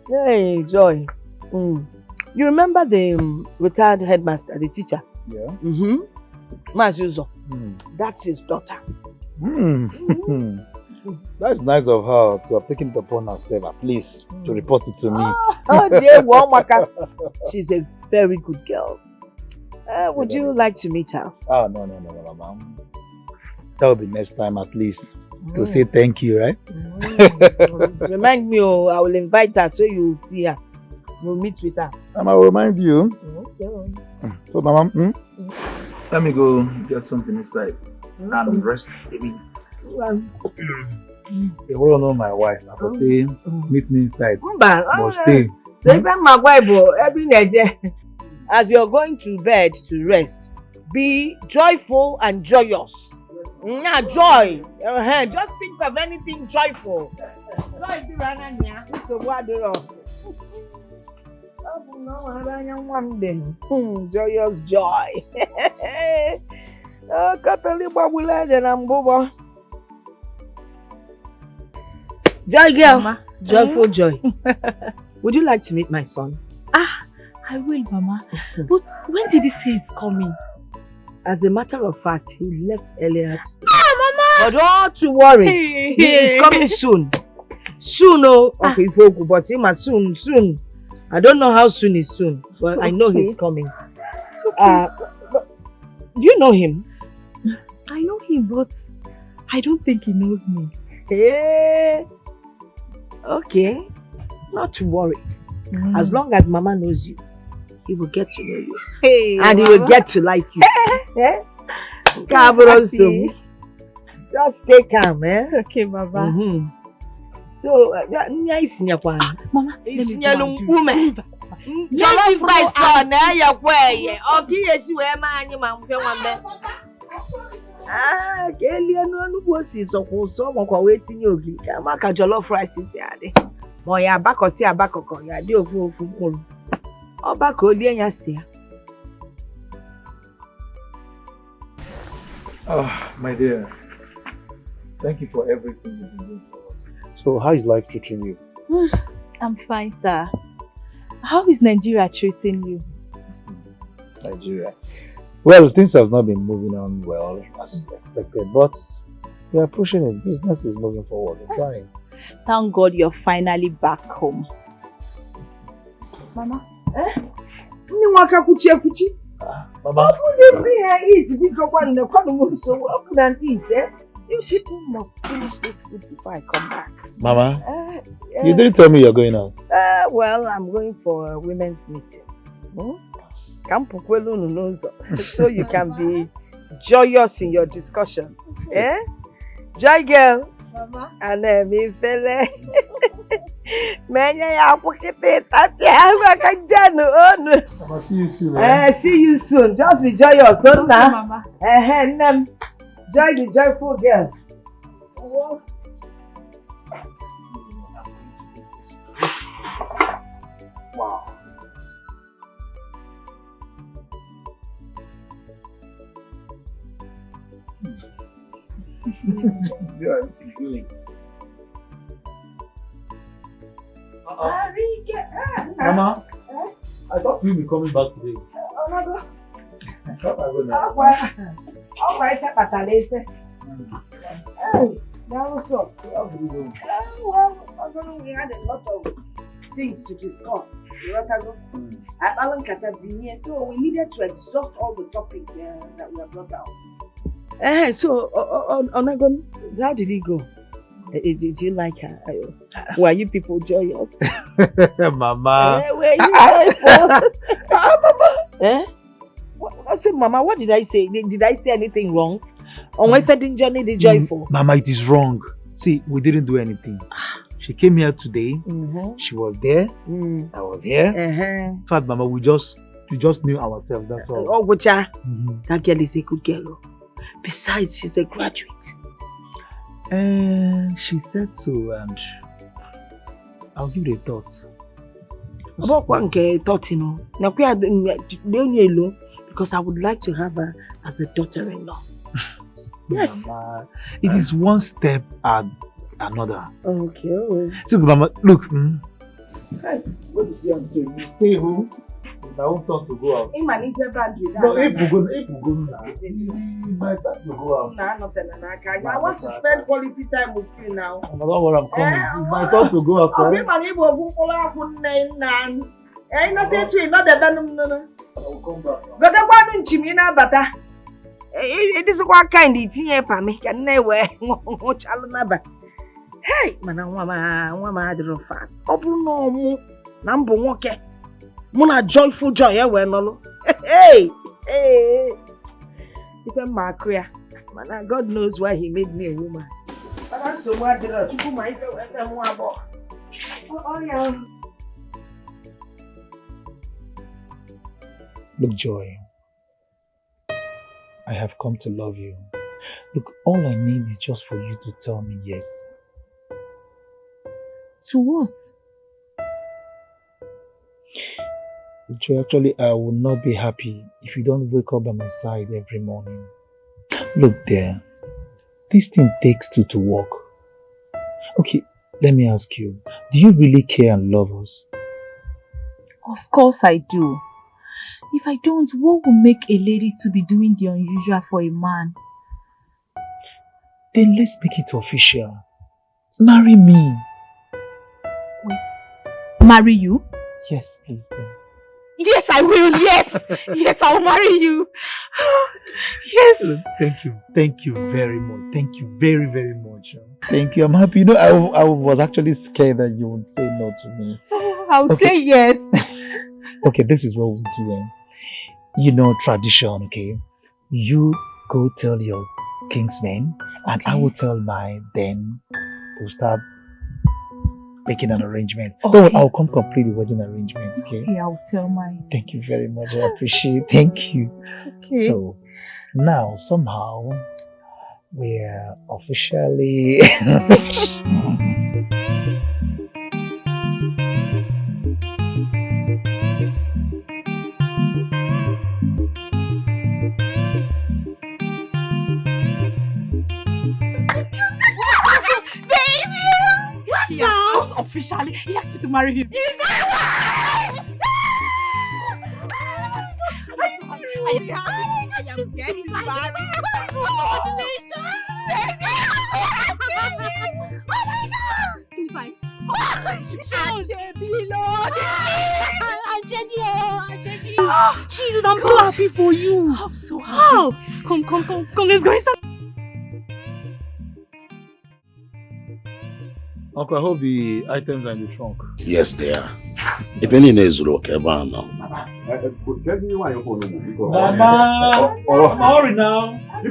S1: Hey, Joy. You remember the retired headmaster, the teacher?
S19: Yeah.
S1: Mazuzo. That's his daughter.
S19: That's nice of her to have taken it upon herself, at least, to report it to me.
S1: Oh, dear Wamaka. She's a very good girl. Would you like to meet her?
S19: Oh, no, Mama. That will be next time at least. To say thank you, right?
S1: Remind me, I will invite her so you will see her. We'll meet with her.
S19: I will remind you.
S1: Okay.
S19: So, Mama, let me go get something inside and rest. You will know my wife. I will say, meet me inside. But stay.
S1: As you're going to bed to rest, be joyful and joyous. Joy. Just think of anything joyful. Joyous joy. Joy girl. Mama. Joyful joy. Would you like to meet my son?
S22: I will, Mama. But when did he say he's coming?
S1: As a matter of fact, he left earlier today.
S22: Mama!
S1: But don't to worry. He is coming soon. Soon, okay, but him soon. I don't know how soon is soon, but I know he's coming.
S22: It's okay.
S1: Do you know him?
S22: I know him, but I don't think he knows me.
S1: Hey. Okay. Not to worry. As long as Mama knows you, he will get to know you.
S22: Hey,
S1: and he will get to like you. Just stay calm, eh?
S22: Okay, Mama.
S1: So, Mama, jollof rice on your way. Okay, yes, you are man, you man. Waiting you. Maka jollof rice is yade. Boy, ya back or see a back or ya do for or back or dear Yasia.
S19: Oh, my dear. Thank you for everything you've been doing for us. So, how is life treating you?
S22: I'm fine, sir. How is Nigeria treating you?
S19: Nigeria? Well, things have not been moving on well as expected, but we are pushing it. Business is moving forward. We're trying.
S22: Thank God you're finally back home.
S1: Mama? Mama? Eat, eh? You people must finish this food before I come back.
S19: Mama, you didn't tell me you're going out.
S1: Well, I'm going for a women's meeting. So you can be joyous in your discussions. Eh? Joy girl.
S22: Mama.
S1: And me fella. I'll
S19: see you soon.
S1: See you soon. Just be joyous,
S22: okay, Mama.
S1: Joy the joyful girl.
S19: Wow. Mama, I thought you'd be coming back today. I thought I would now.
S1: Well, we had a lot of things to discuss. So we needed to exhaust all the topics that we have brought out. So, Onagon, how did he go? Did you like her? Were you people joyous?
S19: Mama.
S1: Were you joyful? Mama. I said, Mama, what did I say? Did I say anything wrong? On my wedding journey, the joyful.
S19: Mama, it is wrong. See, we didn't do anything. She came here today. She was there. I was here. In fact, Mama, we just knew ourselves. That's all.
S1: Oh, Gocha. That girl is a good girl. Besides, she's a graduate.
S19: She said so, and I'll give it a thought.
S1: About one thought, you know. Now, because I would like to have her as a daughter-in-law. Yes.
S19: Mama, it is one step at another.
S1: Okay.
S19: See, Mama, look.
S1: Hey,
S19: what to see? You stay home. I won't talk to go out.
S1: No, if you
S19: go now, my time to go out.
S1: I want to spend quality time with you now.
S19: I don't know what I'm coming. It's my time to go out.
S1: I will come back. It is what kind of thing for me. Can never watch Alabama. Hey, Mama, fast. Open no number one. Muna joyful joy, no. Hey. It's my career. Man, God knows why He made me a woman. But that's so much.
S19: Look, Joy, I have come to love you. Look, all I need is just for you to tell me yes.
S22: To what?
S19: Joy, actually, I will not be happy if you don't wake up by my side every morning. Look there, this thing takes two to walk. Okay, let me ask you, do you really care and love us?
S22: Of course I do. If I don't, what will make a lady to be doing the unusual for a man?
S19: Then let's make it official. Marry me.
S22: Wait, marry you?
S19: Yes, please then.
S22: Yes, I will. Yes. Yes, I'll marry you. Yes.
S19: Thank you very much. Thank you very, very much. Thank you. I'm happy. You know, I was actually scared that you would say no to me.
S22: I'll say yes.
S19: Okay, this is what we'll do. You know, tradition, okay? You go tell your kingsmen, and I will tell mine. Then we'll start making an arrangement.
S22: Okay.
S19: Oh, I'll come complete the wedding arrangement, okay?
S22: Okay, I'll tell mine.
S19: Thank you very much. I appreciate it. Thank you.
S22: Okay.
S19: So, now, somehow, we're officially...
S22: Officially, he asked me to marry him. He's my wife! I am getting married. Congratulations! He's fine. Jesus, I'm so happy for you. I'm so happy. Come, let's go inside.
S19: Uncle, I hope the items are in the trunk.
S6: Yes, they are. If any is okay, now.
S19: Mama! I'm hurry now.
S17: I'm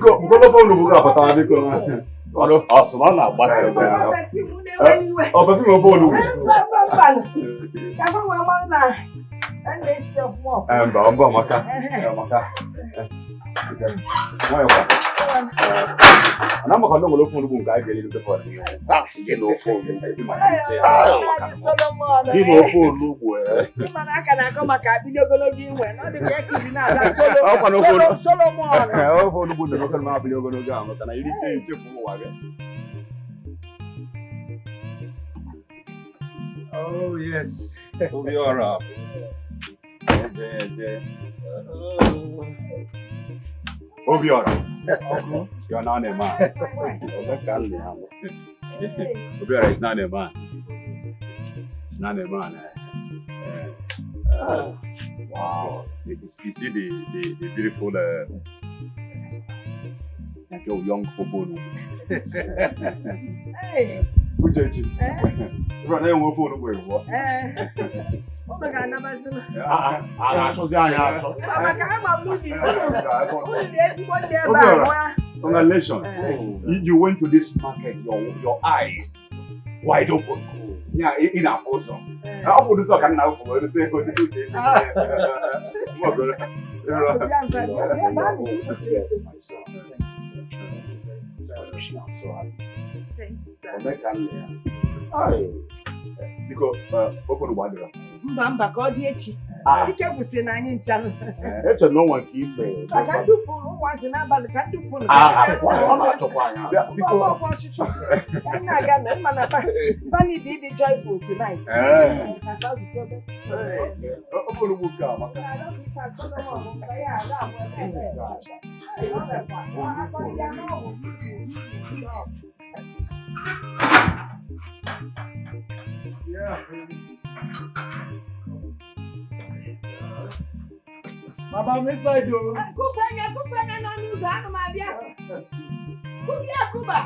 S17: going to look for the guy getting the phone. You know, phone. You know, phone. Look where. I can come back. You're going to give when not the guy is not Solomon. Oh, for the good local map, you're going to go. And I need to move.
S19: Oh, yes.
S2: We'll be all right.
S17: Obiora, you're not a man. Obiora is not a man. It's not a man. Wow. You see the beautiful like your young football.
S1: Hey.
S17: Uchechi. Run away with phone away. What?
S1: Oh my God, never seen.
S17: Congratulations. You went to this market, your eyes wide open. Yeah, in a photo. How would you talk now for the sake of the because open water.
S1: Mbamba ka ọ dị echi. Ike gwụsị na anyị ncha.
S17: Eche no one keep me.
S1: Ka ndị fụrụ ụmụazị n'abalị ka ndị fụrụ.
S17: Ọ na-achọkwa anya. Biko
S1: ọchịchọ. Anyị na-aga na mma na Bani dị joyful tonight.
S17: Open book a maka.
S9: Mama, I'm inside you.
S1: Kupanya no news anu mabia. Kubia kuba.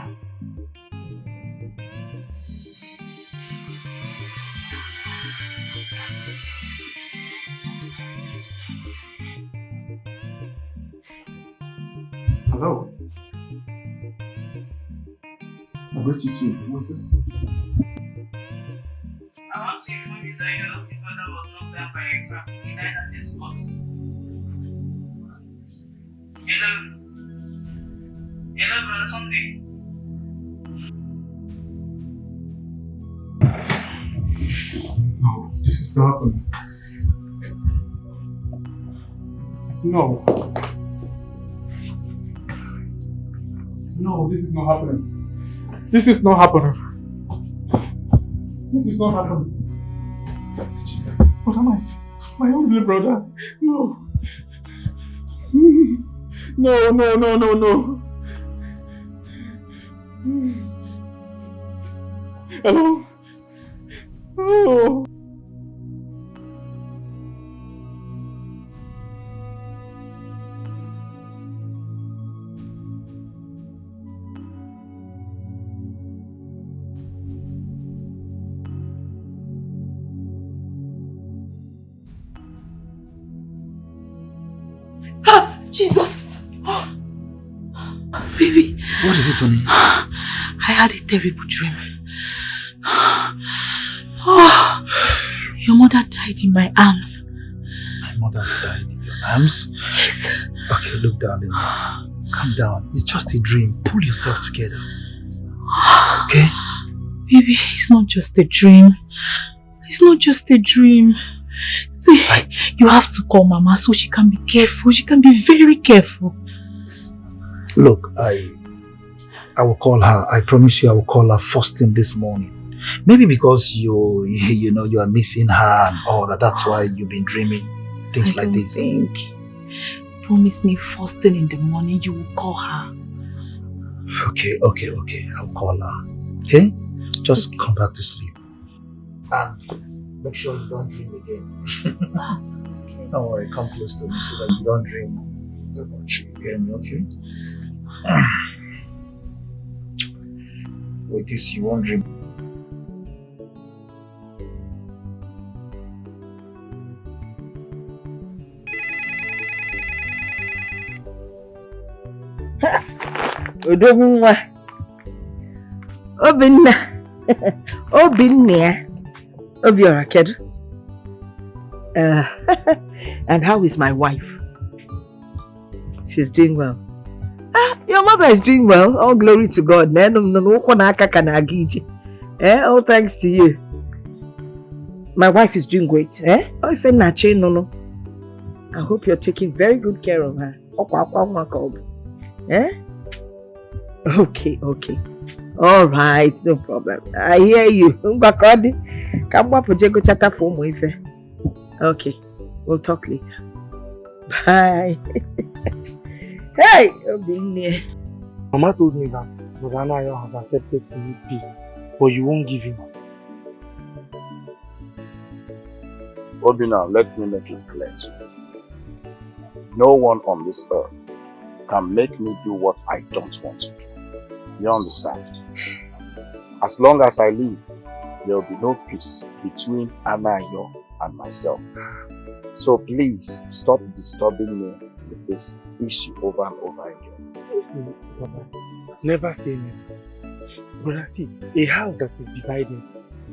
S9: Hello. I'm going to you. What's this?
S7: I want to inform you that your lovely father was knocked down by a car. He died at this spot. Hello, brother, something.
S9: No, this is not happening. No. No, this is not happening. This is not happening. This is not happening. What am I saying? My only brother. No. No. Hello? Oh.
S22: Jesus! Baby.
S19: What is it, honey?
S22: I had a terrible dream. Oh, your mother died in my arms.
S19: My mother died in your arms?
S22: Yes.
S19: Okay, look, darling. Calm down. It's just a dream. Pull yourself together. Okay?
S22: Baby, it's not just a dream. It's not just a dream. See, you have to call Mama so she can be careful. She can be very careful.
S19: Look, I will call her. I promise you I will call her first thing this morning. Maybe because you are missing her and all that. That's why you've been dreaming things like this.
S22: Promise me first thing in the morning you will call her.
S19: Okay. I'll call her. Okay? Just come back to sleep. And make sure you don't dream again. Okay. Don't worry, come close to me so that you don't dream so much again, okay? With this, you won't dream.
S1: Odogwunwa. Obinna. Obiora kedu. And how is my wife? She's doing well. Your mother is doing well. All glory to God. All thanks to you. My wife is doing great. I hope you're taking very good care of her. Okay. All right, no problem. I hear you. Okay, we'll talk later. Bye. Hey,
S9: Mama told me that Rodanayo has accepted to meet peace, but you won't give him.
S16: Obina, let me make it clear to you. No one on this earth can make me do what I don't want to do. You understand? As long as I live, there will be no peace between Anayo and myself. So please stop disturbing me with this issue over and over again.
S9: Papa, never say never. Brother, see, a house that is divided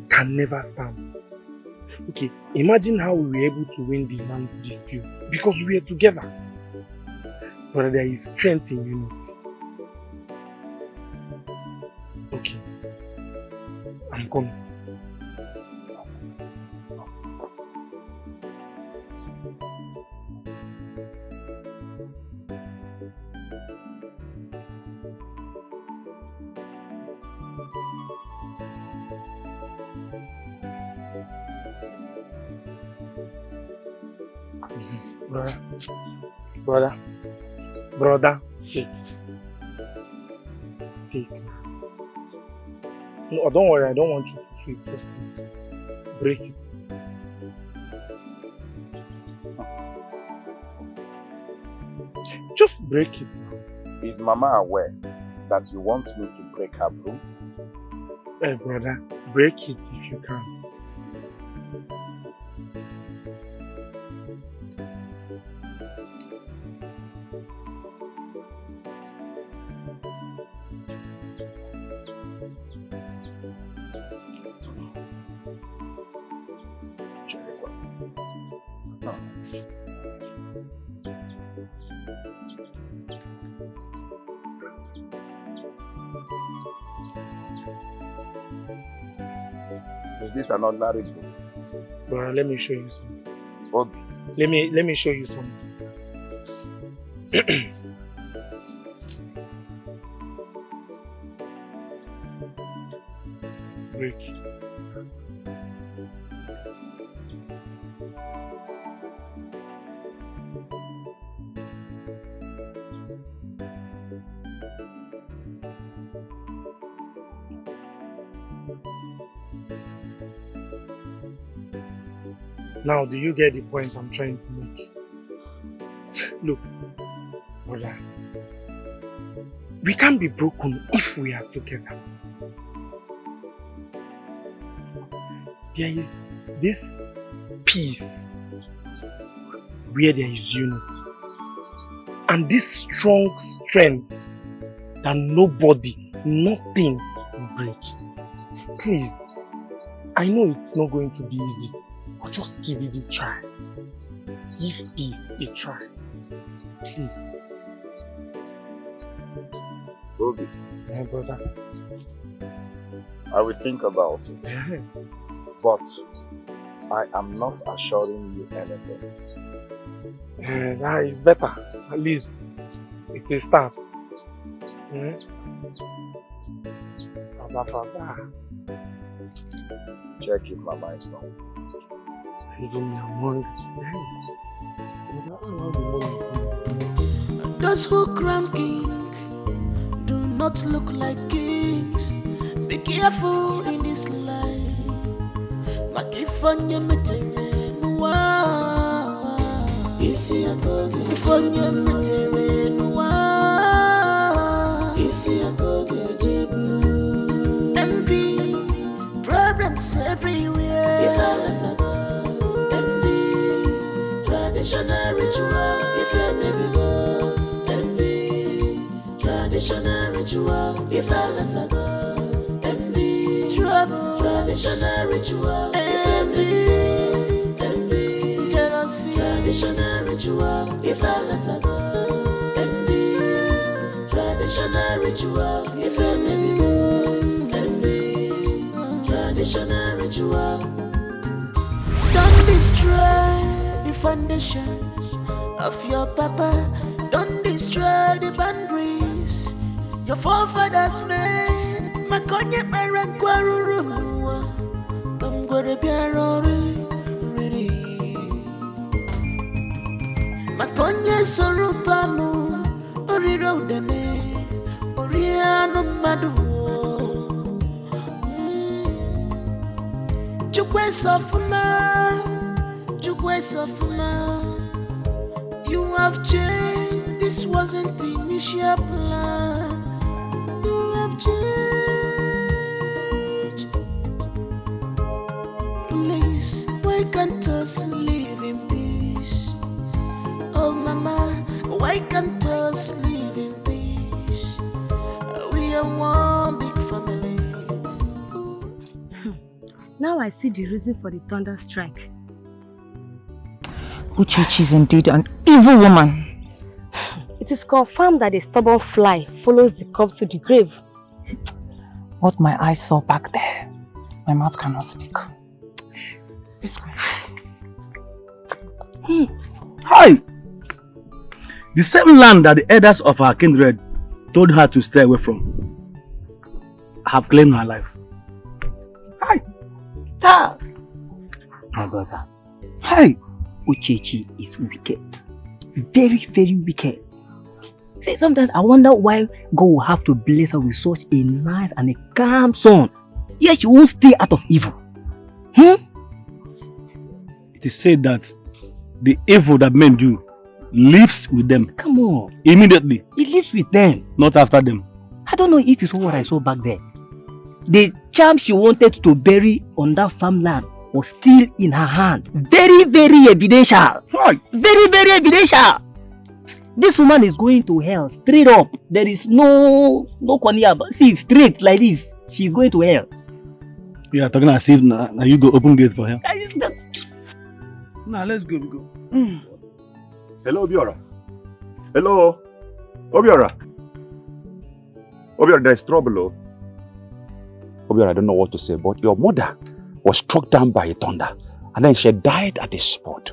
S9: can never stand. Okay, imagine how we were able to win the land dispute because we were together. Brother, there is strength in unity. Okay, I'm coming. Brother, take. No, don't worry, I don't want you to feel personal. Break it. Just break it now.
S16: Is Mama aware that you want me to break her broom?
S9: Hey brother, break it if you can.
S16: Is this an ordinary book?
S9: Brother, let me show you something.
S16: What?
S9: Let me show you something. Break. Now, do you get the point I'm trying to make? Look, brother, we can't be broken if we are together. There is this peace where there is unity. And this strong strength that nobody, nothing will break. Please, I know it's not going to be easy. But just give it a try. Give peace a try. Please.
S16: Ruby.
S9: My brother.
S16: I will think about it. But I am not assuring you anything.
S9: That is better. At least it's a start. Papa.
S16: Check if Mama is not.
S13: Those who crown king do not look like kings. Be careful in this life. Makifanya meterenu wa. Isi agoge. Ifanya meterenu wa. Isi agoge jibu. Envy, problems everywhere. Traditional ritual, if you maybe go, envy. Traditional ritual, if I go, envy. Trouble, traditional ritual, if you maybe go, envy. Jealousy, traditional ritual, if I go, envy. Traditional ritual, if you maybe go, envy. Traditional ritual, don't destroy the foundation of your papa. Don't destroy the boundaries your forefathers made. Makonye marakwarurumwa. Come go to Biaro, really. Makonye sorutanu. Oriro deme. Oriano madu. Chukwe sofuna. You have changed, this wasn't the initial plan. You have changed. Please, why can't us live in peace? Oh mama, why can't us live in peace? We are one big family.
S10: Now I see the reason for the thunder strike.
S12: Uchechi is indeed an evil woman.
S10: It is confirmed that a stubborn fly follows the corpse to the grave.
S12: What my eyes saw back there, my mouth cannot speak. This way.
S6: Hi! The same land that the elders of our kindred told her to stay away from have claimed her life.
S12: Hi! Ta! My brother. Hi! Uchechi is wicked. Very, very wicked. See, sometimes I wonder why God will have to bless her with such a nice and a calm son. Yet she won't stay out of evil.
S6: It is said that the evil that men do lives with them.
S12: Come on.
S6: Immediately.
S12: It lives with them.
S6: Not after them.
S12: I don't know if you saw what I saw back there. The charm she wanted to bury on that farmland was still in her hand. Very, very evidential.
S6: Right.
S12: Very, very evidential. This woman is going to hell straight up. There is no corner. See, straight like this. She's going to hell.
S6: You are talking as if now you go open gate for her.
S17: Now let's go. We go. Hello, Obiora. Hello, Obiora. Obiora, there's trouble. Oh. Obiora, I don't know what to say, but your mother was struck down by a thunder, and then she died at the spot.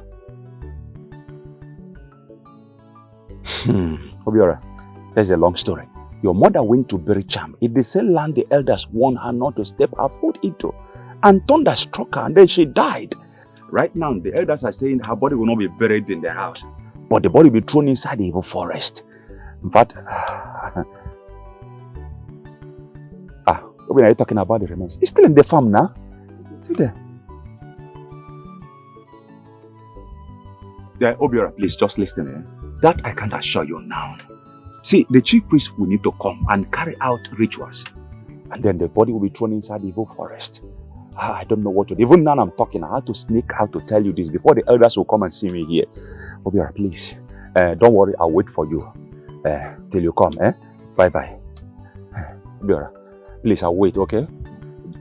S17: Obiora, there's a long story. Your mother went to bury Cham in the same land the elders warned her not to step her foot into, and thunder struck her, and then she died. Right now, the elders are saying her body will not be buried in their house, but the body will be thrown inside the evil forest. In fact, when are you talking about the remains? It's still in the farm now. It's still there. Yeah, Obiora, please just listen. That I can't assure you now. See, the chief priest will need to come and carry out rituals, and then the body will be thrown inside the evil forest. I don't know what to do. Even now I'm talking, I had to sneak out to tell you this before the elders will come and see me here. Obiora, please. Don't worry, I'll wait for you till you come. Bye-bye. Obiora, please, I'll wait, okay?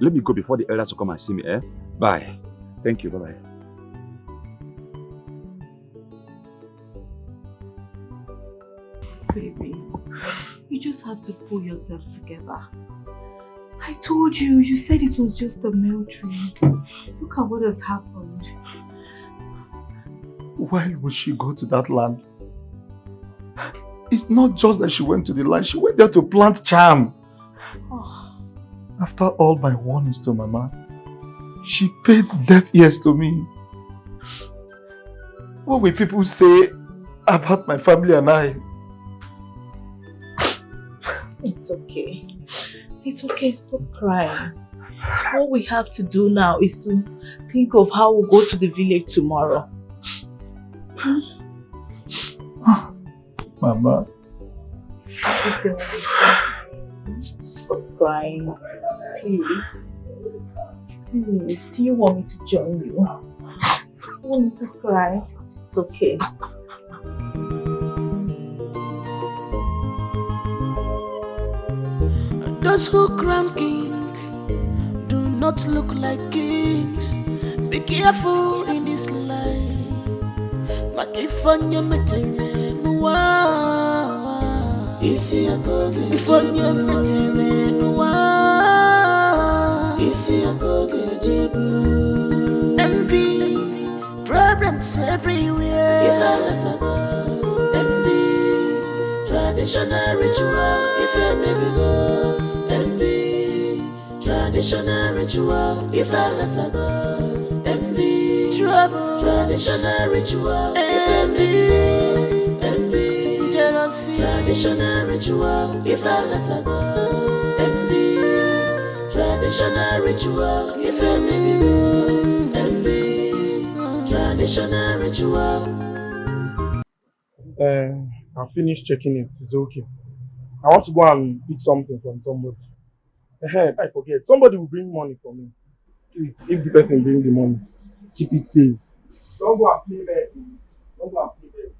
S17: Let me go before the elders will come and see me. Bye. Thank you. Bye-bye.
S22: Baby, you just have to pull yourself together. I told you, you said it was just a male dream. Look at what has happened.
S9: Why would she go to that land? It's not just that she went to the land, she went there to plant charm.
S22: Oh.
S9: After all my warnings to Mama, she paid deaf ears to me. What will people say about my family and I?
S22: It's okay. It's okay, stop crying. What we have to do now is to think of how we'll go to the village tomorrow.
S9: Mama.
S22: Stop crying. Please. Please. Do you want me to join you? You want me to cry? It's okay.
S13: Those who crown king do not look like kings. Be careful in this life. Makifanya meterenwa. Isi akoge. Ifanya meterenwa. Isi akoge jibulu. Envy, problems everywhere. Envy, traditional ritual. If I maybe go. Traditional ritual, if I envy, trouble, traditional ritual, envy, jealousy, traditional ritual, if I envy, traditional ritual, if I envy, traditional ritual.
S9: I finished checking it, it's okay. I want to go and pick something from somebody. I forget. Somebody will bring money for me. Please, if the person bring the money, keep it safe. Don't go and play bad. Don't go and play bad.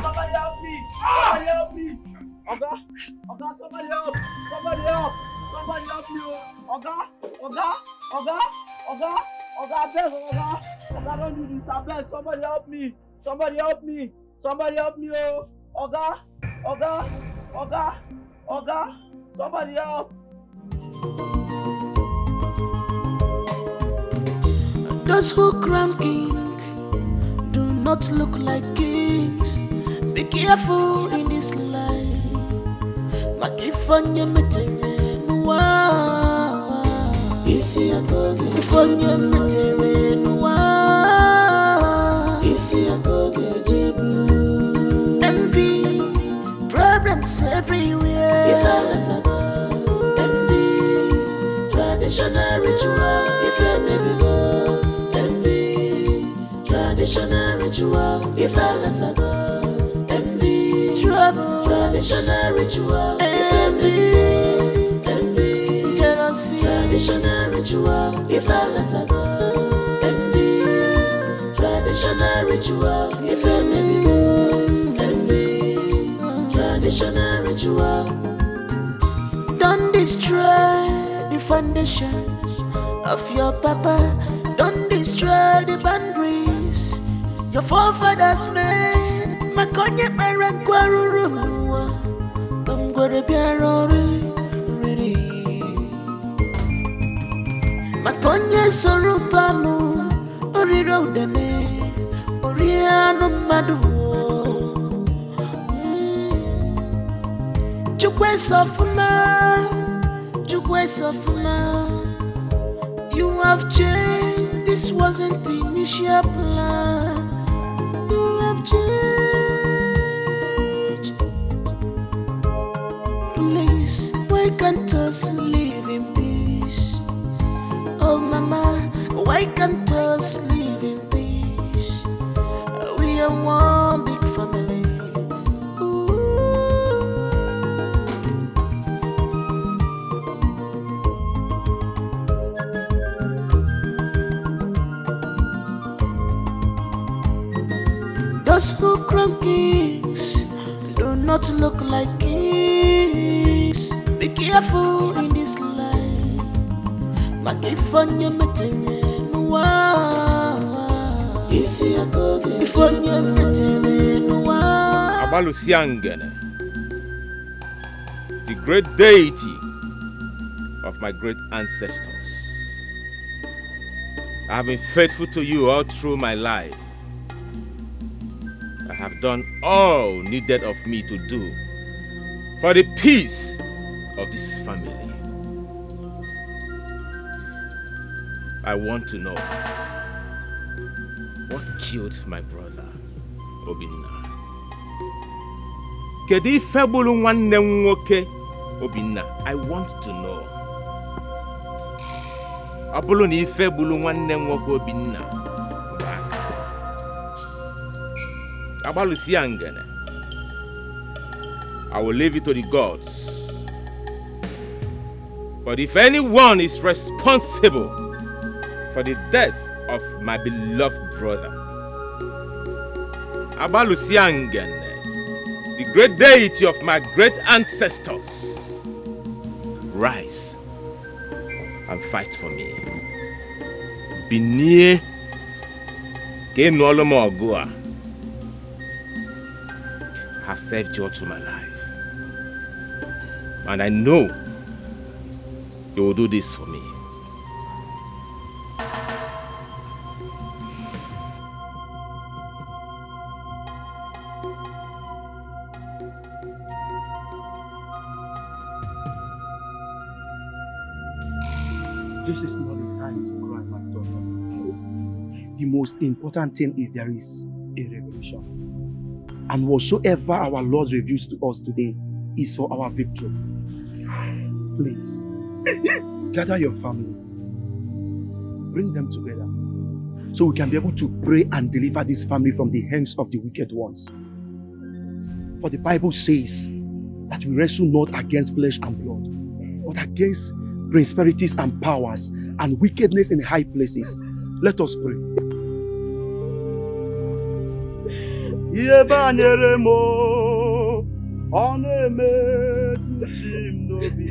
S3: Somebody help me! Somebody help me! Oga! Somebody help! Somebody help! Somebody help me! Oga! Abeg, Oga, don't do this, abeg, somebody help me! Somebody help me! Somebody help me, oh! Oga! Somebody help!
S13: Those who crown king do not look like kings. Be careful in this life. Makifanya meterenwa. Isi agoge. Ifanya meterenwa. Isi agoge jibu. Envy, problems everywhere. Ifalasago. Envy, traditional ritual. If you maybe go. Envy, traditional ritual. Ifalasago. Trouble, traditional ritual, envy, jealousy, traditional ritual, if I go, envy, traditional ritual, if I maybe go, envy, traditional ritual. Don't destroy the foundation of your papa, don't destroy the boundaries your forefathers made. Makonye merakwaruru I'm gonna be really Makonye sorutanu Oriro dene Oriano madu Jukwe sofuna You have changed. This wasn't the initial plan. You have changed. Please, why can't us live in peace? Oh mama, why can't us live in peace? We are one big family. Those who crown kings do not look like kings. Be careful in this life. Makifanya meterenwa. Isi agoge. Ifanya meterenwa.
S2: Abalusiangene, the great deity of my great ancestors. I have been faithful to you all through my life. I have done all needed of me to do for the peace of this family. I want to know what killed my brother, Obinna. Kedu ife bulu nwanne m nwoke, Obinna? I want to know. Abulu ni ife bulu nwanne m nwoke Obinna. Abalusiangene, I will leave it to the gods. But if anyone is responsible for the death of my beloved brother, Abalusiangene, the great deity of my great ancestors, rise and fight for me. Binie Kenolomogua. Have served you all through my life, and I know you will do this for me.
S6: This is not the time to cry, my daughter. The most important thing is there is a revelation. And whatsoever our Lord reveals to us today is for our victory. Please, gather your family. Bring them together so we can be able to pray and deliver this family from the hands of the wicked ones. For the Bible says that we wrestle not against flesh and blood, but against principalities and powers and wickedness in high places. Let us pray. Ihe banyere mo, ọ na-emetụchi m n'obi.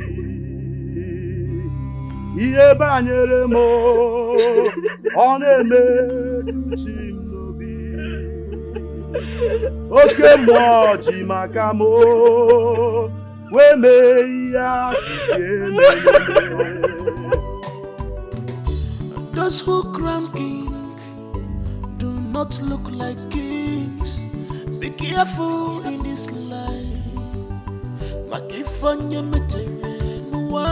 S6: Oke mmụọ ji maka mo, wee mee ihe asịsị emere.
S13: Those who crown king do not look like kings. Be careful in this life. Makifanya metere nuwa.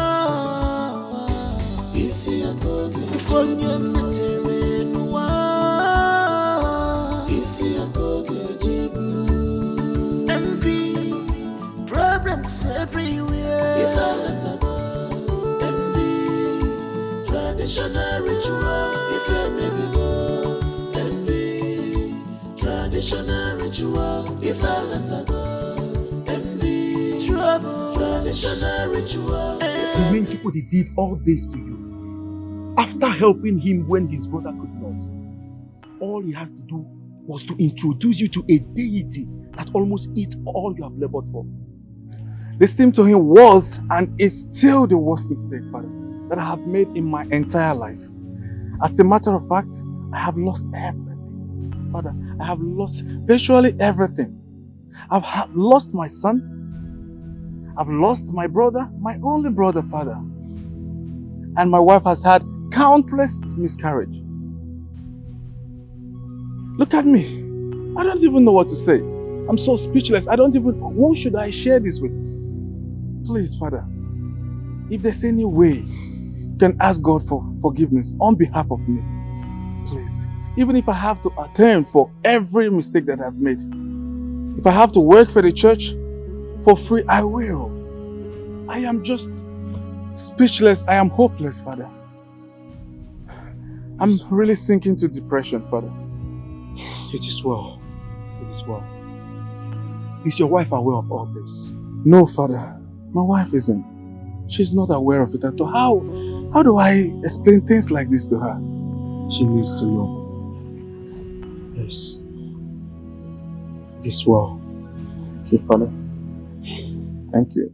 S13: Isi agoge ifanya metere nuwa. Isi agoge jibu. Envy, problems everywhere. If I was a traditional ritual, if I may be God, envy. Traditional ritual, if I was a God, envy. Trouble, traditional ritual.
S6: The main people they did all this to you. After helping him when his brother could not, all he has to do was to introduce you to a deity that almost eats all you have labored for.
S8: Listening to him was and is still the worst mistake, Father, that I have made in my entire life. As a matter of fact, I have lost everything. Father, I have lost virtually everything. I've lost my son. I've lost my brother, my only brother, Father. And my wife has had countless miscarriages. Look at me. I don't even know what to say. I'm so speechless. Who should I share this with? Please, Father, if there's any way you can ask God for forgiveness on behalf of me, please. Even if I have to atone for every mistake that I've made. If I have to work for the church for free, I will. I am just speechless. I am hopeless, Father. I'm really sinking to depression, Father.
S6: It is well. It is well. Is your wife aware of all this?
S8: No, Father. My wife isn't. She's not aware of it at all. How do I explain things like this to her?
S6: She needs to know. Yes. It is well.
S8: Okay, Father. Thank you.